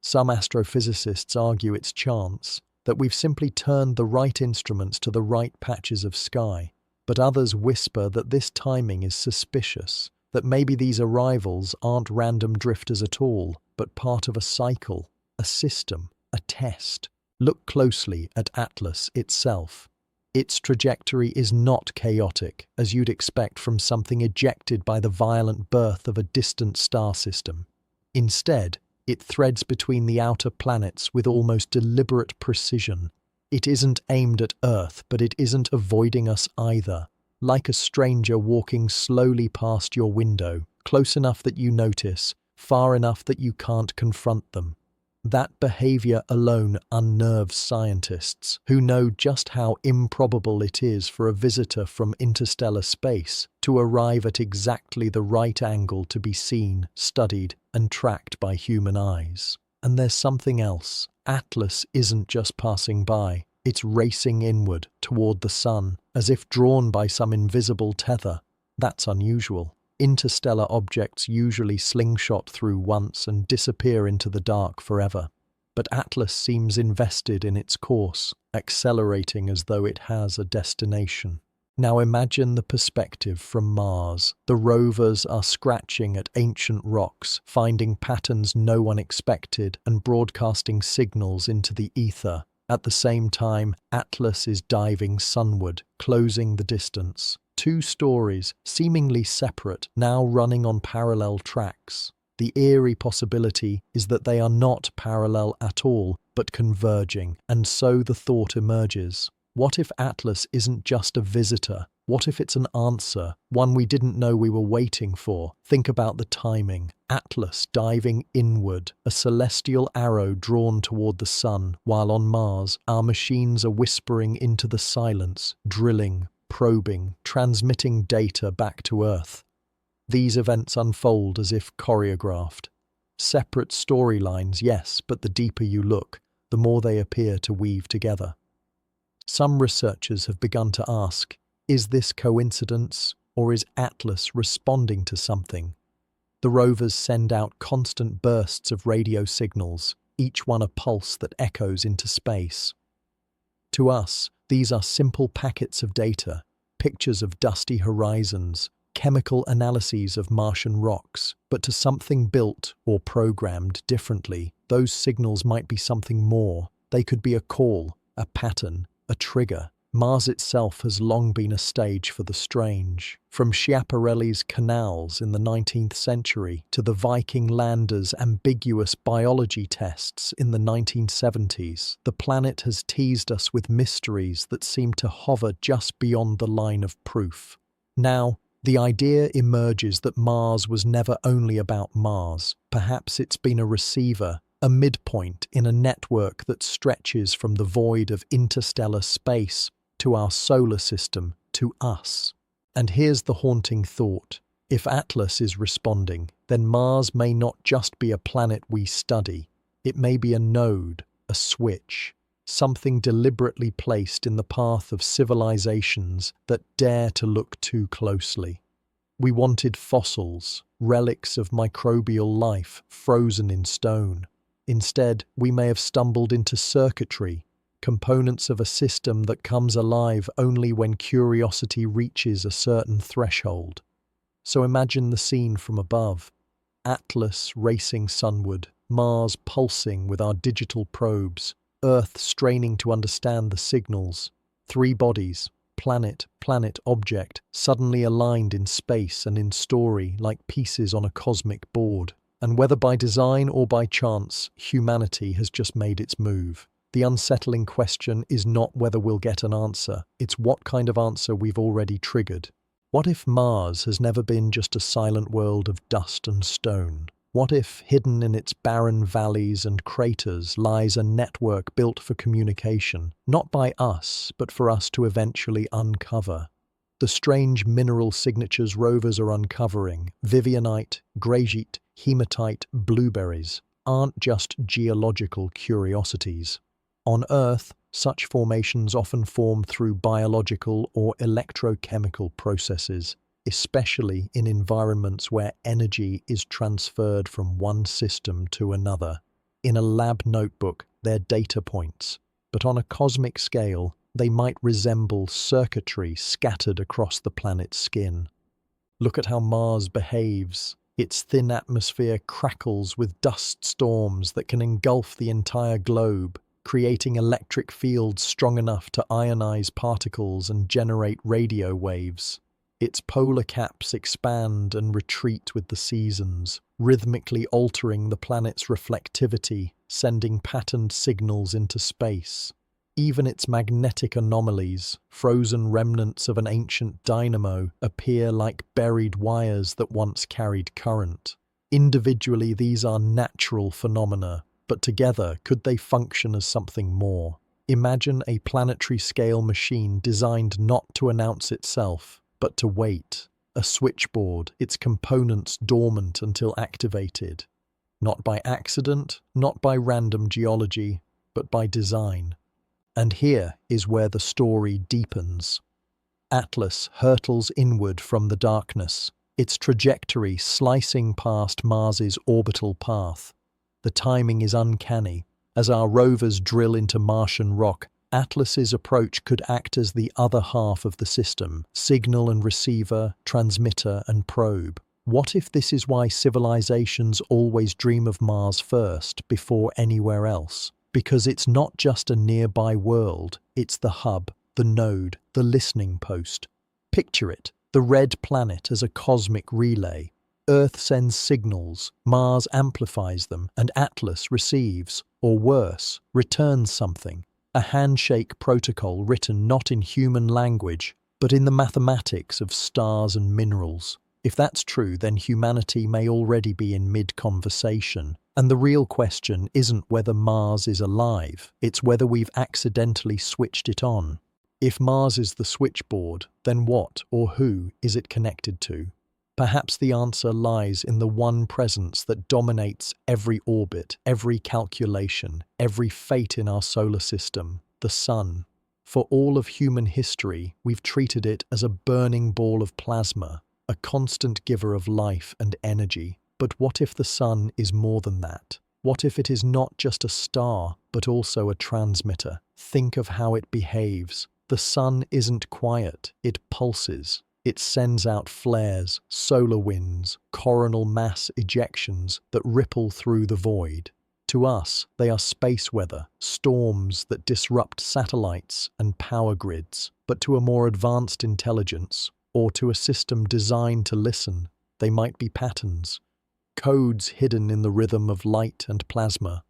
Some astrophysicists argue it's chance, that we've simply turned the right instruments to the right patches of sky, but others whisper that this timing is suspicious, that maybe these arrivals aren't random drifters at all, but part of a cycle, a system, a test. Look closely at Atlas itself. Its trajectory is not chaotic, as you'd expect from something ejected by the violent birth of a distant star system. Instead, it threads between the outer planets with almost deliberate precision. It isn't aimed at Earth, but it isn't avoiding us either. Like a stranger walking slowly past your window, close enough that you notice, far enough that you can't confront them. That behavior alone unnerves scientists, who know just how improbable it is for a visitor from interstellar space to arrive at exactly the right angle to be seen, studied, and tracked by human eyes. And there's something else. Atlas isn't just passing by, it's racing inward toward the sun, as if drawn by some invisible tether. That's unusual. Interstellar objects usually slingshot through once and disappear into the dark forever. But Atlas seems invested in its course, accelerating as though it has a destination. Now imagine the perspective from Mars. The rovers are scratching at ancient rocks, finding patterns no one expected and broadcasting signals into the ether. At the same time, Atlas is diving sunward, closing the distance. Two stories, seemingly separate, now running on parallel tracks. The eerie possibility is that they are not parallel at all, but converging, and so the thought emerges. What if Atlas isn't just a visitor? What if it's an answer, one we didn't know we were waiting for? Think about the timing. Atlas diving inward, a celestial arrow drawn toward the sun, while on Mars, our machines are whispering into the silence, drilling, probing, transmitting data back to Earth. These events unfold as if choreographed. Separate storylines, yes, but the deeper you look, the more they appear to weave together. Some researchers have begun to ask, is this coincidence, or is Atlas responding to something? The rovers send out constant bursts of radio signals, each one a pulse that echoes into space. To us, these are simple packets of data, pictures of dusty horizons, chemical analyses of Martian rocks, but to something built or programmed differently, those signals might be something more. They could be a call, a pattern, a trigger. Mars itself has long been a stage for the strange. From Schiaparelli's canals in the 19th century to the Viking landers' ambiguous biology tests in the 1970s, the planet has teased us with mysteries that seem to hover just beyond the line of proof. Now, the idea emerges that Mars was never only about Mars. Perhaps it's been a receiver, a midpoint in a network that stretches from the void of interstellar space to our solar system, to us. And here's the haunting thought. If Atlas is responding, then Mars may not just be a planet we study. It may be a node, a switch, something deliberately placed in the path of civilizations that dare to look too closely. We wanted fossils, relics of microbial life frozen in stone. Instead, we may have stumbled into circuitry, components of a system that comes alive only when curiosity reaches a certain threshold. So imagine the scene from above. Atlas racing sunward, Mars pulsing with our digital probes, Earth straining to understand the signals. Three bodies, planet, object, suddenly aligned in space and in story like pieces on a cosmic board. And whether by design or by chance, humanity has just made its move. The unsettling question is not whether we'll get an answer, it's what kind of answer we've already triggered. What if Mars has never been just a silent world of dust and stone? What if, hidden in its barren valleys and craters, lies a network built for communication, not by us, but for us to eventually uncover? The strange mineral signatures rovers are uncovering, vivianite, greigite, hematite, blueberries, aren't just geological curiosities. On Earth, such formations often form through biological or electrochemical processes, especially in environments where energy is transferred from one system to another. In a lab notebook, they're data points, but on a cosmic scale, they might resemble circuitry scattered across the planet's skin. Look at how Mars behaves. Its thin atmosphere crackles with dust storms that can engulf the entire globe, creating electric fields strong enough to ionize particles and generate radio waves. Its polar caps expand and retreat with the seasons, rhythmically altering the planet's reflectivity, sending patterned signals into space. Even its magnetic anomalies, frozen remnants of an ancient dynamo, appear like buried wires that once carried current. Individually, these are natural phenomena, but together, could they function as something more? Imagine a planetary-scale machine designed not to announce itself, but to wait. A switchboard, its components dormant until activated. Not by accident, not by random geology, but by design. And here is where the story deepens. Atlas hurtles inward from the darkness, its trajectory slicing past Mars's orbital path. The timing is uncanny. As our rovers drill into Martian rock, Atlas's approach could act as the other half of the system, signal and receiver, transmitter and probe. What if this is why civilizations always dream of Mars first, before anywhere else? Because it's not just a nearby world, it's the hub, the node, the listening post. Picture it, the red planet as a cosmic relay. Earth sends signals, Mars amplifies them, and Atlas receives, or worse, returns something. A handshake protocol written not in human language, but in the mathematics of stars and minerals. If that's true, then humanity may already be in mid-conversation. And the real question isn't whether Mars is alive, it's whether we've accidentally switched it on. If Mars is the switchboard, then what or who is it connected to? Perhaps the answer lies in the one presence that dominates every orbit, every calculation, every fate in our solar system, the Sun. For all of human history, we've treated it as a burning ball of plasma, a constant giver of life and energy. But what if the Sun is more than that? What if it is not just a star, but also a transmitter? Think of how it behaves. The Sun isn't quiet, it pulses. It sends out flares, solar winds, coronal mass ejections that ripple through the void. To us, they are space weather, storms that disrupt satellites and power grids. But to a more advanced intelligence, or to a system designed to listen, they might be patterns. Codes hidden in the rhythm of light and plasma.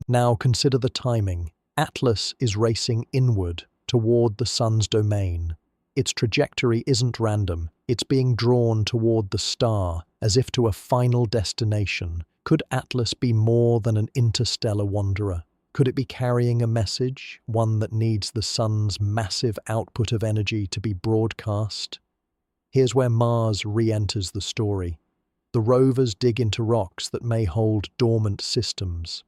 Now consider the timing. Atlas is racing inward toward the Sun's domain. Its trajectory isn't random, it's being drawn toward the star, as if to a final destination. Could Atlas be more than an interstellar wanderer? Could it be carrying a message, one that needs the Sun's massive output of energy to be broadcast? Here's where Mars re-enters the story. The rovers dig into rocks that may hold dormant systems.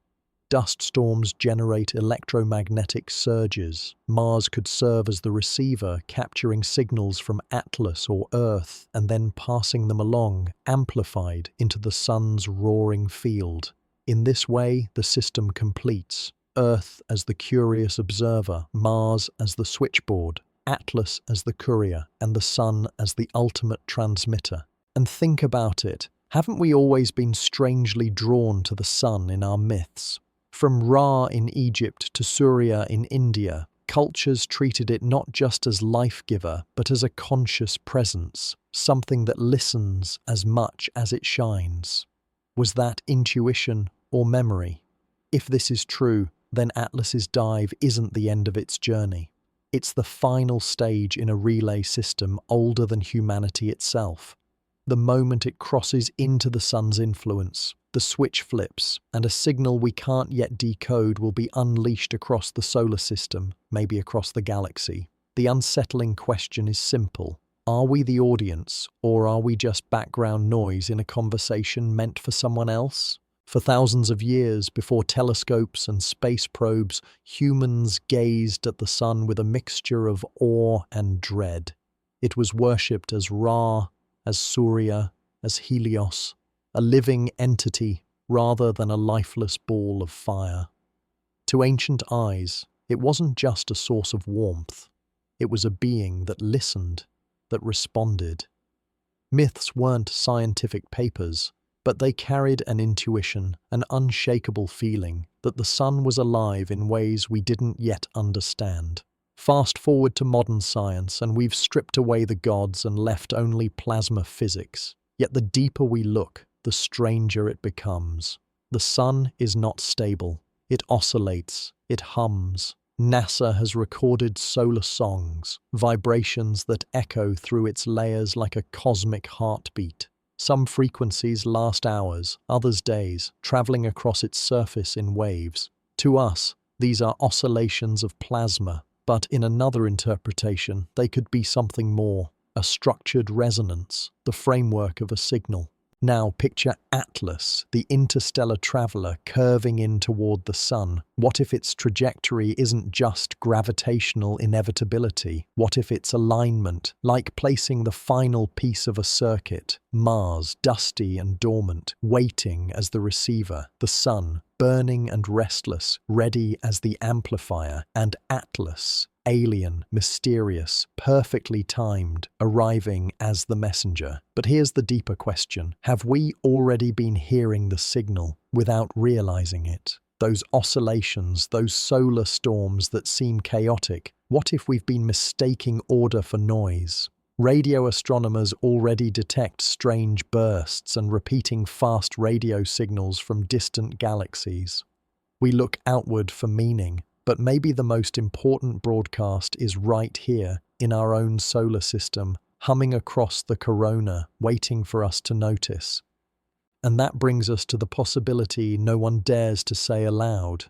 Dust storms generate electromagnetic surges. Mars could serve as the receiver, capturing signals from Atlas or Earth and then passing them along, amplified, into the Sun's roaring field. In this way, the system completes. Earth as the curious observer, Mars as the switchboard, Atlas as the courier, and the Sun as the ultimate transmitter. And think about it, haven't we always been strangely drawn to the Sun in our myths? From Ra in Egypt to Surya in India, cultures treated it not just as life-giver, but as a conscious presence, something that listens as much as it shines. Was that intuition or memory? If this is true, then Atlas's dive isn't the end of its journey. It's the final stage in a relay system older than humanity itself. The moment it crosses into the Sun's influence, the switch flips, and a signal we can't yet decode will be unleashed across the solar system, maybe across the galaxy. The unsettling question is simple. Are we the audience, or are we just background noise in a conversation meant for someone else? For thousands of years, before telescopes and space probes, humans gazed at the Sun with a mixture of awe and dread. It was worshipped as Ra, as Surya, as Helios, a living entity rather than a lifeless ball of fire. To ancient eyes, it wasn't just a source of warmth. It was a being that listened, that responded. Myths weren't scientific papers, but they carried an intuition, an unshakable feeling that the Sun was alive in ways we didn't yet understand. Fast forward to modern science, and we've stripped away the gods and left only plasma physics. Yet the deeper we look, the stranger it becomes. The Sun is not stable. It oscillates. It hums. NASA has recorded solar songs, vibrations that echo through its layers like a cosmic heartbeat. Some frequencies last hours, others days, traveling across its surface in waves. To us, these are oscillations of plasma, but in another interpretation, they could be something more, a structured resonance, the framework of a signal. Now picture Atlas, the interstellar traveler curving in toward the Sun. What if its trajectory isn't just gravitational inevitability? What if it's alignment, like placing the final piece of a circuit? Mars, dusty and dormant, waiting as the receiver. The Sun, burning and restless, ready as the amplifier. And Atlas, alien, mysterious, perfectly timed, arriving as the messenger. But here's the deeper question. Have we already been hearing the signal without realizing it? Those oscillations, those solar storms that seem chaotic, what if we've been mistaking order for noise? Radio astronomers already detect strange bursts and repeating fast radio signals from distant galaxies. We look outward for meaning, but maybe the most important broadcast is right here, in our own solar system, humming across the corona, waiting for us to notice. And that brings us to the possibility no one dares to say aloud.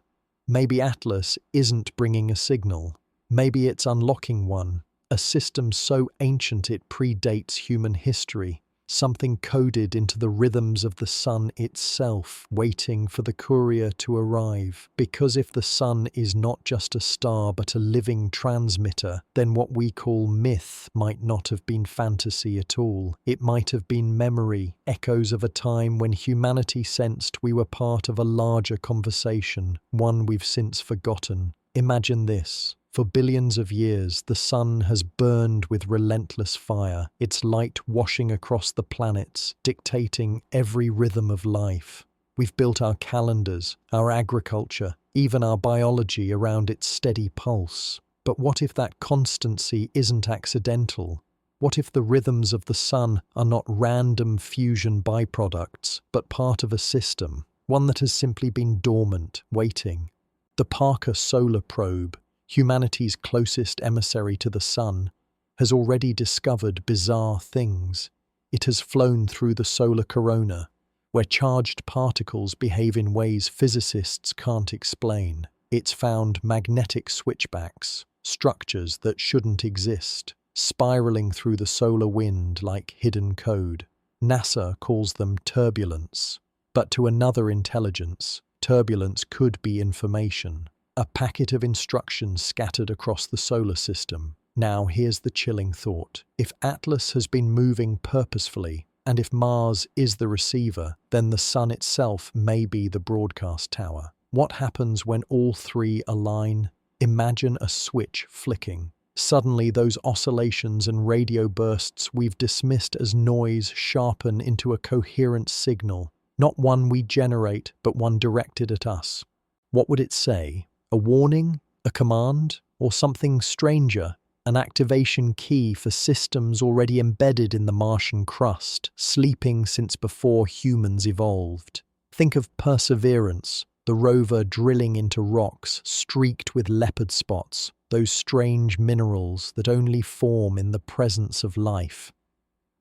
Maybe Atlas isn't bringing a signal. Maybe it's unlocking one, a system so ancient it predates human history. Something coded into the rhythms of the Sun itself, waiting for the courier to arrive. Because if the Sun is not just a star but a living transmitter, then what we call myth might not have been fantasy at all. It might have been memory, echoes of a time when humanity sensed we were part of a larger conversation, one we've since forgotten. Imagine this. For billions of years, the Sun has burned with relentless fire, its light washing across the planets, dictating every rhythm of life. We've built our calendars, our agriculture, even our biology around its steady pulse. But what if that constancy isn't accidental? What if the rhythms of the Sun are not random fusion byproducts, but part of a system, one that has simply been dormant, waiting? The Parker Solar Probe, humanity's closest emissary to the Sun, has already discovered bizarre things. It has flown through the solar corona, where charged particles behave in ways physicists can't explain. It's found magnetic switchbacks, structures that shouldn't exist, spiraling through the solar wind like hidden code. NASA calls them turbulence. But to another intelligence, turbulence could be information. A packet of instructions scattered across the solar system. Now here's the chilling thought. If Atlas has been moving purposefully, and if Mars is the receiver, then the Sun itself may be the broadcast tower. What happens when all three align? Imagine a switch flicking. Suddenly, those oscillations and radio bursts we've dismissed as noise sharpen into a coherent signal, not one we generate, but one directed at us. What would it say? A warning? A command? Or something stranger? An activation key for systems already embedded in the Martian crust, sleeping since before humans evolved. Think of Perseverance, the rover drilling into rocks streaked with leopard spots, those strange minerals that only form in the presence of life.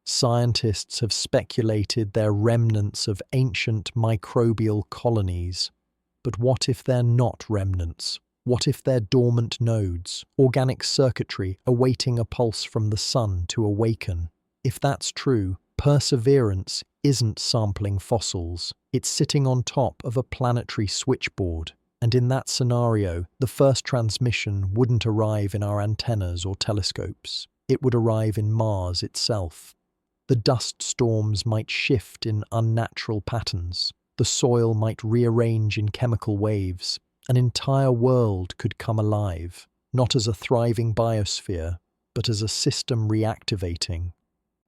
Scientists have speculated they're remnants of ancient microbial colonies. But what if they're not remnants? What if they're dormant nodes, organic circuitry awaiting a pulse from the sun to awaken? If that's true, Perseverance isn't sampling fossils. It's sitting on top of a planetary switchboard. And in that scenario, the first transmission wouldn't arrive in our antennas or telescopes. It would arrive in Mars itself. The dust storms might shift in unnatural patterns. The soil might rearrange in chemical waves. An entire world could come alive, not as a thriving biosphere, but as a system reactivating.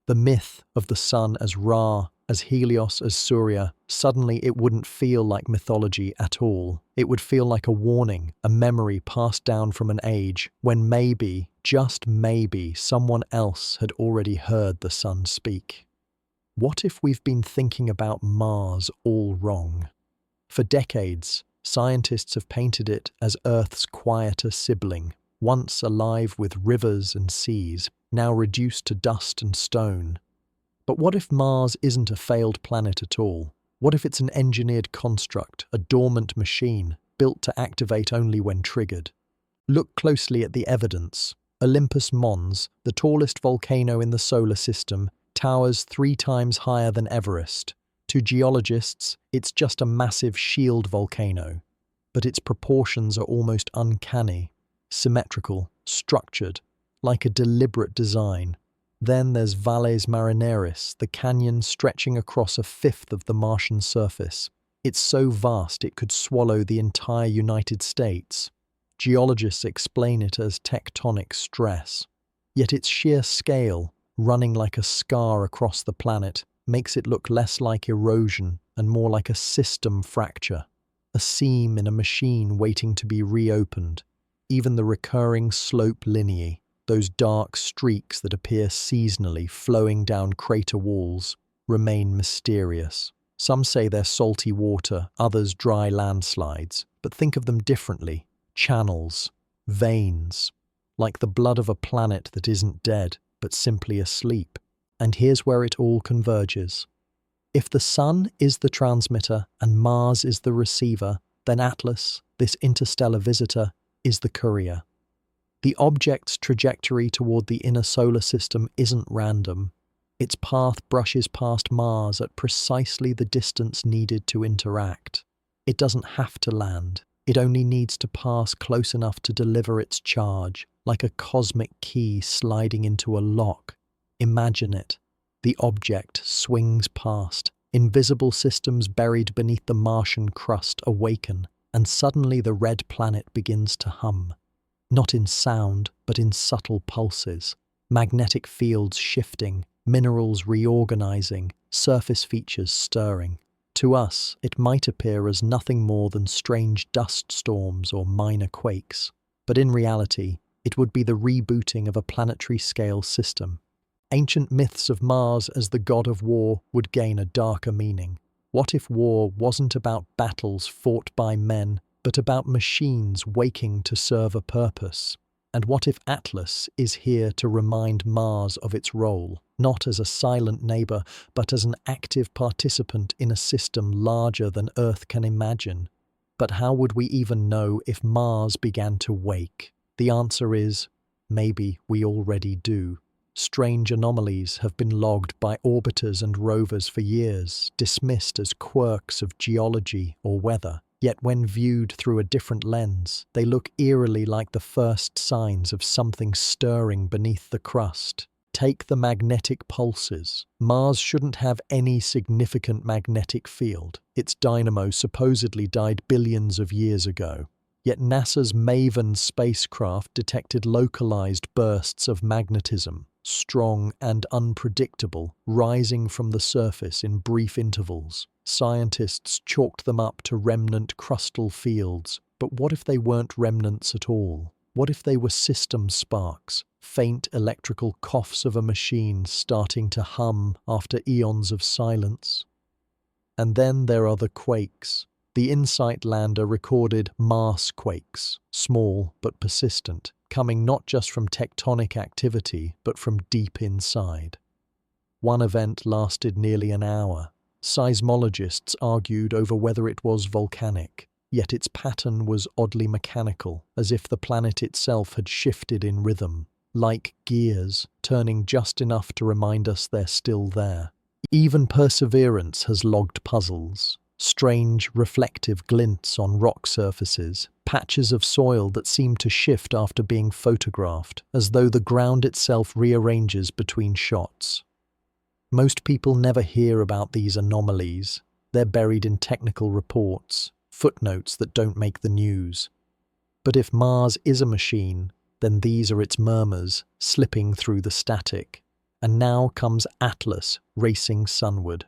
The myth of the sun as Ra, as Helios, as Surya, suddenly it wouldn't feel like mythology at all. It would feel like a warning, a memory passed down from an age when maybe, just maybe, someone else had already heard the sun speak. What if we've been thinking about Mars all wrong? For decades, scientists have painted it as Earth's quieter sibling, once alive with rivers and seas, now reduced to dust and stone. But what if Mars isn't a failed planet at all? What if it's an engineered construct, a dormant machine, built to activate only when triggered? Look closely at the evidence. Olympus Mons, the tallest volcano in the solar system, towers 3 times higher than Everest. To geologists, it's just a massive shield volcano. But its proportions are almost uncanny, symmetrical, structured, like a deliberate design. Then there's Valles Marineris, the canyon stretching across 1/5 of the Martian surface. It's so vast it could swallow the entire United States. Geologists explain it as tectonic stress. Yet its sheer scale, running like a scar across the planet, makes it look less like erosion and more like a system fracture, a seam in a machine waiting to be reopened. Even the recurring slope lineae, those dark streaks that appear seasonally flowing down crater walls, remain mysterious. Some say they're salty water, others dry landslides, but think of them differently. Channels, veins, like the blood of a planet that isn't dead, but simply asleep. And here's where it all converges. If the sun is the transmitter and Mars is the receiver, then Atlas, this interstellar visitor, is the courier. The object's trajectory toward the inner solar system isn't random. Its path brushes past Mars at precisely the distance needed to interact. It doesn't have to land. It only needs to pass close enough to deliver its charge, like a cosmic key sliding into a lock. Imagine it. The object swings past. Invisible systems buried beneath the Martian crust awaken, and suddenly the red planet begins to hum. Not in sound, but in subtle pulses. Magnetic fields shifting, minerals reorganizing, surface features stirring. To us, it might appear as nothing more than strange dust storms or minor quakes. But in reality, it would be the rebooting of a planetary-scale system. Ancient myths of Mars as the god of war would gain a darker meaning. What if war wasn't about battles fought by men, but about machines waking to serve a purpose? And what if Atlas is here to remind Mars of its role, not as a silent neighbor, but as an active participant in a system larger than Earth can imagine? But how would we even know if Mars began to wake? The answer is, maybe we already do. Strange anomalies have been logged by orbiters and rovers for years, dismissed as quirks of geology or weather. Yet when viewed through a different lens, they look eerily like the first signs of something stirring beneath the crust. Take the magnetic pulses. Mars shouldn't have any significant magnetic field. Its dynamo supposedly died billions of years ago. Yet NASA's MAVEN spacecraft detected localized bursts of magnetism, strong and unpredictable, rising from the surface in brief intervals. Scientists chalked them up to remnant crustal fields, but what if they weren't remnants at all? What if they were system sparks, faint electrical coughs of a machine starting to hum after eons of silence? And then there are the quakes. The InSight lander recorded Mars quakes, small but persistent, coming not just from tectonic activity but from deep inside. One event lasted nearly an hour. Seismologists argued over whether it was volcanic, yet its pattern was oddly mechanical, as if the planet itself had shifted in rhythm, like gears, turning just enough to remind us they're still there. Even Perseverance has logged puzzles. Strange, reflective glints on rock surfaces, patches of soil that seem to shift after being photographed, as though the ground itself rearranges between shots. Most people never hear about these anomalies. They're buried in technical reports, footnotes that don't make the news. But if Mars is a machine, then these are its murmurs, slipping through the static. And now comes Atlas, racing sunward.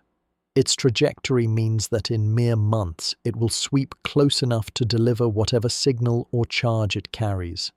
Its trajectory means that in mere months it will sweep close enough to deliver whatever signal or charge it carries.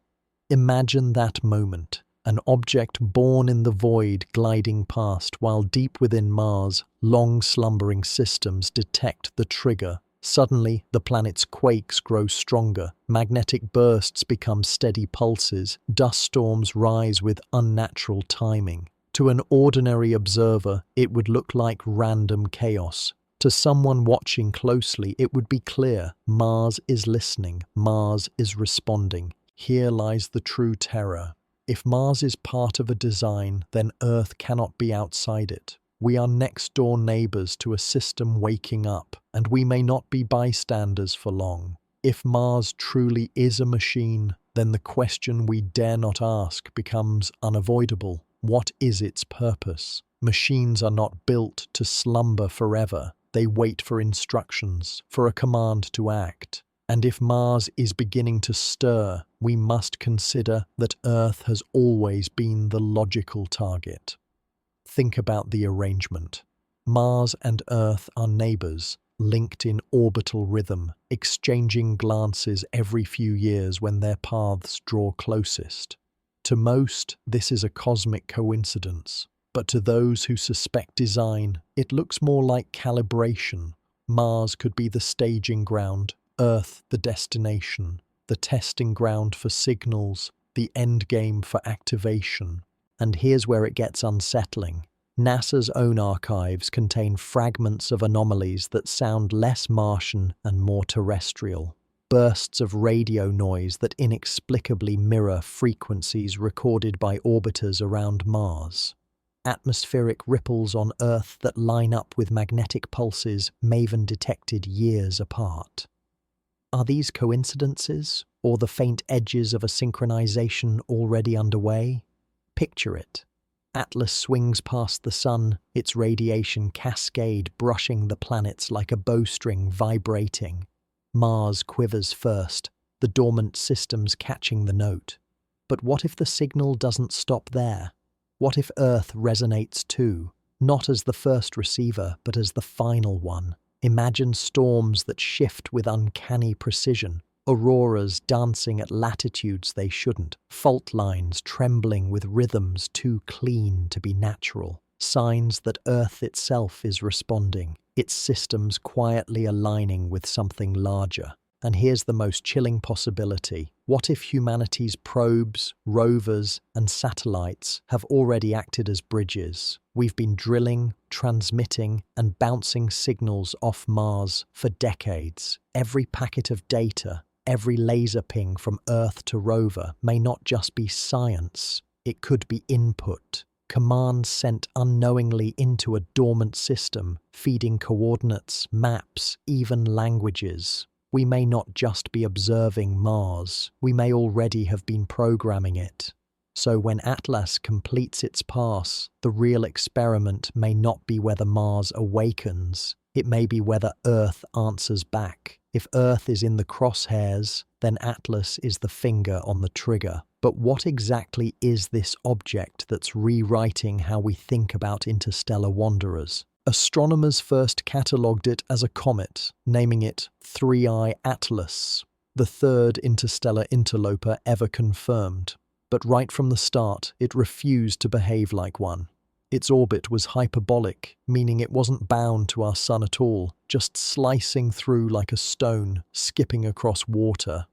Imagine that moment, an object born in the void gliding past while deep within Mars, long slumbering systems detect the trigger. Suddenly, the planet's quakes grow stronger, magnetic bursts become steady pulses, dust storms rise with unnatural timing. To an ordinary observer, it would look like random chaos. To someone watching closely, it would be clear: Mars is listening, Mars is responding. Here lies the true terror. If Mars is part of a design, then Earth cannot be outside it. We are next-door neighbors to a system waking up, and we may not be bystanders for long. If Mars truly is a machine, then the question we dare not ask becomes unavoidable. What is its purpose? Machines are not built to slumber forever. They wait for instructions, for a command to act. And if Mars is beginning to stir, we must consider that Earth has always been the logical target. Think about the arrangement. Mars and Earth are neighbors, linked in orbital rhythm, exchanging glances every few years when their paths draw closest. To most, this is a cosmic coincidence, but to those who suspect design, it looks more like calibration. Mars could be the staging ground, Earth the destination, the testing ground for signals, the endgame for activation. And here's where it gets unsettling. NASA's own archives contain fragments of anomalies that sound less Martian and more terrestrial. Bursts of radio noise that inexplicably mirror frequencies recorded by orbiters around Mars. Atmospheric ripples on Earth that line up with magnetic pulses MAVEN detected years apart. Are these coincidences, or the faint edges of a synchronization already underway? Picture it. Atlas swings past the sun, its radiation cascade brushing the planets like a bowstring vibrating. Mars quivers first, the dormant systems catching the note. But what if the signal doesn't stop there? What if Earth resonates too, not as the first receiver, but as the final one? Imagine storms that shift with uncanny precision, auroras dancing at latitudes they shouldn't, fault lines trembling with rhythms too clean to be natural, signs that Earth itself is responding, its systems quietly aligning with something larger. And here's the most chilling possibility. What if humanity's probes, rovers, and satellites have already acted as bridges? We've been drilling, transmitting, and bouncing signals off Mars for decades. Every packet of data, every laser ping from Earth to rover may not just be science, it could be input. Commands sent unknowingly into a dormant system, feeding coordinates, maps, even languages. We may not just be observing Mars, we may already have been programming it. So when Atlas completes its pass, the real experiment may not be whether Mars awakens, it may be whether Earth answers back. If Earth is in the crosshairs, then Atlas is the finger on the trigger. But what exactly is this object that's rewriting how we think about interstellar wanderers? Astronomers first catalogued it as a comet, naming it 3I Atlas, the third interstellar interloper ever confirmed. But right from the start, it refused to behave like one. Its orbit was hyperbolic, meaning it wasn't bound to our sun at all, just slicing through like a stone, skipping across water.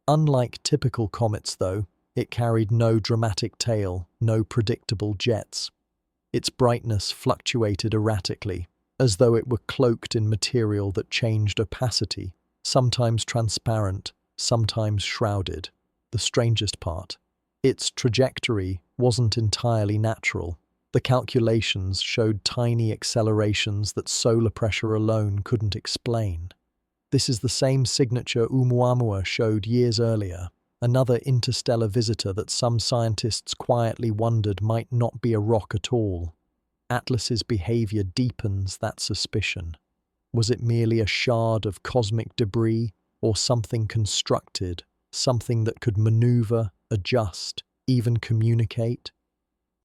Unlike typical comets, though, it carried no dramatic tail, no predictable jets. Its brightness fluctuated erratically, as though it were cloaked in material that changed opacity, sometimes transparent, sometimes shrouded. The strangest part, its trajectory wasn't entirely natural. The calculations showed tiny accelerations that solar pressure alone couldn't explain. This is the same signature oumuamua showed years earlier, another interstellar visitor that some scientists quietly wondered might not be a rock at all. Atlas's behavior deepens that suspicion. Was it merely a shard of cosmic debris, or something constructed, something that could maneuver, adjust, even communicate?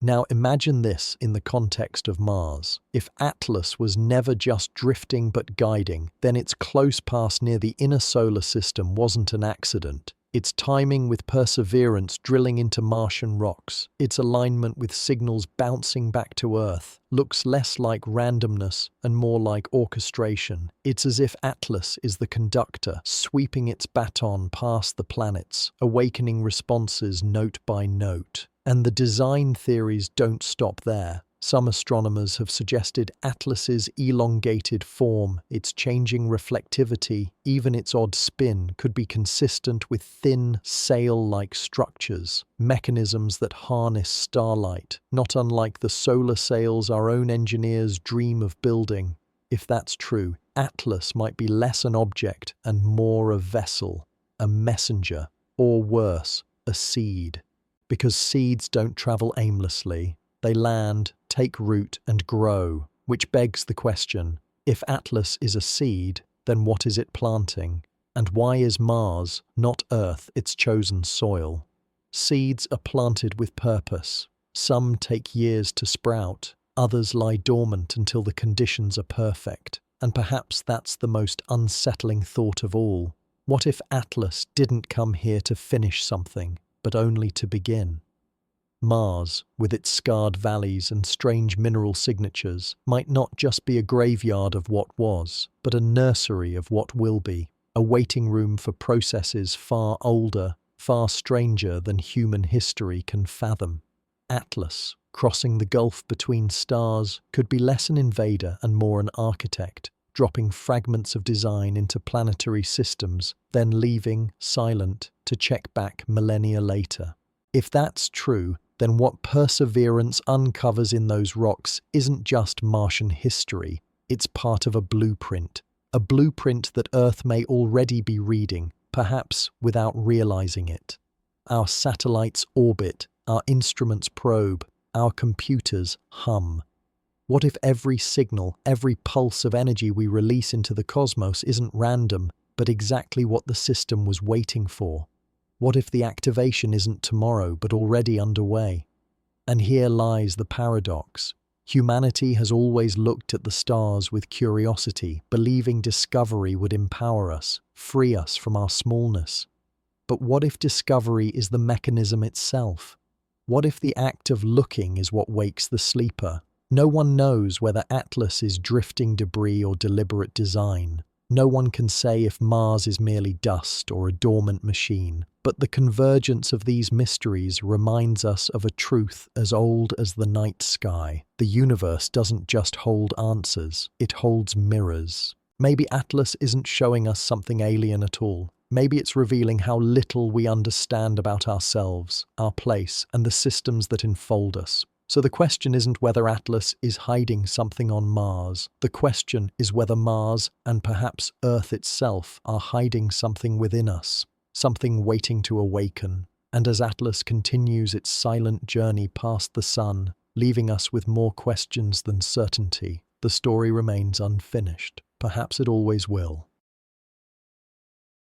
Now imagine this in the context of Mars. If Atlas was never just drifting but guiding, then its close pass near the inner solar system wasn't an accident. Its timing with perseverance drilling into Martian rocks, its alignment with signals bouncing back to Earth, looks less like randomness and more like orchestration. It's as if Atlas is the conductor, sweeping its baton past the planets, awakening responses note by note. And the design theories don't stop there. Some astronomers have suggested Atlas's elongated form, its changing reflectivity, even its odd spin, could be consistent with thin, sail-like structures, mechanisms that harness starlight, not unlike the solar sails our own engineers dream of building. If that's true, Atlas might be less an object and more a vessel, a messenger, or worse, a seed. Because seeds don't travel aimlessly. They land, take root, and grow, which begs the question, if Atlas is a seed, then what is it planting? And why is Mars, not Earth, its chosen soil? Seeds are planted with purpose. Some take years to sprout, others lie dormant until the conditions are perfect. And perhaps that's the most unsettling thought of all. What if Atlas didn't come here to finish something, but only to begin? Mars, with its scarred valleys and strange mineral signatures, might not just be a graveyard of what was, but a nursery of what will be, a waiting room for processes far older, far stranger than human history can fathom. Atlas, crossing the gulf between stars, could be less an invader and more an architect, dropping fragments of design into planetary systems, then leaving, silent, to check back millennia later. If that's true, then what Perseverance uncovers in those rocks isn't just Martian history, it's part of a blueprint that Earth may already be reading, perhaps without realizing it. Our satellites orbit, our instruments probe, our computers hum. What if every signal, every pulse of energy we release into the cosmos isn't random, but exactly what the system was waiting for? What if the activation isn't tomorrow, but already underway? And here lies the paradox. Humanity has always looked at the stars with curiosity, believing discovery would empower us, free us from our smallness. But what if discovery is the mechanism itself? What if the act of looking is what wakes the sleeper? No one knows whether Atlas is drifting debris or deliberate design. No one can say if Mars is merely dust or a dormant machine. But the convergence of these mysteries reminds us of a truth as old as the night sky. The universe doesn't just hold answers, it holds mirrors. Maybe Atlas isn't showing us something alien at all. Maybe it's revealing how little we understand about ourselves, our place, and the systems that enfold us. So the question isn't whether Atlas is hiding something on Mars. The question is whether Mars, and perhaps Earth itself, are hiding something within us, something waiting to awaken. And as Atlas continues its silent journey past the sun, leaving us with more questions than certainty, the story remains unfinished. Perhaps it always will.